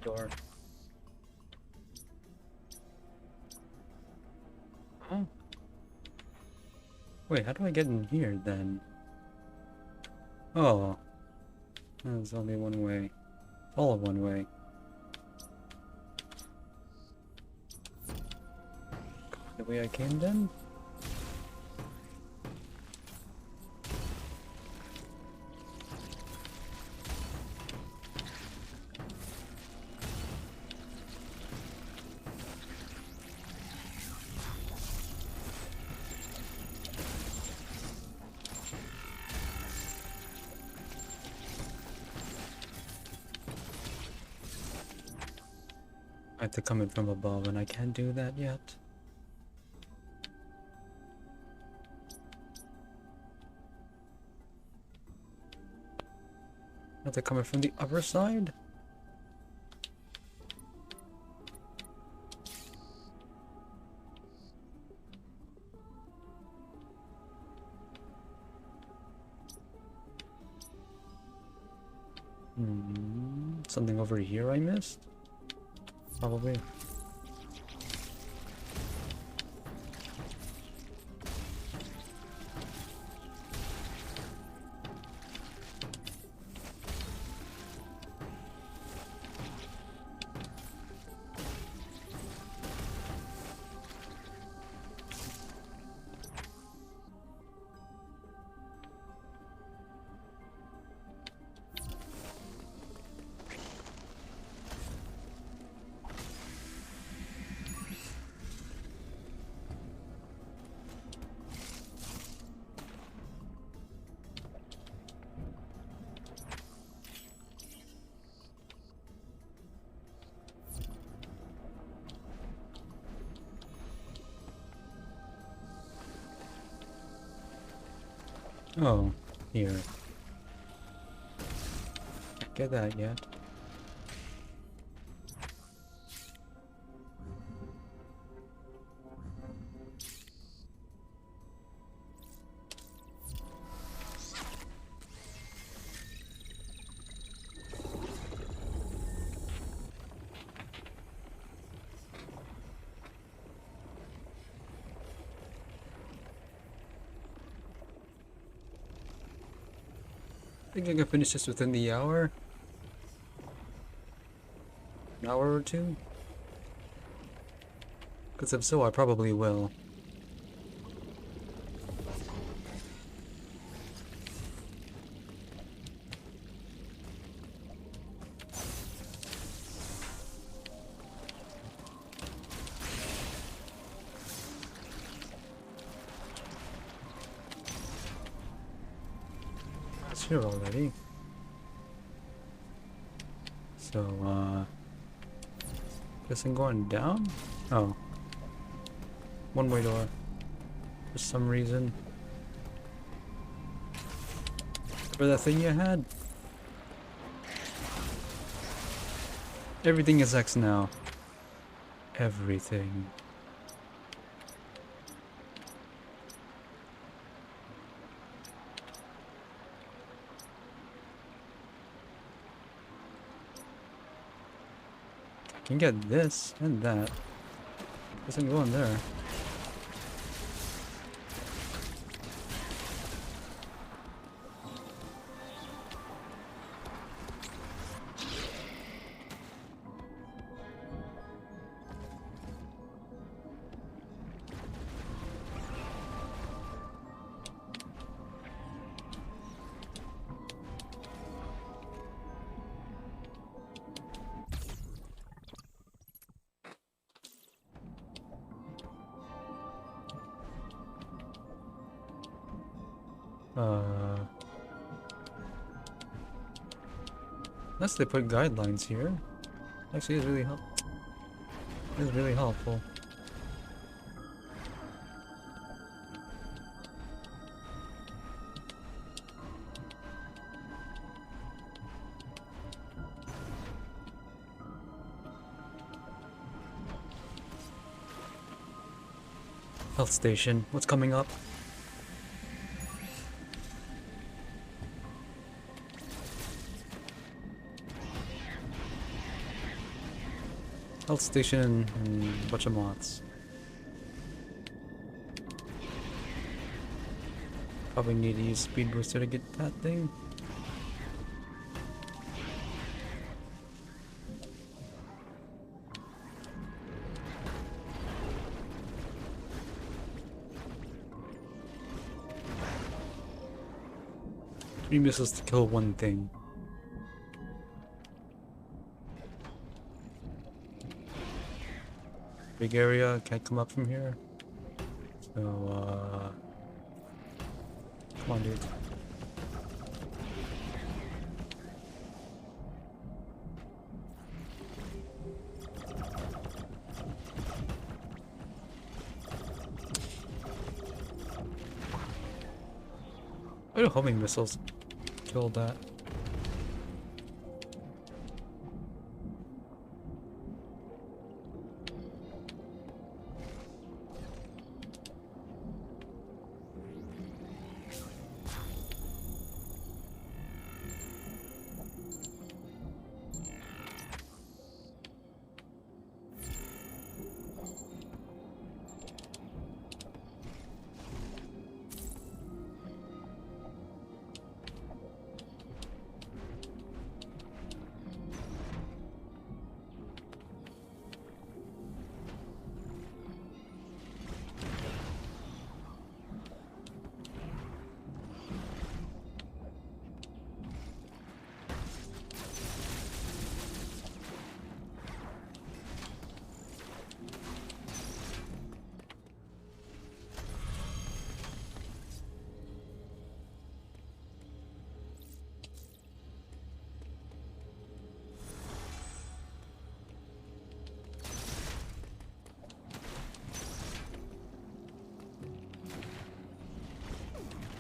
Door. Oh. Wait, how do I get in here then? Oh. There's only one way. All of one way. The way I came then? I have to come in from above, and I can't do that yet. I have to come in from the upper side? Something over here I missed? Probably. Oh, here. Can't get that yet. I think I can finish this within the hour. An hour or two? Because if so, I probably will. It's here already. So, guessing going down? Oh. One-way door. For some reason. for that thing you had. Everything is X now. Everything. I can get this and that. Doesn't go in there. Unless they put guidelines here. Actually, it's really It's really helpful. Health station. What's coming up? Health station and a bunch of mods. Probably need to use speed booster to get that thing. Three missiles to kill one thing. Big area, can't come up from here. So, come on, dude. Why do homing missiles kill that?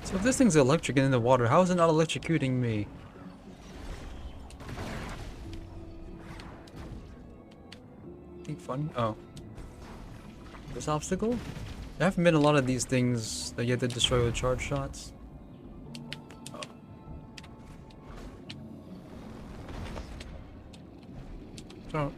So if this thing's electric in the water, how is it not electrocuting me? Think funny? Oh. This obstacle? There haven't been a lot of these things that you have to destroy with charge shots. Oh.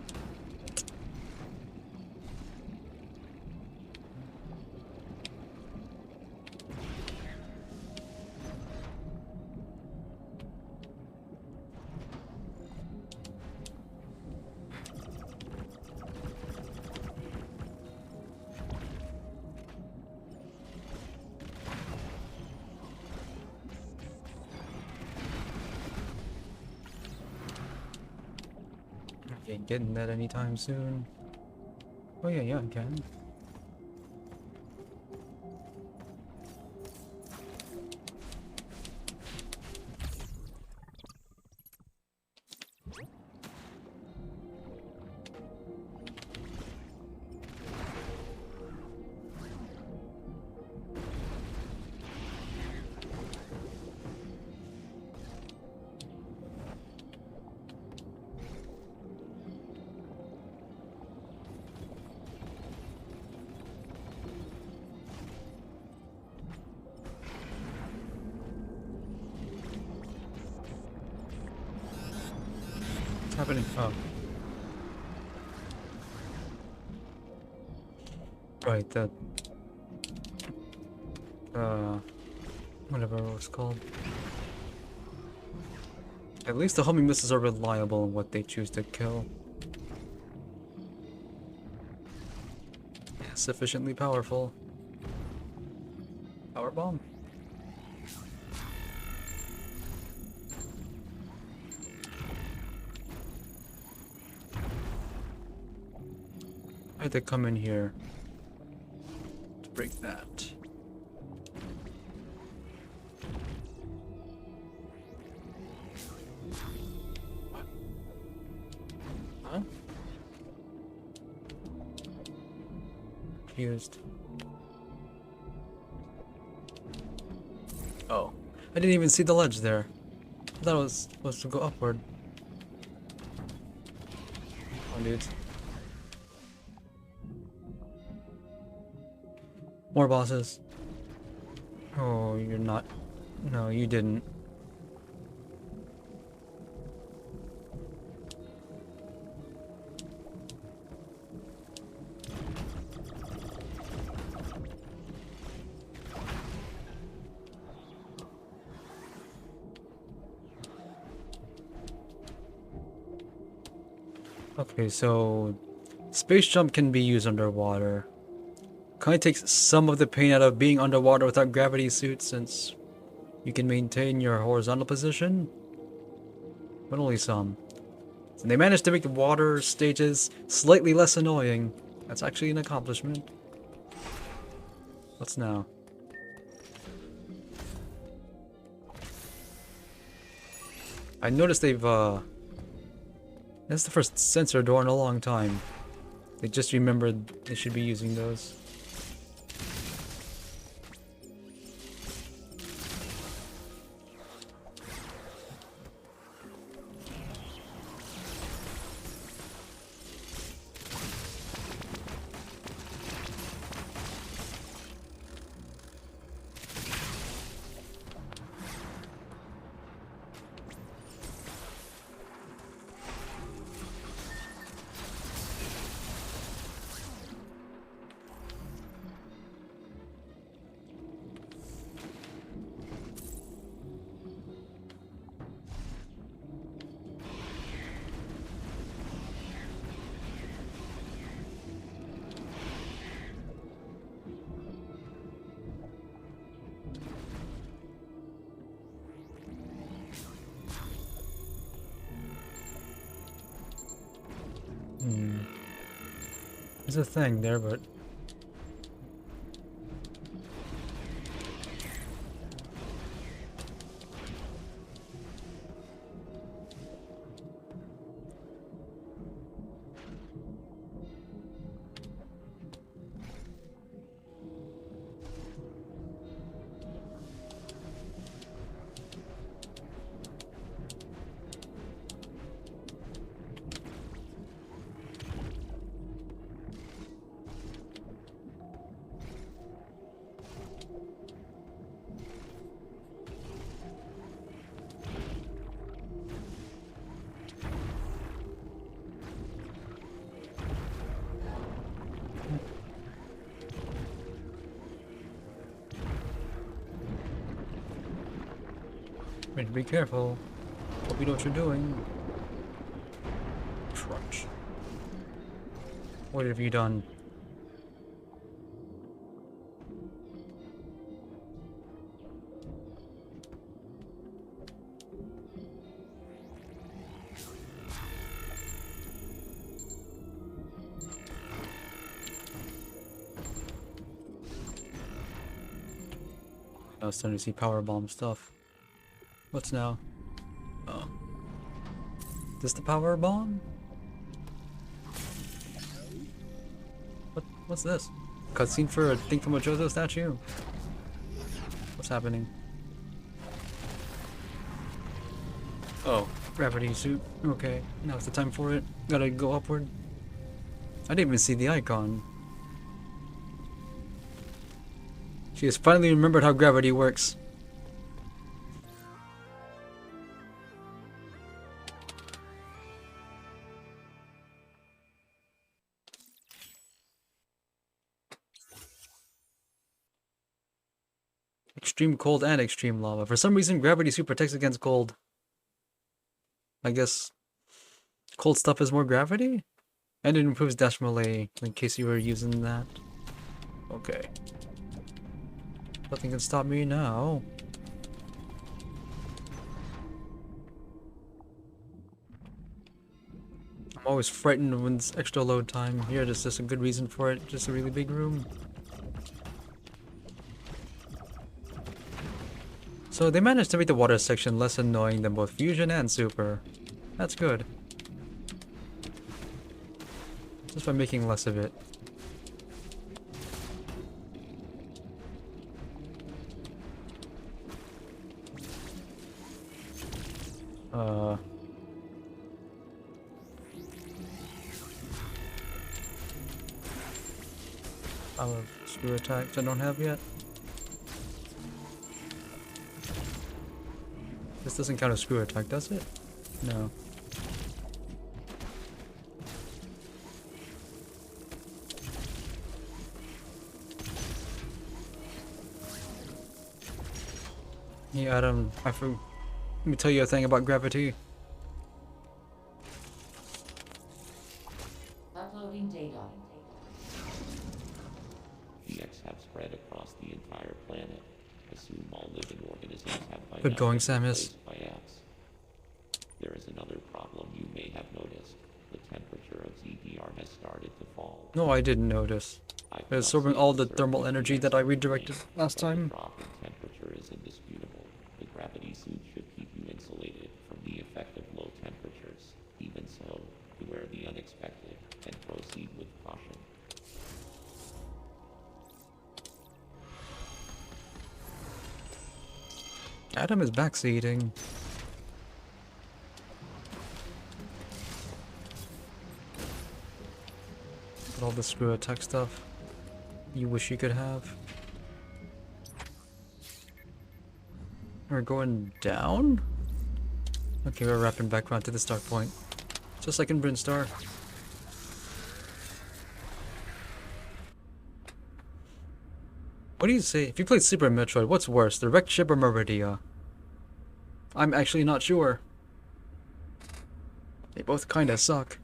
Ain't getting that anytime soon. Oh yeah, I can. What's happening? Oh. Right, that... whatever it was called. At least the homing missiles are reliable in what they choose to kill. Sufficiently powerful. Power bomb? I had to come in here to break that. Huh? Confused. Oh. I didn't even see the ledge there. I thought it was supposed to go upward. Oh, dudes. More bosses. Oh, you're not. No, you didn't. Okay, so space jump can be used underwater. Kinda takes some of the pain out of being underwater without gravity suits, since you can maintain your horizontal position, but only some. And they managed to make the water stages slightly less annoying. That's actually an accomplishment. What's now? I noticed they've that's the first sensor door in a long time. They just remembered they should be using those. There's a thing there, but... Better be careful. Hope you know what you're doing. Crunch. What have you done? I was starting to see power bomb stuff. What's now? Oh. This the power bomb? What's this? Cutscene for a thing from a JoJo statue? What's happening? Oh, gravity suit. Okay, now's the time for it. Gotta go upward. I didn't even see the icon. She has finally remembered how gravity works. extreme cold and extreme lava. For some reason, gravity super protects against cold. I guess cold stuff is more gravity? And it improves dash melee, in case you were using that. Okay. Nothing can stop me now. I'm always frightened when it's extra load time. Here, there's just a good reason for it. Just a really big room. So they managed to make the water section less annoying than both Fusion and Super. That's good. Just by making less of it. I'll have screw attacks I don't have yet. This doesn't count as screw attack, does it? No. Hey Adam, let me tell you a thing about gravity. Uploading data. EX have spread across the entire planet. Assume all living organisms have by Good now going, been Samus. replaced by X. There is another problem you may have noticed. The temperature of ZDR has started to fall. No, I didn't notice. I've It's not absorbing seen all a the surge thermal in energy EX that I recently, redirected last but time. the drop in temperature is indisputable. The gravity suit should keep you insulated from the effect of low temperatures. Even so, beware the unexpected and proceed with caution. Adam is backseating. All the screw attack stuff you wish you could have. We're going down? Okay, we're wrapping back around to the start point. Just like in Brinstar. What do you say? If you played Super Metroid, what's worse, the wrecked ship or Meridia? I'm actually not sure. They both kinda suck.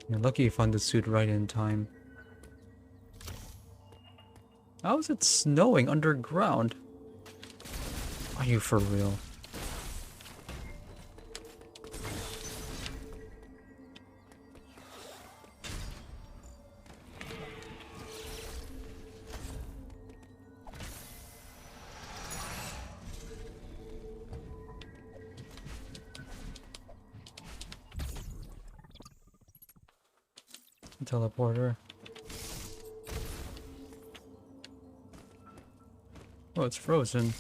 You're lucky you found the suit right in time. How is it snowing underground? Are you for real? Teleporter. Oh, it's frozen.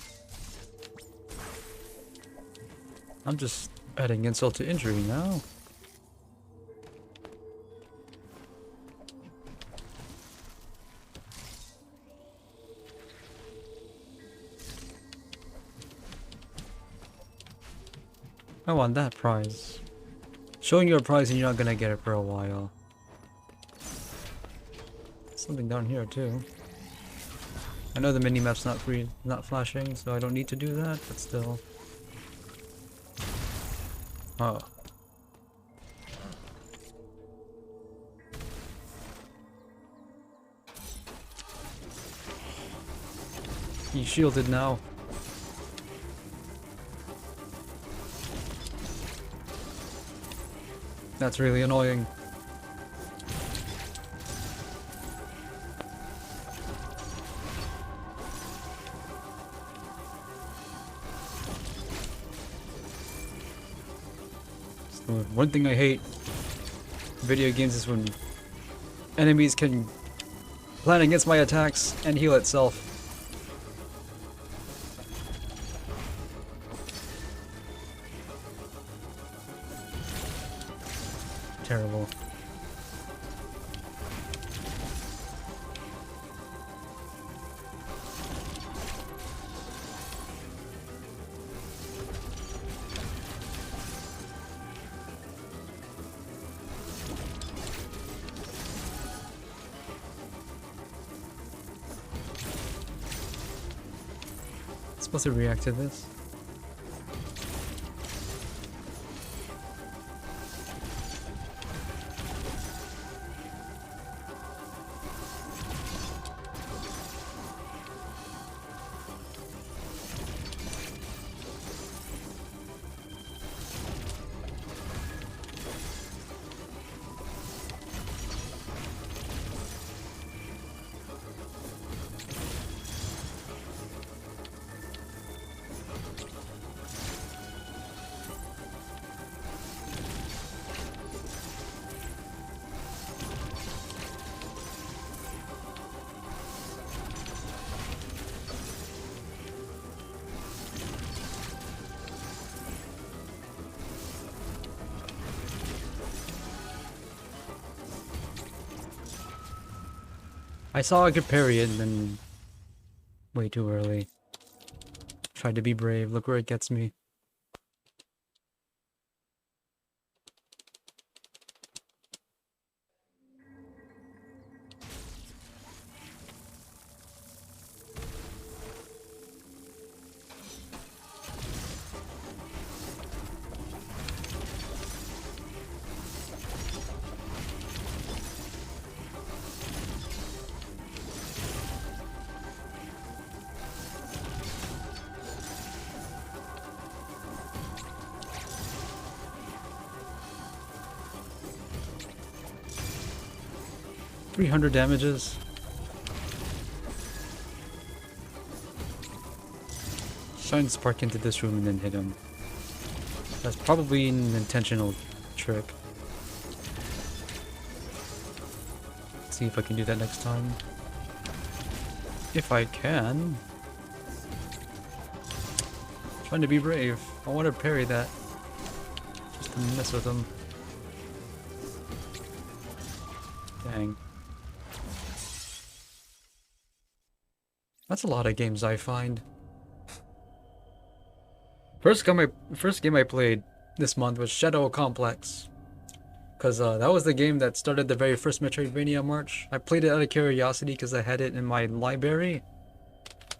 I'm just adding insult to injury now. I want that prize. Showing you a prize and you're not gonna get it for a while. Something down here too. I know the minimap's not flashing, so I don't need to do that, but still. Oh. He's shielded now. That's really annoying. One thing I hate in video games is when enemies can plan against my attacks and heal itself. terrible. Supposed to react to this. I saw I could parry it and then way too early. Tried to be brave, look where it gets me. $300 damages. Shine Spark into this room and then hit him. That's probably an intentional trick. See if I can do that next time. If I can. Trying to be brave. I want to parry that. Just to mess with him. Dang. That's a lot of games I find. First game I played this month was Shadow Complex. Cause that was the game that started the very first Metroidvania march. I played it out of curiosity because I had it in my library.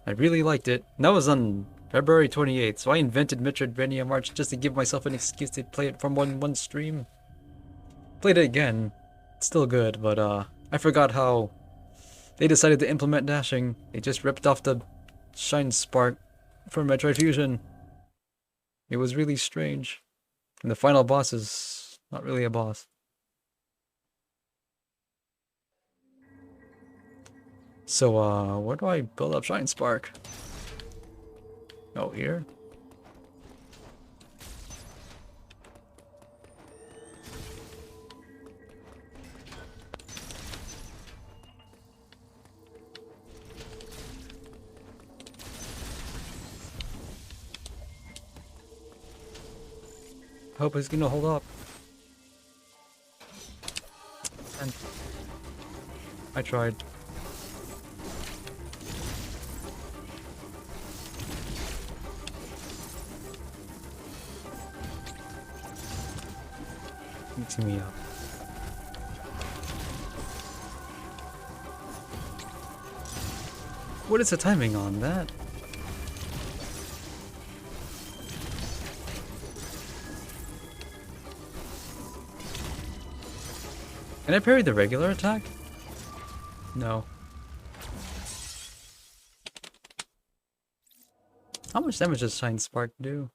I really liked it. And that was on February 28th, so I invented Metroidvania March just to give myself an excuse to play it from one stream. Played it again. It's still good, but I forgot how they decided to implement dashing. They just ripped off the Shine Spark from Metroid Fusion. It was really strange. And the final boss is not really a boss. So, where do I build up Shine Spark? Oh, here? Hope it's gonna hold up. And I tried. Mixing me up. What is the timing on that? Can I parry the regular attack? No. How much damage does Shine Spark do?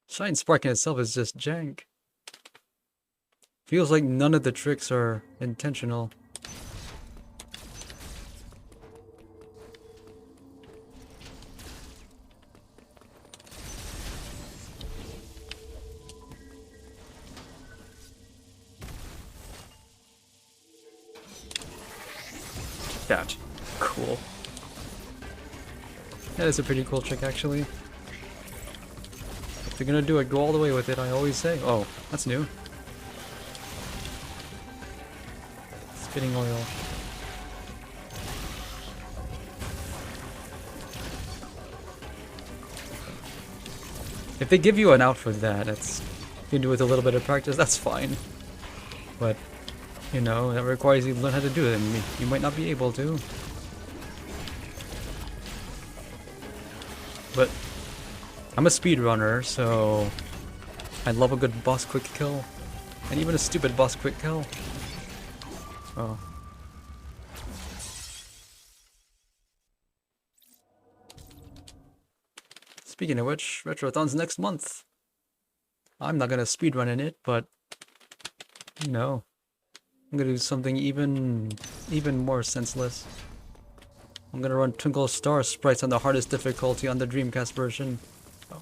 Shine Spark in itself is just jank. Feels like none of the tricks are intentional. That. Cool. That is a pretty cool trick, actually. If you're gonna do it, go all the way with it, I always say. Oh, that's new. Spitting oil. If they give you an out for that, it's you can do with a little bit of practice, that's fine. But, you know, that requires you to learn how to do it, and you might not be able to. But I'm a speedrunner, so I love a good boss quick kill. And even a stupid boss quick kill. Oh. Speaking of which, Retrothon's next month. I'm not gonna speedrun in it, but you know, I'm gonna do something even more senseless. I'm gonna run Twinkle Star sprites on the hardest difficulty on the Dreamcast version. Oh.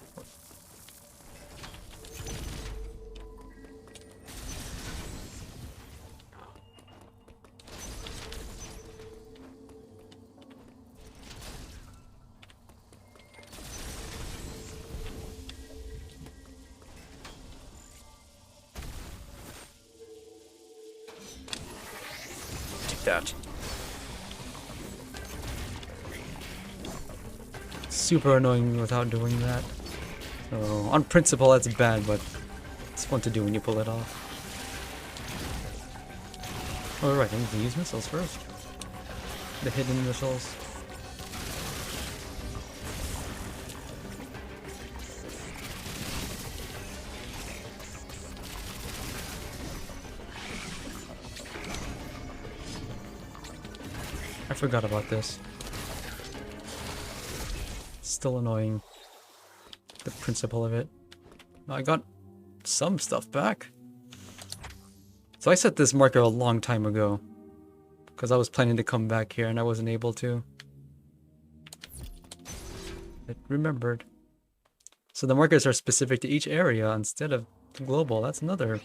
That. Super annoying without doing that. So, on principle that's bad, but it's fun to do when you pull it off. Oh right, I need to use missiles first. The hidden missiles. I forgot about this. Still annoying. The principle of it. I got some stuff back. So I set this marker a long time ago. Because I was planning to come back here and I wasn't able to. It remembered. So the markers are specific to each area instead of global. That's another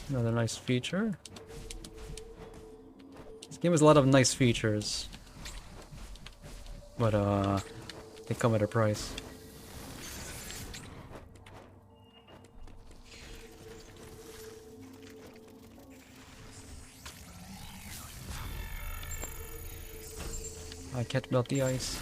nice feature. This game has a lot of nice features, but they come at a price. I can't melt the ice.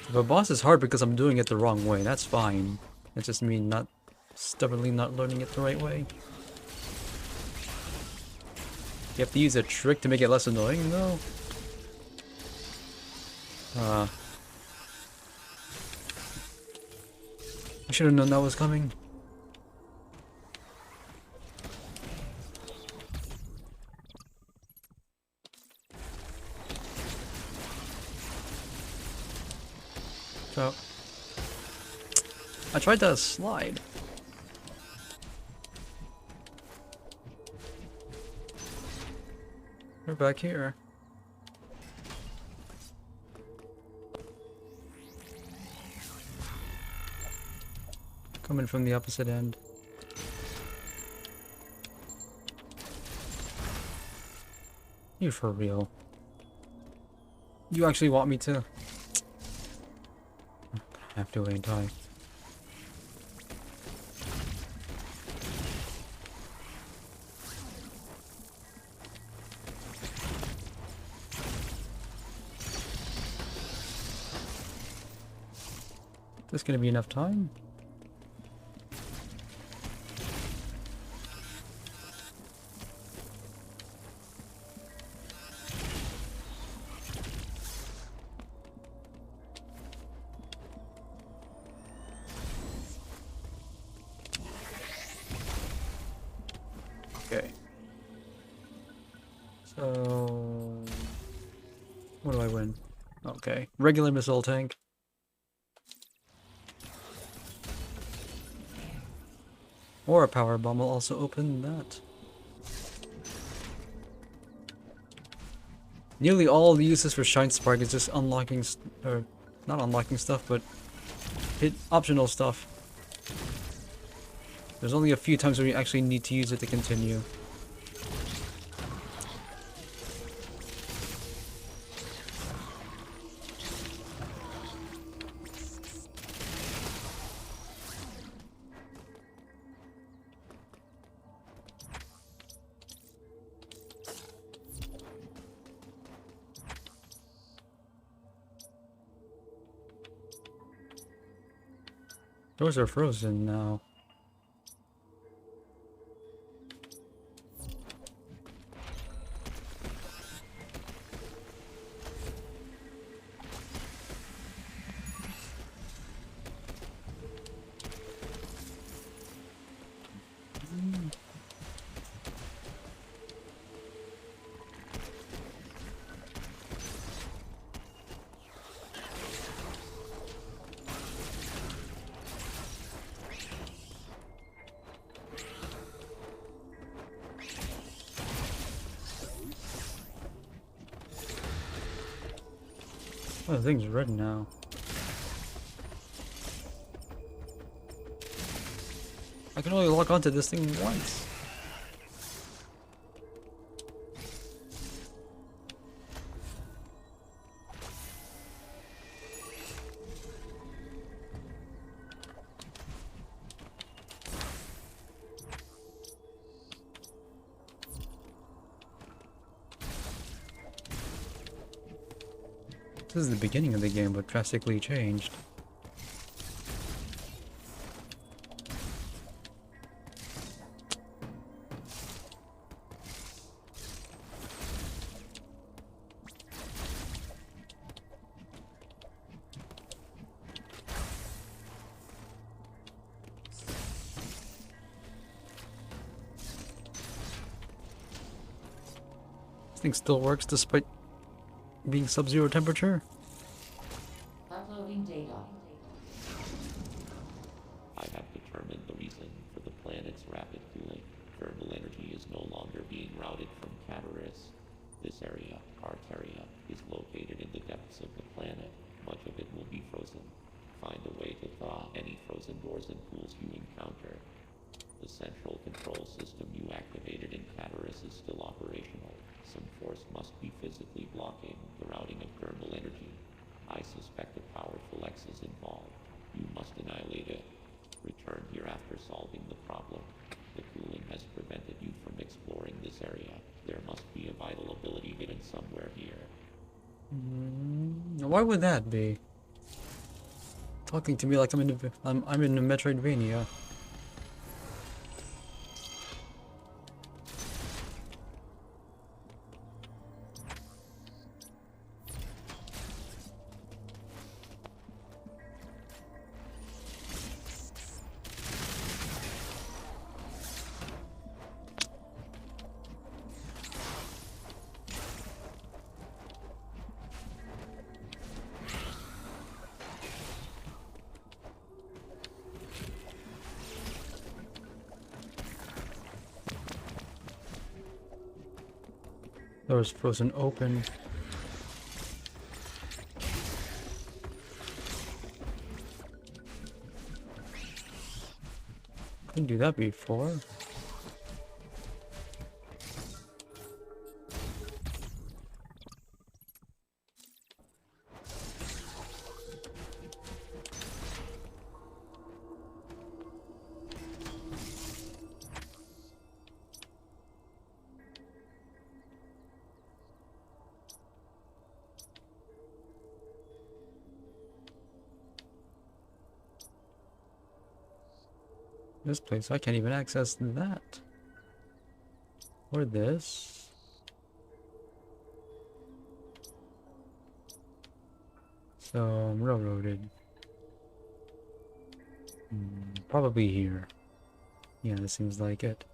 If a boss is hard because I'm doing it the wrong way, that's fine. It's just me stubbornly not learning it the right way. You have to use a trick to make it less annoying, though. I should have known that was coming. So, I tried to slide. We're back here. Coming from the opposite end. You for real? You actually want me to? I have to wait and die. Is this gonna be enough time? Okay. So, what do I win? Okay, regular missile tank. Or a power bomb will also open that. Nearly all the uses for Shine Spark is just unlocking, or not unlocking stuff, but hit optional stuff. There's only a few times where you actually need to use it to continue. Doors are frozen now. Oh, the thing's red now. I can only lock onto this thing once. This is the beginning of the game, but drastically changed. This thing still works despite being sub-zero temperature. Uploading data. I have determined the reason for the planet's rapid cooling. Thermal energy is no longer being routed from Cataris. This area, Arteria, is located in the depths of the planet. Much of it will be frozen. Find a way to thaw any frozen doors and pools you encounter. The central control system you activated in Cataris is still operational. Some force must be physically blocking the routing of thermal energy. I suspect a powerful X is involved. You must annihilate it. Return here after solving the problem. The cooling has prevented you from exploring this area. There must be a vital ability hidden somewhere here. Why would that be? Talking to me like I'm in a Metroidvania. Doors frozen open. Couldn't do that before. This place, I can't even access that. Or this. So, I'm railroaded. Probably here. Yeah, this seems like it.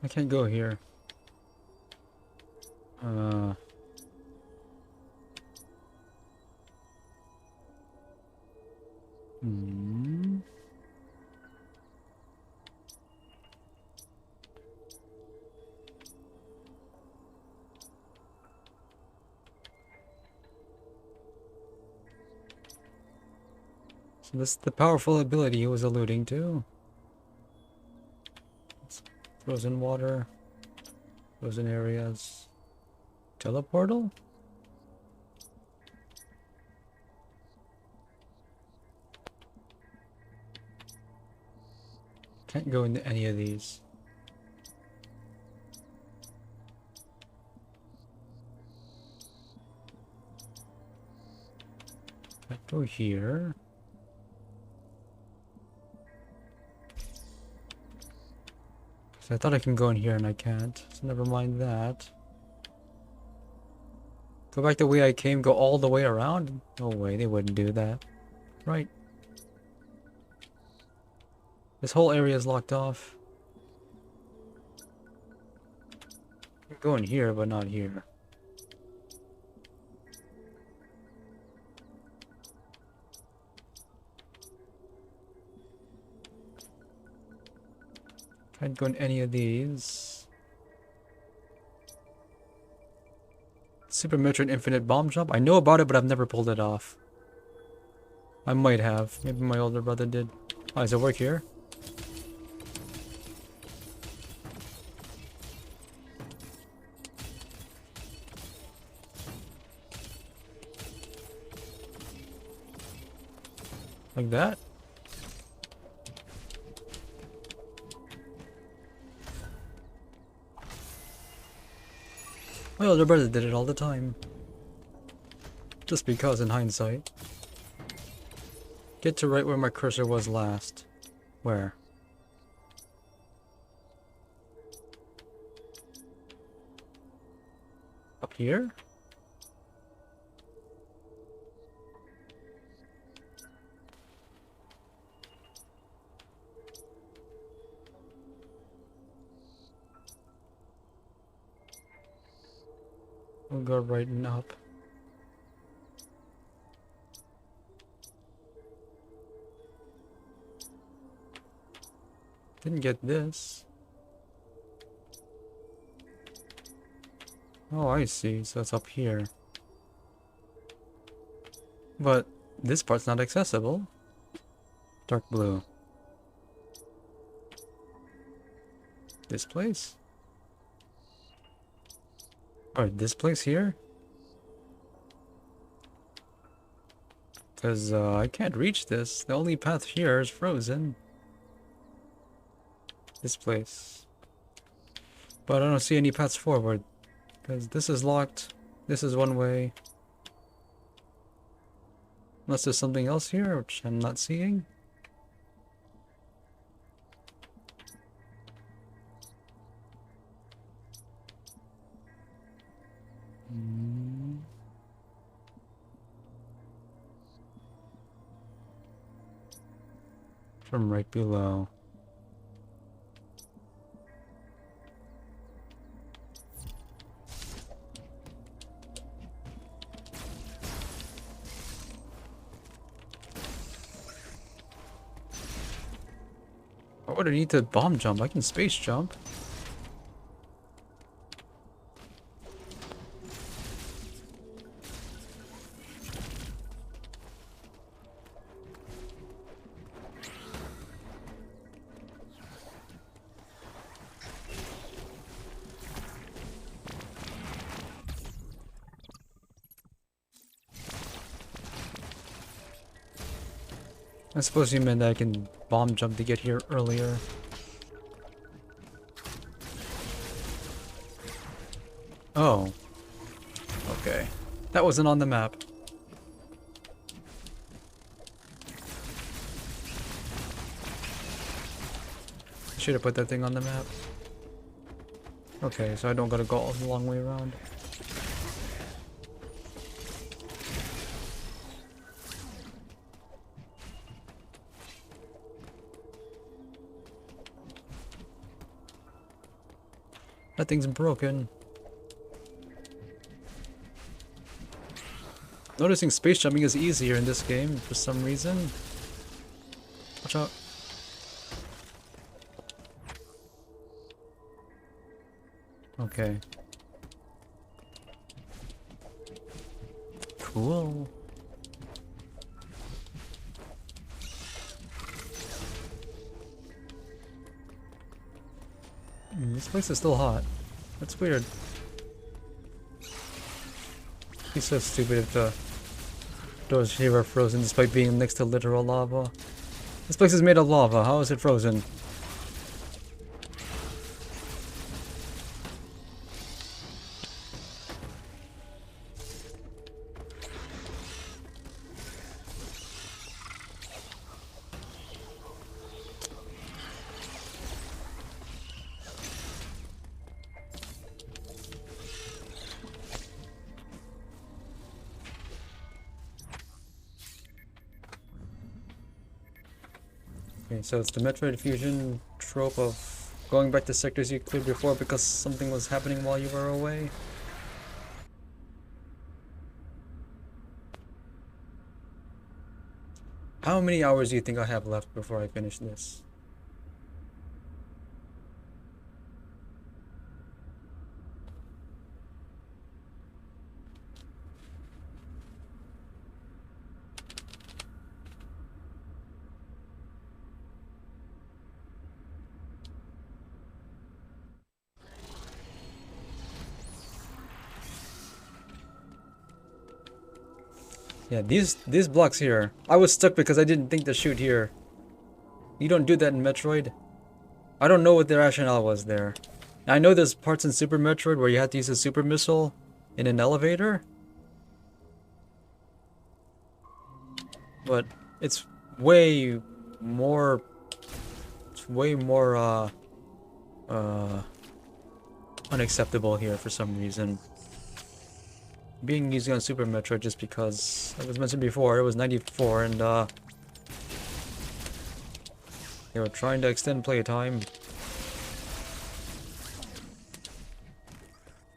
I can't go here. Hmm. So this is the powerful ability he was alluding to. It's frozen water, frozen areas, teleportal? Can't go into any of these. Can't go here. So I thought I can go in here and I can't. So never mind that. Go back the way I came, go all the way around? No way, they wouldn't do that. Right. This whole area is locked off. I can go in here, but not here. Can't go in any of these. Super Metroid Infinite Bomb Jump? I know about it, but I've never pulled it off. I might have. Maybe my older brother did. Oh, does it work here? Like that? My older brother did it all the time. Just because, in hindsight. Get to right where my cursor was last. Where? Up here? We'll go right and up. Didn't get this. Oh, I see. So it's up here. But this part's not accessible. Dark blue. This place? Or this place here? Because I can't reach this. The only path here is frozen. This place. But I don't see any paths forward. Because this is locked. This is one way. Unless there's something else here, which I'm not seeing. From right below. Why would I need to bomb jump? I can space jump. I suppose you meant that I can bomb jump to get here earlier. Oh. Okay. That wasn't on the map. Should have put that thing on the map. Okay, so I don't gotta go all the long way around. That thing's broken. Noticing space jumping is easier in this game for some reason. Watch out. Okay. Cool. This place is still hot. That's weird. He's so stupid if the doors here are frozen despite being next to literal lava. This place is made of lava. How is it frozen? Okay, so it's the Metroid fusion trope of going back to sectors you cleared before because something was happening while you were away. How many hours do you think I have left before I finish this? Yeah, these blocks here. I was stuck because I didn't think to shoot here. You don't do that in Metroid. I don't know what the rationale was there. I know there's parts in Super Metroid where you have to use a super missile in an elevator. But it's way more unacceptable here for some reason. Being used on Super Metroid just because, as was mentioned before, it was 94 and they were trying to extend playtime.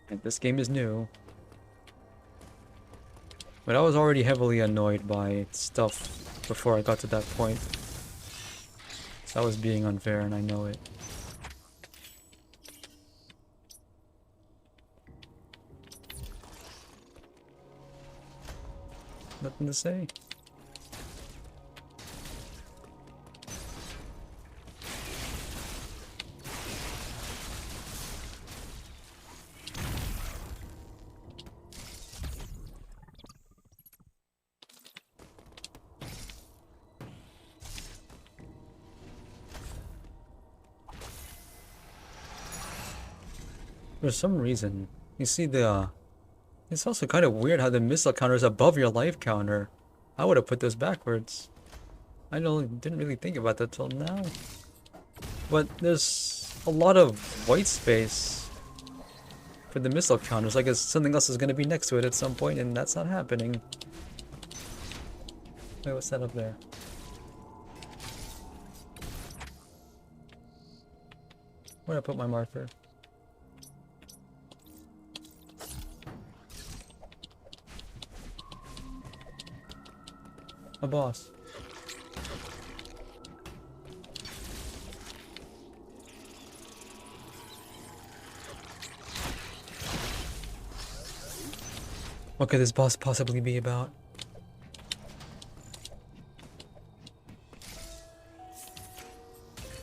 And this game is new. But I was already heavily annoyed by stuff before I got to that point. So I was being unfair and I know it. Nothing to say. For some reason, you see it's also kind of weird how the missile counter is above your life counter. I would have put this backwards. I didn't really think about that till now. But there's a lot of white space for the missile counters. I guess something else is going to be next to it at some point, and that's not happening. Wait, what's that up there? Where'd I put my marker? A boss. What could this boss possibly be about?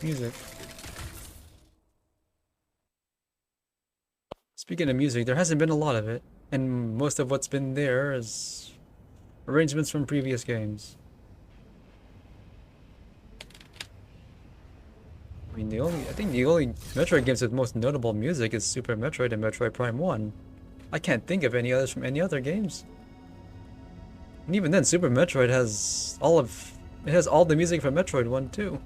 Music. Speaking of music, there hasn't been a lot of it, and most of what's been there is arrangements from previous games. I mean, I think the only Metroid games with most notable music is Super Metroid and Metroid Prime 1. I can't think of any others from any other games. And even then, Super Metroid has all the music from Metroid 1 too.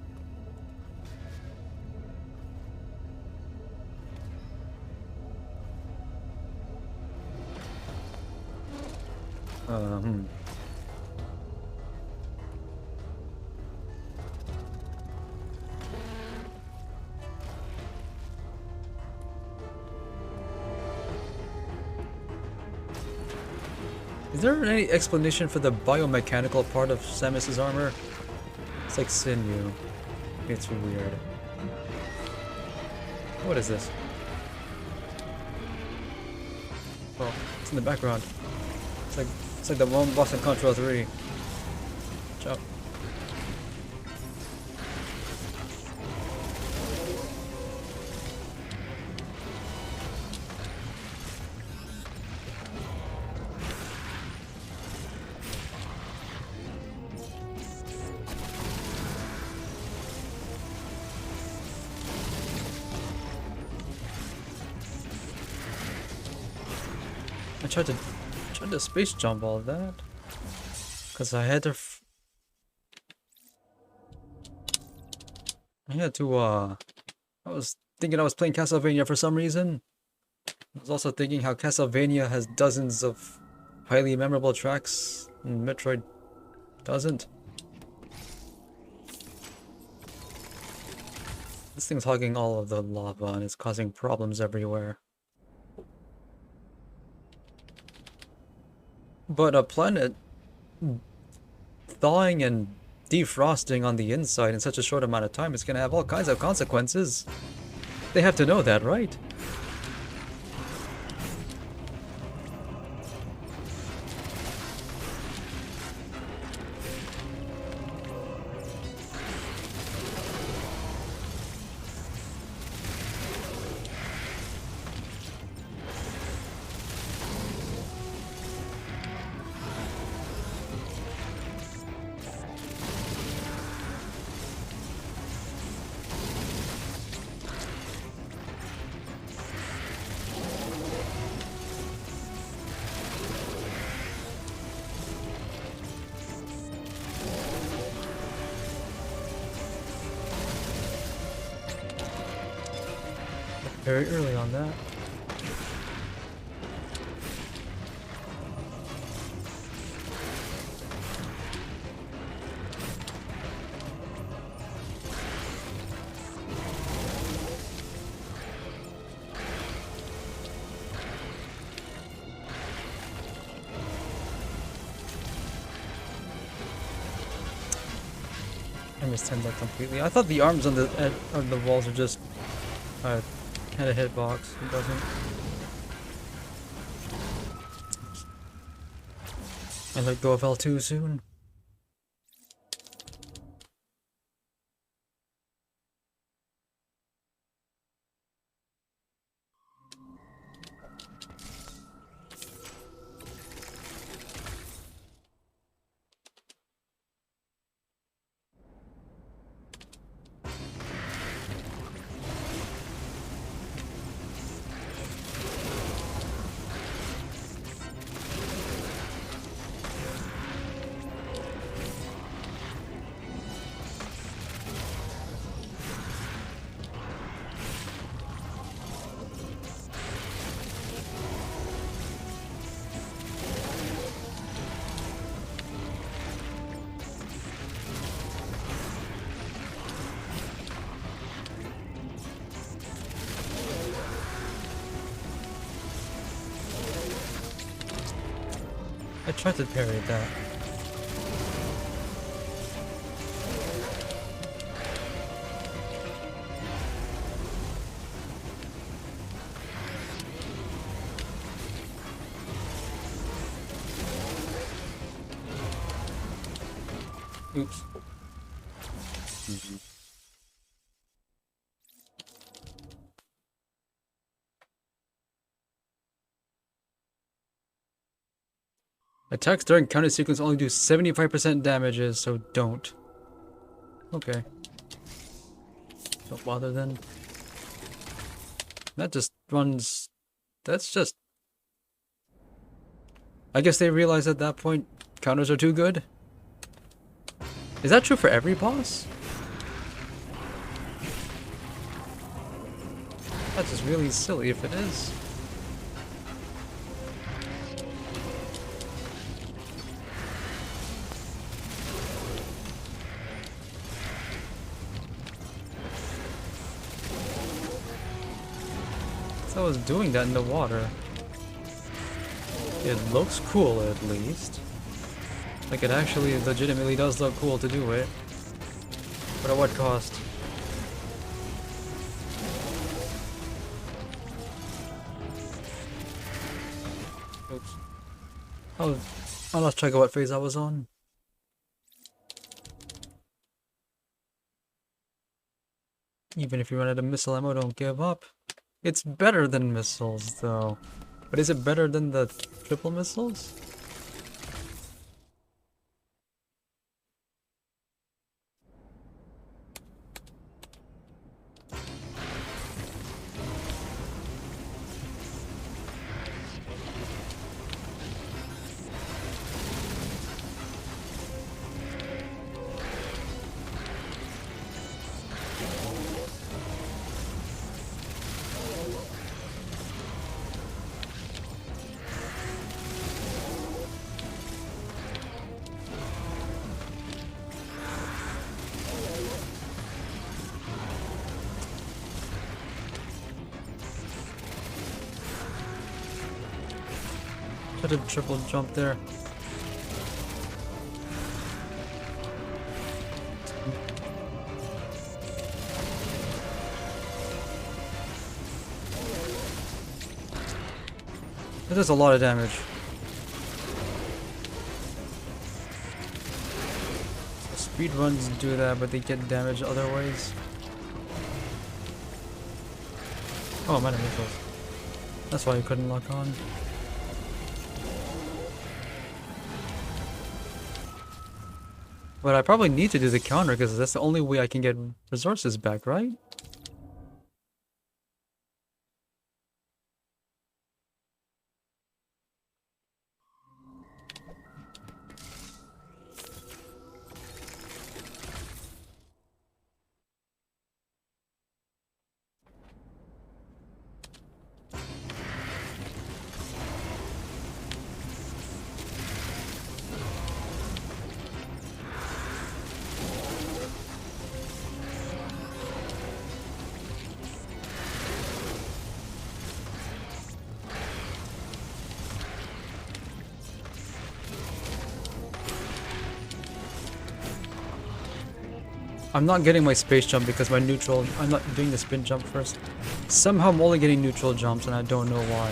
Is there any explanation for the biomechanical part of Samus's armor? It's like sinew. It's weird. What is this? Oh, it's in the background. It's like the one boss in Control 3. Jump. I tried to space jump all of that, cause I had to. I was thinking I was playing Castlevania for some reason. I was also thinking how Castlevania has dozens of highly memorable tracks, and Metroid doesn't. This thing's hogging all of the lava and it's causing problems everywhere. But a planet thawing and defrosting on the inside in such a short amount of time is going to have all kinds of consequences. They have to know that, right? Very early on that. I mistended that completely. I thought the arms on the walls are just had a hitbox. It doesn't. I let go of L2 soon. I tried to parry that. Oops. Attacks during counter sequence only do 75% damages, so don't. Okay. Don't bother then. That just runs... That's just... I guess they realized at that point counters are too good? Is that true for every boss? That's just really silly if it is. I was doing that in the water. It looks cool, at least. Like, it actually legitimately does look cool to do it. But at what cost? Oops. I'll let's check out what phase I was on. Even if you run out of missile ammo, don't give up. It's better than missiles, though. But is it better than the triple missiles? Should have triple jump there. That does a lot of damage. Speed runs do that, but they get damage other ways. Oh, I'm out of missiles. That's why you couldn't lock on. But I probably need to do the counter because that's the only way I can get resources back, right? I'm not getting my space jump because my neutral... I'm not doing the spin jump first. Somehow I'm only getting neutral jumps and I don't know why.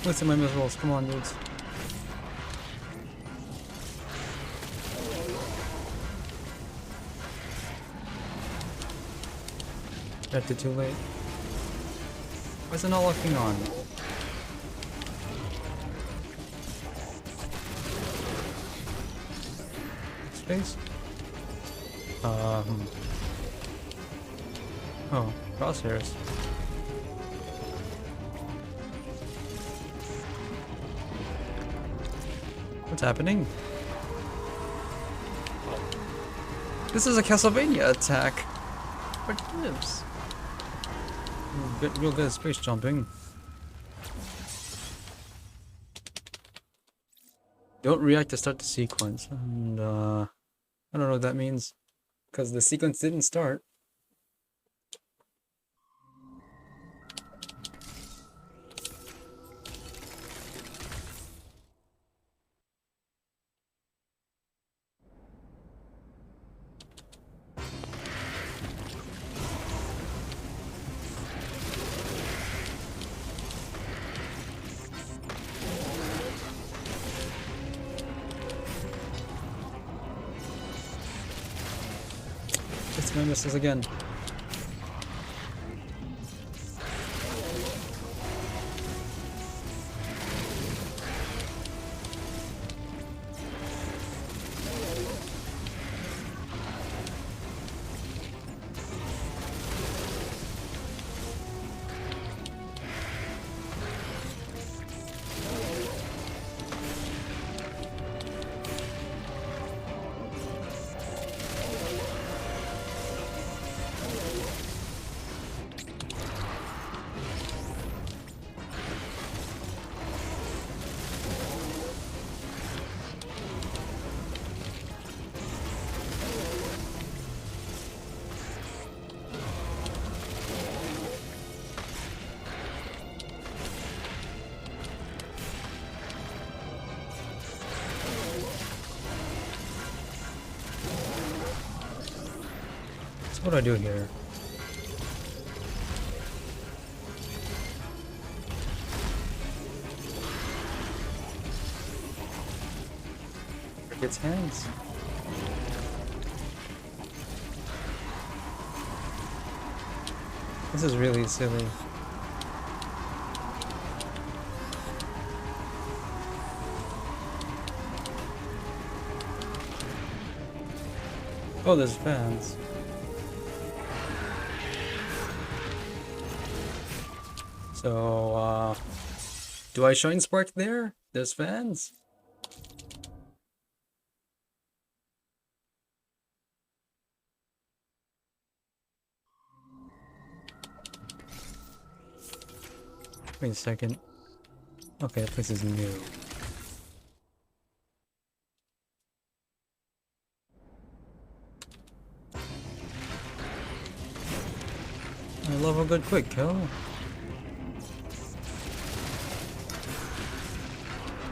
Listen, my missiles, come on, dudes. Acted too late. Why is it not locking on? Space? Oh, crosshairs. What's happening? This is a Castlevania attack. What gives? Real good at space jumping. Don't react to start the sequence. And I don't know what that means. Because the sequence didn't start. It's my missiles again. What do I do here? Break its hands. This is really silly. Oh, there's fans. So, do I shine spark there? There's fans? Wait a second. Okay, that place is new. I love a good quick kill.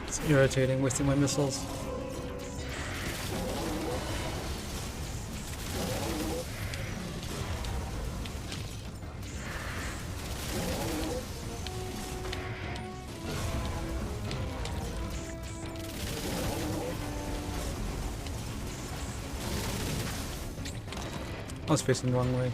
It's irritating, wasting my missiles. I was facing the wrong way.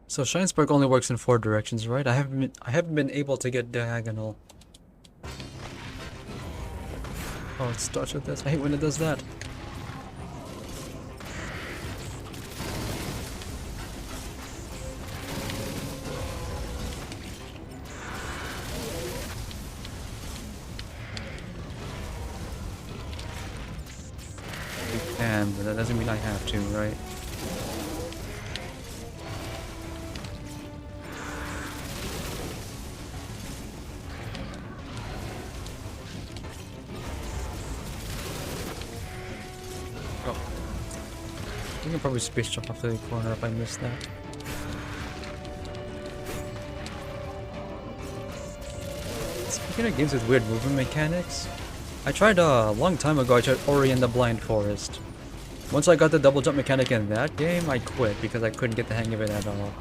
So Shine Spark only works in 4 directions, right? I haven't been able to get diagonal. Oh, it starts with this. I hate when it does that. I can, but that doesn't mean I have to, right? I can probably space jump off the corner if I miss that. Speaking of games with weird movement mechanics, I tried a long time ago, I tried Ori and the Blind Forest. Once I got the double jump mechanic in that game, I quit because I couldn't get the hang of it at all.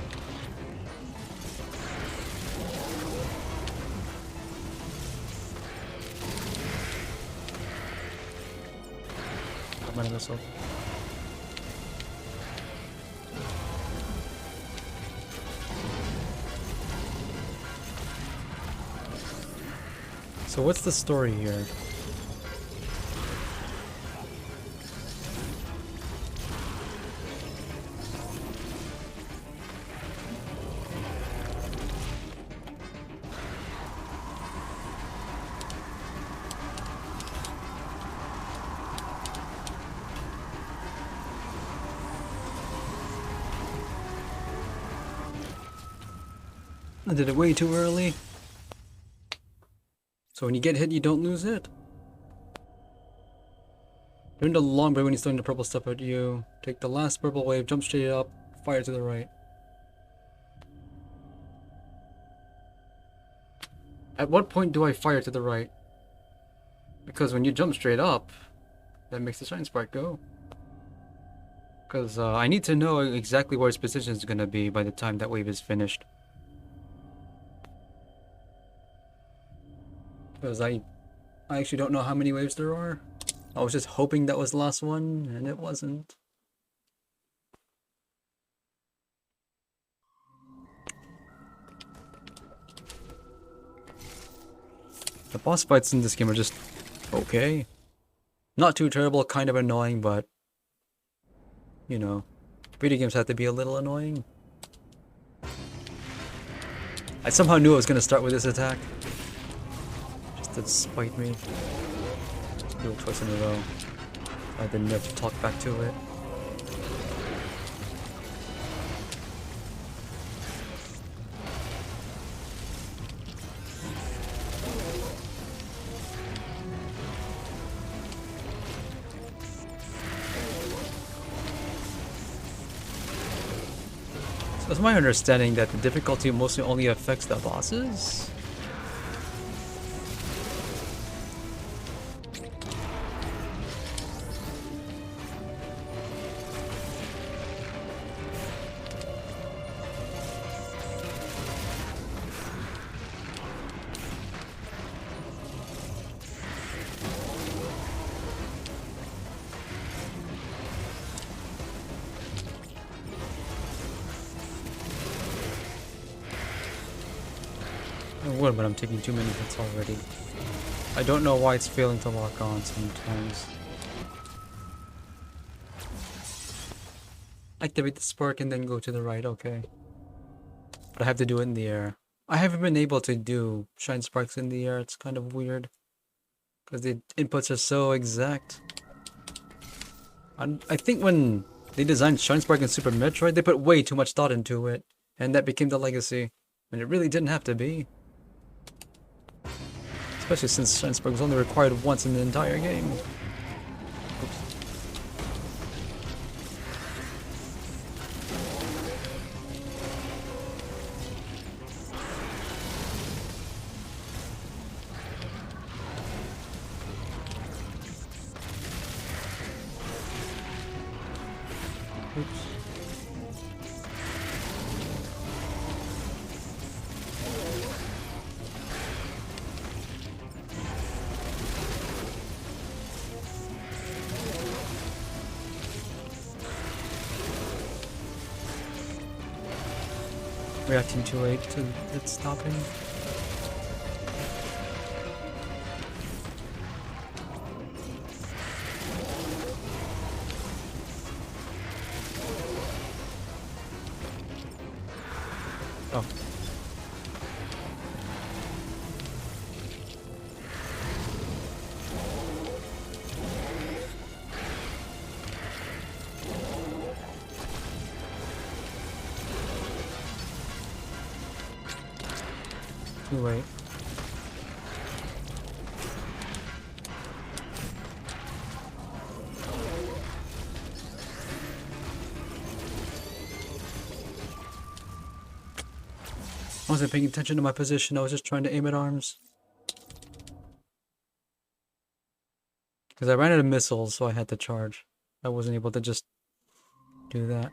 Got my missile. So what's the story here? I did it way too early. So when you get hit, you don't lose it. During the long break when he's throwing the purple stuff at you, take the last purple wave, jump straight up, fire to the right. At what point do I fire to the right? Because when you jump straight up, that makes the Shine Spark go. Because I need to know exactly where his position is going to be by the time that wave is finished. Because I actually don't know how many waves there are. I was just hoping that was the last one, and it wasn't. The boss fights in this game are just okay. Not too terrible, kind of annoying, but you know, video games have to be a little annoying. I somehow knew I was gonna start with this attack. Just to spite me. Do it twice in a row. I didn't have to talk back to it. So it's my understanding that the difficulty mostly only affects the bosses? I would, but I'm taking too many hits already. I don't know why it's failing to lock on sometimes. Activate the spark and then go to the right, okay. But I have to do it in the air. I haven't been able to do shine sparks in the air, it's kind of weird. Because the inputs are so exact. I think when they designed shine spark in Super Metroid, they put way too much thought into it. And that became the legacy. And it really didn't have to be. Especially since shine spark was only required once in the entire game. Oops. Oops. Reacting too late to it stopping. Oh. Too late. I wasn't paying attention to my position, I was just trying to aim at arms. Because I ran out of missiles, so I had to charge. I wasn't able to just do that.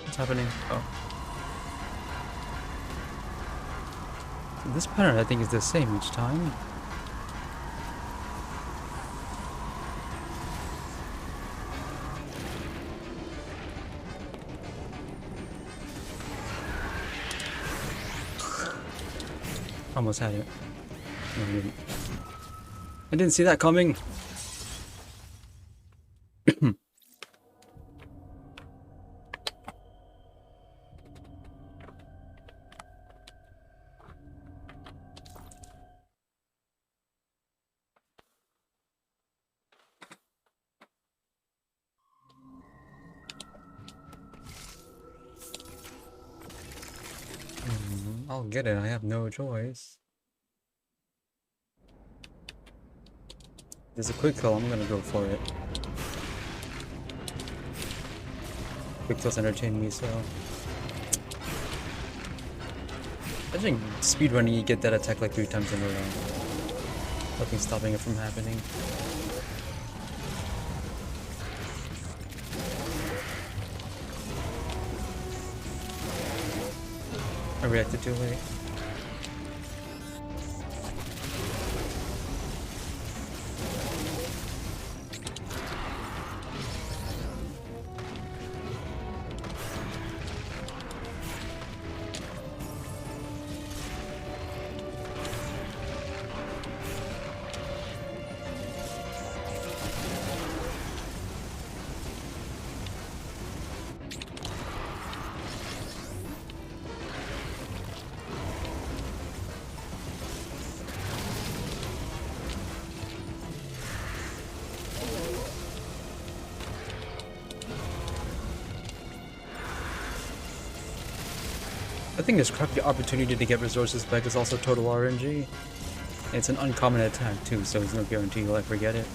What's happening? Oh. So this pattern I think is the same each time. Almost had it. No, I didn't. I didn't see that coming. I'll get it. I have no choice. There's a quick kill. I'm gonna go for it. Quick kills entertain me, so. I think speedrunning, you get that attack like 3 times in a row. Nothing stopping it from happening. I reacted too late. I think this crappy opportunity to get resources back is also total RNG. It's an uncommon attack too, so there's no guarantee you'll ever get it.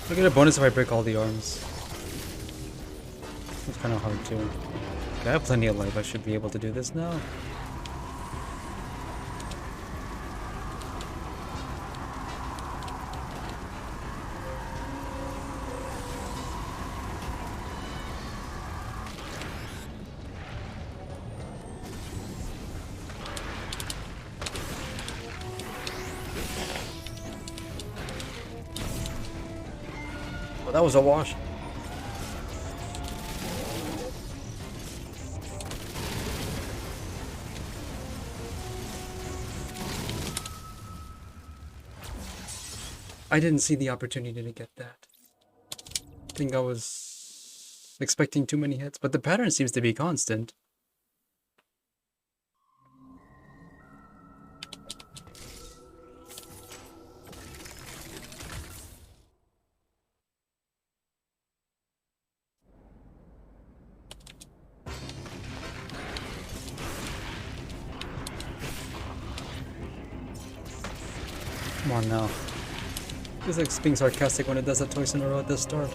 I get a bonus if I break all the arms. It's kind of hard too. Okay, I have plenty of life. I should be able to do this now. Oh, that was a wash. I didn't see the opportunity to get that. I think I was expecting too many hits, but the pattern seems to be constant. Come on now. Feels like being sarcastic when it does that twice in a row at the start.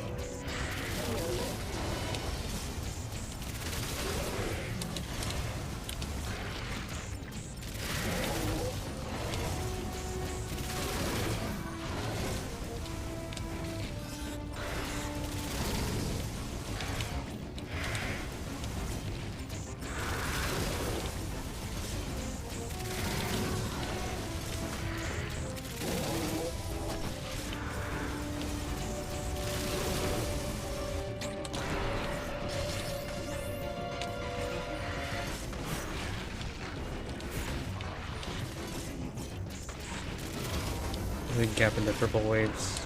The gap in the purple waves.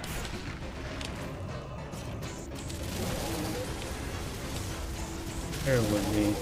Bear with me.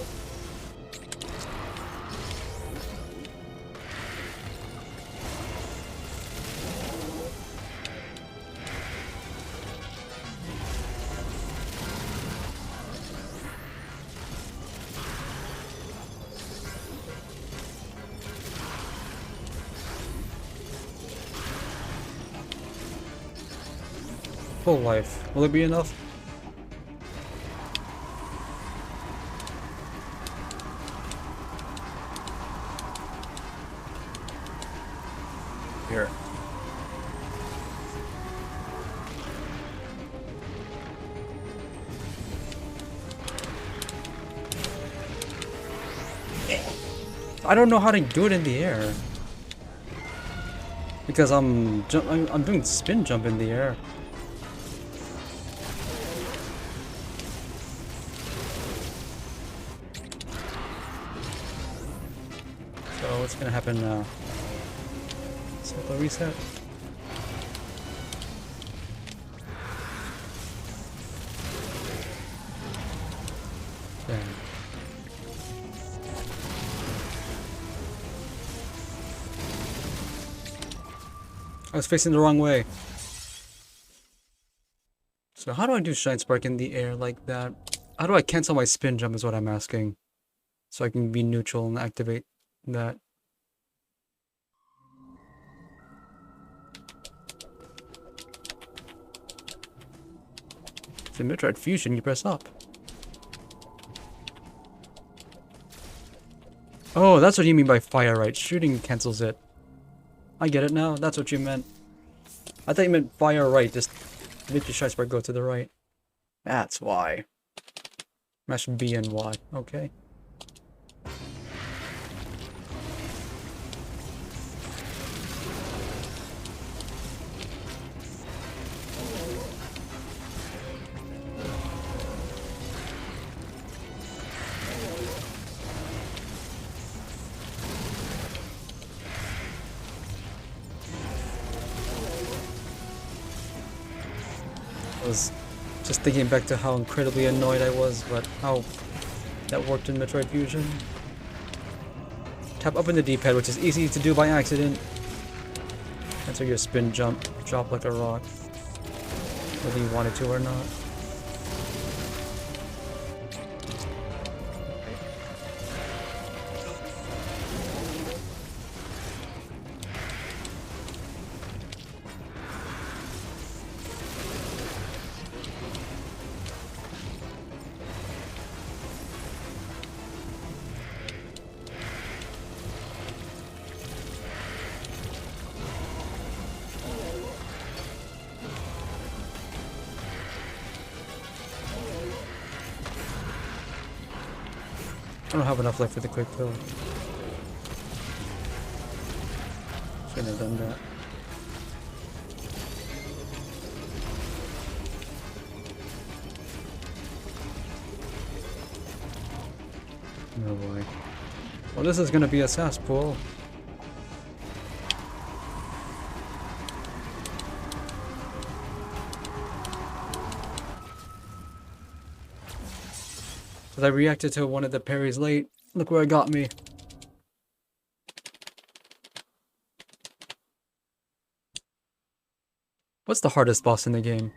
Full life. Will it be enough? I don't know how to do it in the air. Because I'm doing spin jump in the air. So what's gonna happen now? Simple reset. There. I was facing the wrong way. So how do I do Shine Spark in the air like that? How do I cancel my spin jump is what I'm asking. So I can be neutral and activate that. So Metroid Fusion, you press up. Oh, that's what you mean by fire right. Shooting cancels it. I get it now. That's what you meant. I thought you meant fire right. Just make your Shine Spark go to the right. That's why. Mash B and Y. Okay. I was just thinking back to how incredibly annoyed I was, but how that worked in Metroid Fusion. Tap up in the D-pad, which is easy to do by accident. Cancel your spin jump, drop like a rock, whether you wanted to or not. I don't have enough life for the quick kill. Shouldn't have done that. No way. Well, this is gonna be a cesspool. Because I reacted to one of the parries late. Look where it got me. What's the hardest boss in the game?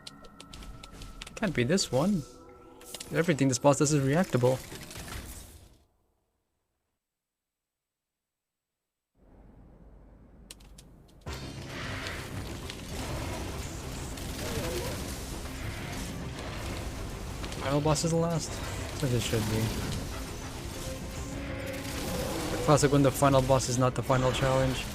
Can't be this one. Everything this boss does is reactable. Final boss is the last? As it should be. The classic when the final boss is not the final challenge.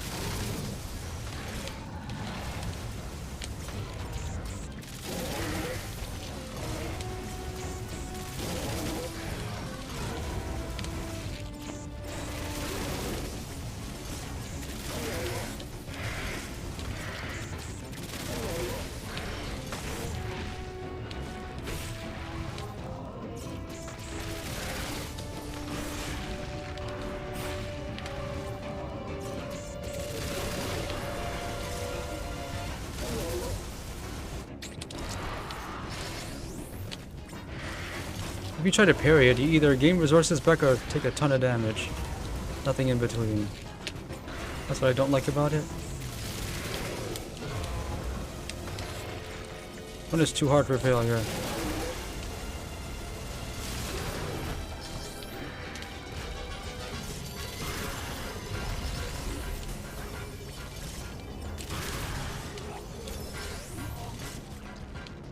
If you try to parry it, you either gain resources back or take a ton of damage. Nothing in between. That's what I don't like about it. One is too hard for failure.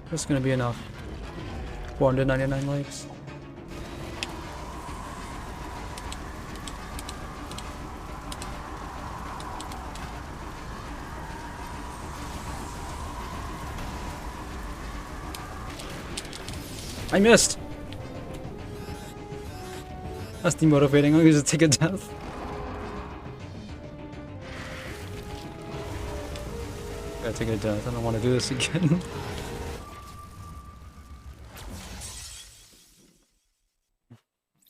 That's gonna be enough. 499 likes. I missed! That's demotivating. I'm gonna just take a death. take a death. I don't want to do this again.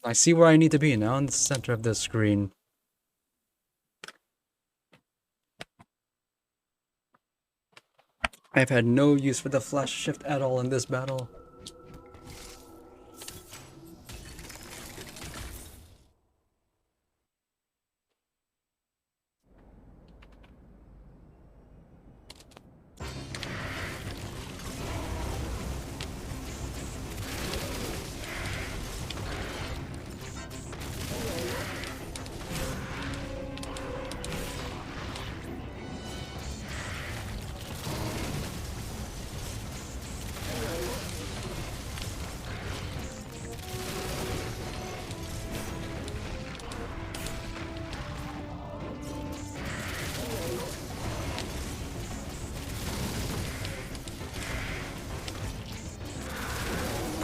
I see where I need to be now, in the center of the screen. I've had no use for the flash shift at all in this battle.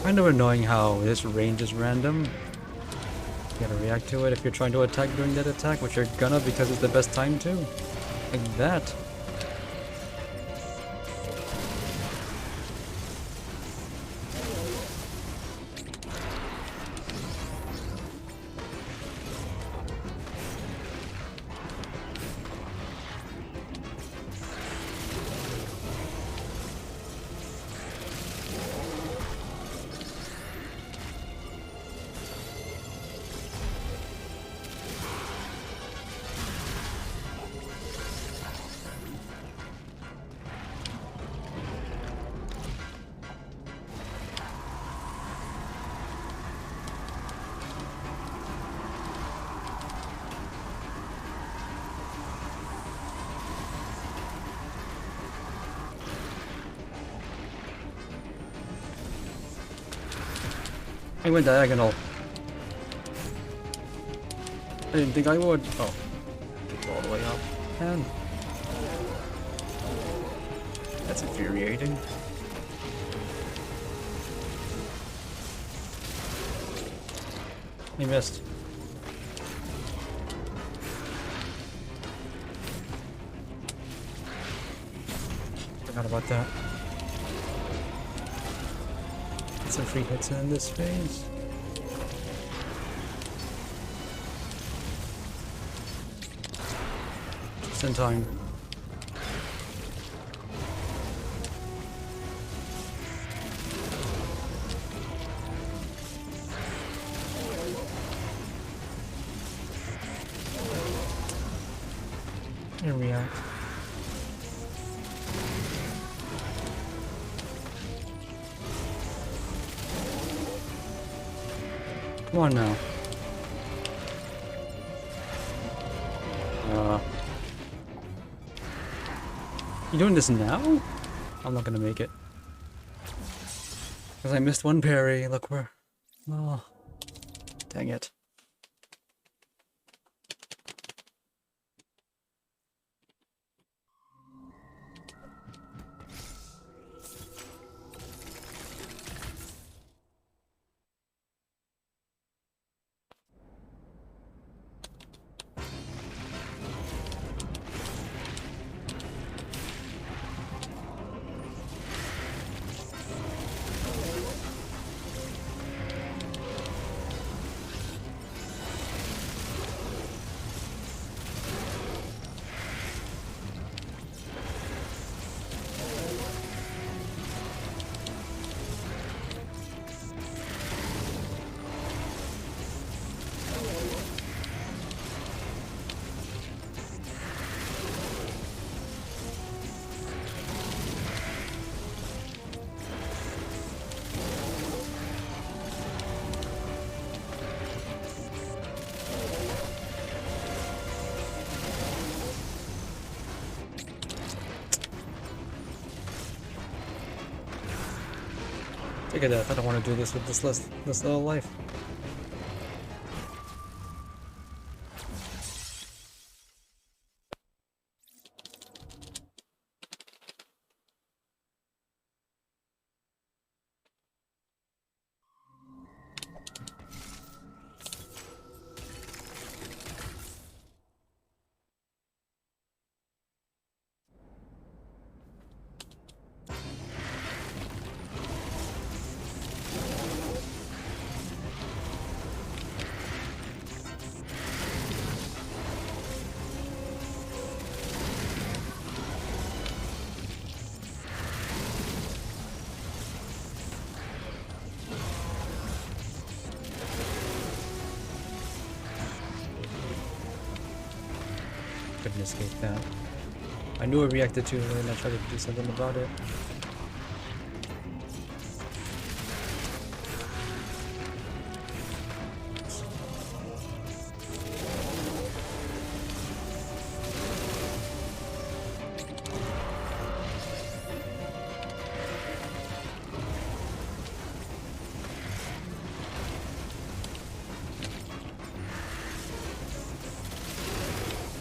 Kind of annoying how this range is random. You gotta react to it if you're trying to attack during that attack, which you're gonna because it's the best time too. Like that. I went diagonal. I didn't think I would. Oh. All the way up. Man. That's infuriating. He missed. Forgot about that. Some free hits in this phase. Just in time. And react. Come on now. You doing this now? I'm not gonna make it. Because I missed one parry. Look where. Oh. Dang it. Take a death. I don't want to do this with this little life. couldn't escape that. I knew it reacted too early and I tried to do something about it.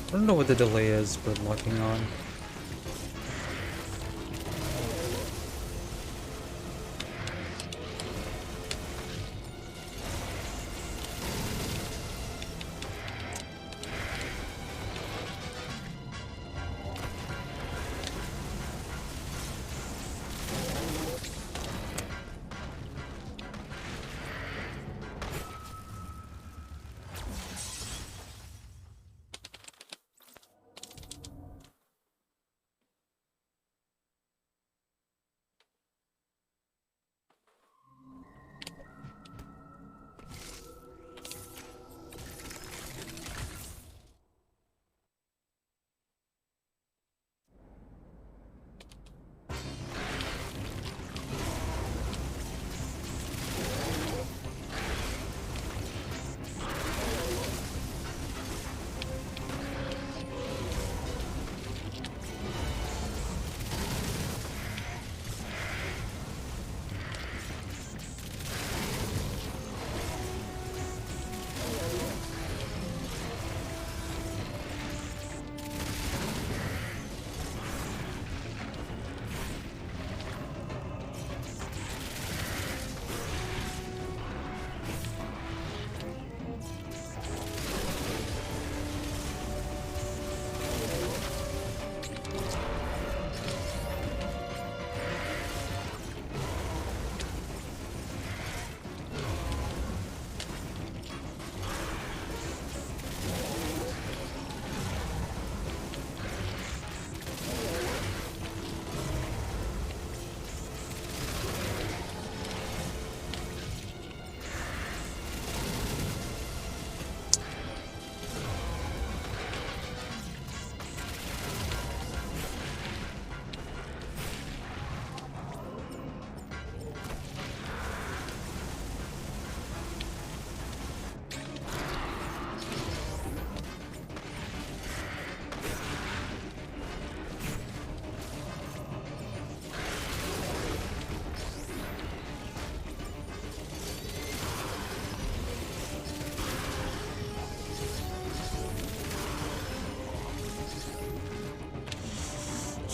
I don't know what the delay is for locking on.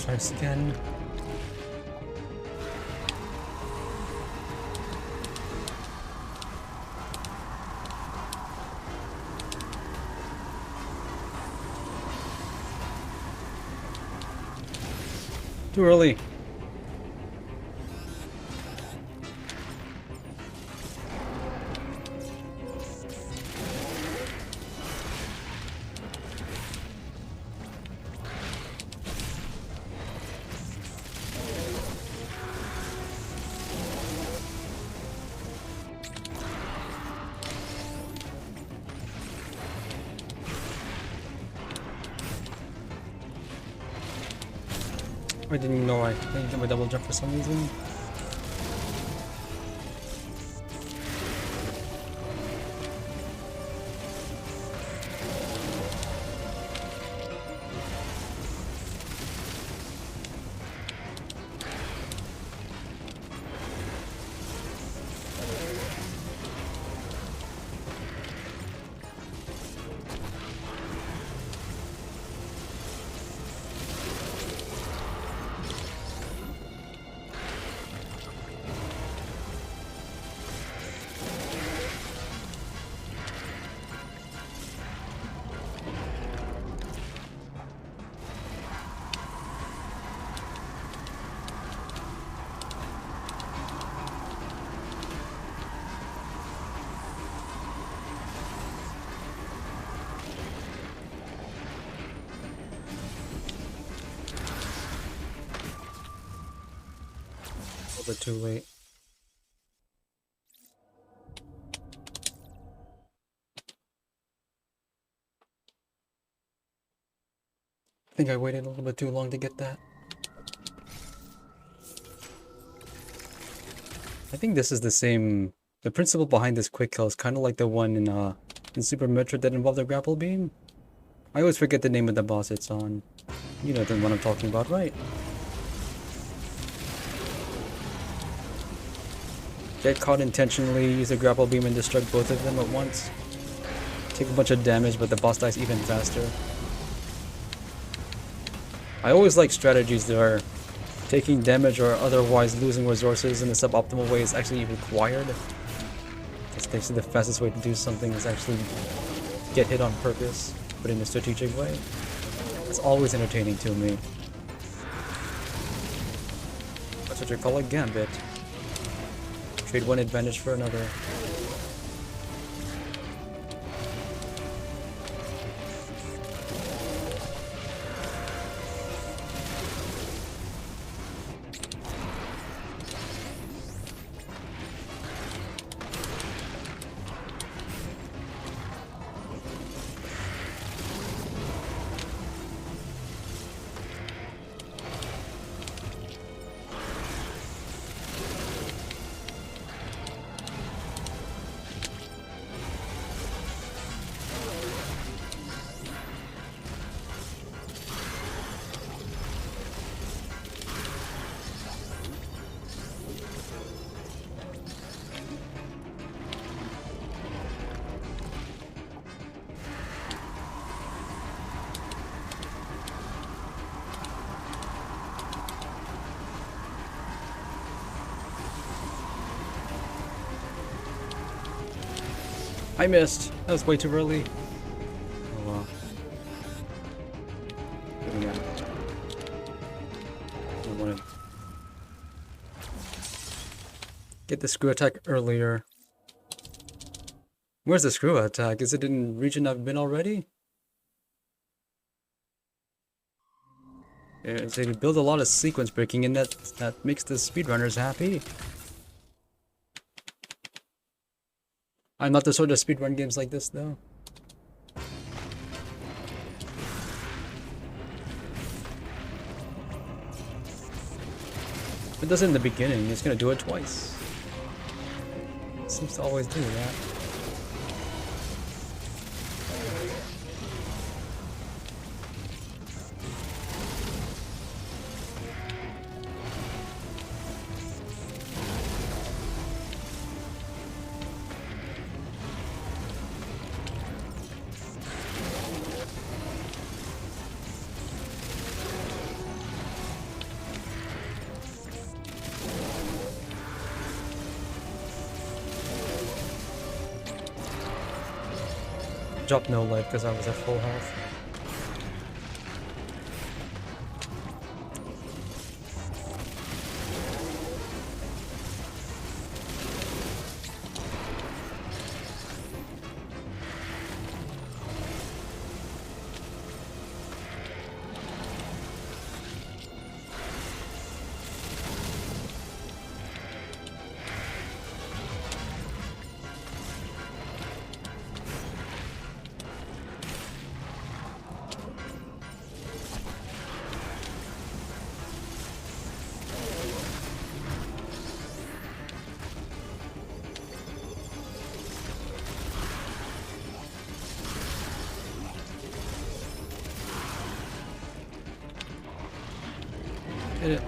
Try this again. Too early. I didn't even know I didn't get my double jump for some reason. A little bit too late. think I waited a little bit too long to get that. I think this is the same. The principle behind this quick kill is kind of like the one in Super Metroid that involved the grapple beam. I always forget the name of the boss it's on. You know the one I'm talking about, right? Get caught intentionally, use a grapple beam and destruct both of them at once. Take a bunch of damage, but the boss dies even faster. I always like strategies that are taking damage or otherwise losing resources in a suboptimal way is actually required. This takes the fastest way to do something is actually get hit on purpose, but in a strategic way. It's always entertaining to me. That's what you call a gambit. Trade one advantage for another. I missed. That was way too early. Oh well. Yeah. I want to get the screw attack earlier. Where's the screw attack? Is it in region I've been already? Yeah, so you build a lot of sequence breaking and that makes the speedrunners happy. I'm not the sort of speedrun games like this, though. If it does it in the beginning, it's gonna do it twice. It seems to always do that. Dropped no life because I was at full health. Hit it.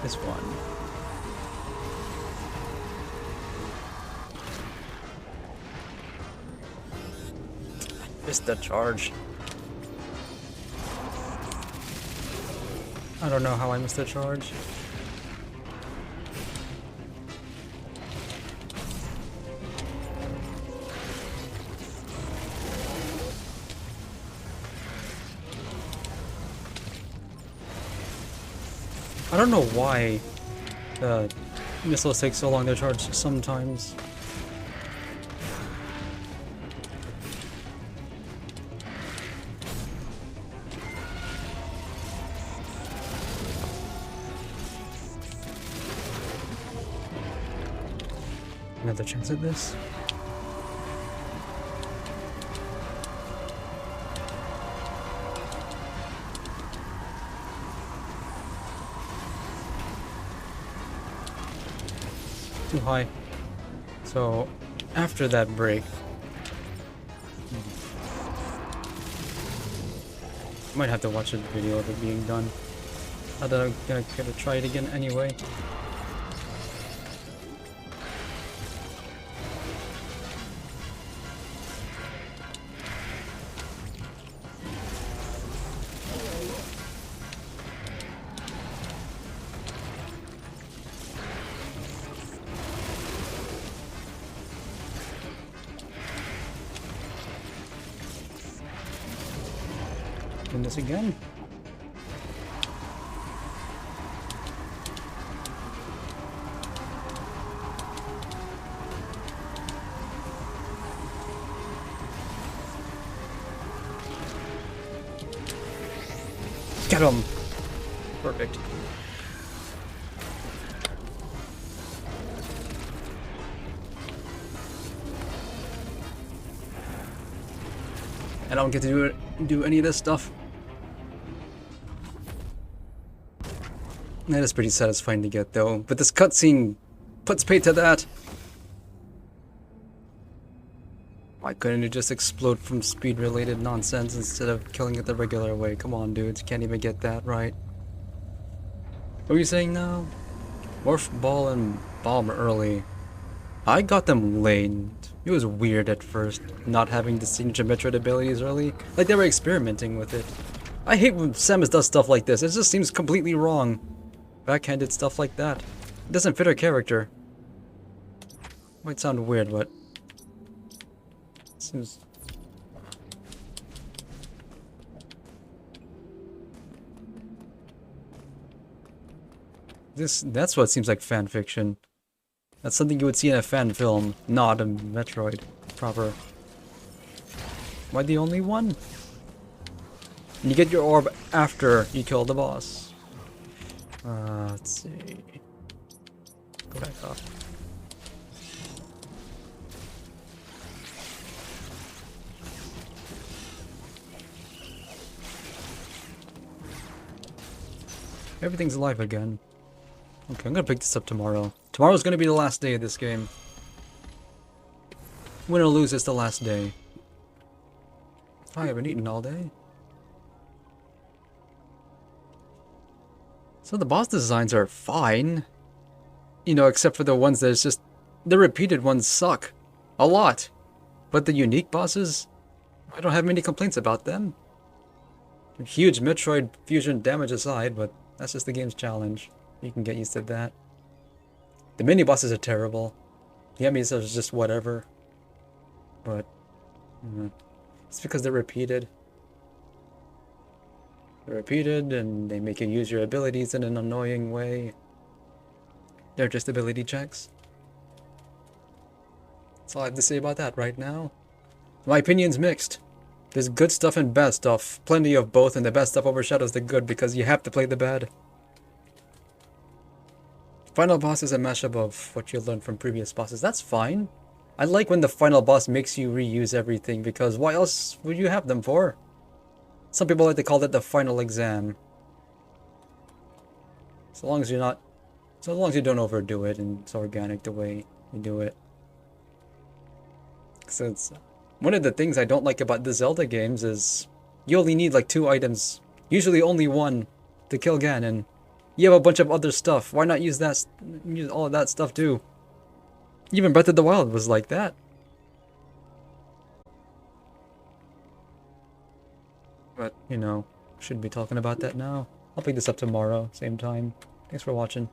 This one. Missed the charge. I don't know how I missed the charge. I don't know why missiles take so long to charge sometimes. Another chance at this. Too high. So, after that break, I might have to watch a video of it being done. I'm gonna try it again anyway. Doing this again. Get him! Perfect. I don't get to do any of this stuff. That is pretty satisfying to get though, but this cutscene puts pay to that. Why couldn't it just explode from speed related nonsense instead of killing it the regular way? Come on dudes, can't even get that right. What are you saying now? Morph Ball and Bomb early. I got them late. It was weird at first, not having the signature Metroid abilities early. Like they were experimenting with it. I hate when Samus does stuff like this, it just seems completely wrong. Backhanded stuff like that. It doesn't fit her character. Might sound weird, but seems. That's what seems like fan fiction. That's something you would see in a fan film, not a Metroid proper. Am I the only one? And you get your orb after you kill the boss. Let's see. Go back up. Everything's alive again. Okay, I'm gonna pick this up tomorrow. Tomorrow's gonna be the last day of this game. Win or lose, it's the last day. I haven't eaten all day. So the boss designs are fine. You know, except for the ones that's just... the repeated ones suck. A lot. But the unique bosses, I don't have many complaints about them. Huge Metroid fusion damage aside, but that's just the game's challenge. You can get used to that. The mini bosses are terrible. The enemies are just whatever. But it's because they're repeated. They're repeated and they make you use your abilities in an annoying way. They're just ability checks. That's all I have to say about that right now. My opinion's mixed. There's good stuff and bad stuff. Plenty of both, and the bad stuff overshadows the good because you have to play the bad. Final boss is a mashup of what you learned from previous bosses. That's fine. I like when the final boss makes you reuse everything because why else would you have them for? Some people like to call that the final exam. So long as you're not... so long as you don't overdo it and it's organic the way you do it. So it's... one of the things I don't like about the Zelda games is you only need like 2 items. Usually only 1 to kill Ganon. You have a bunch of other stuff. Why not use that? Use all of that stuff too. Even Breath of the Wild was like that. But, you know, shouldn't be talking about that now. I'll pick this up tomorrow, same time. Thanks for watching.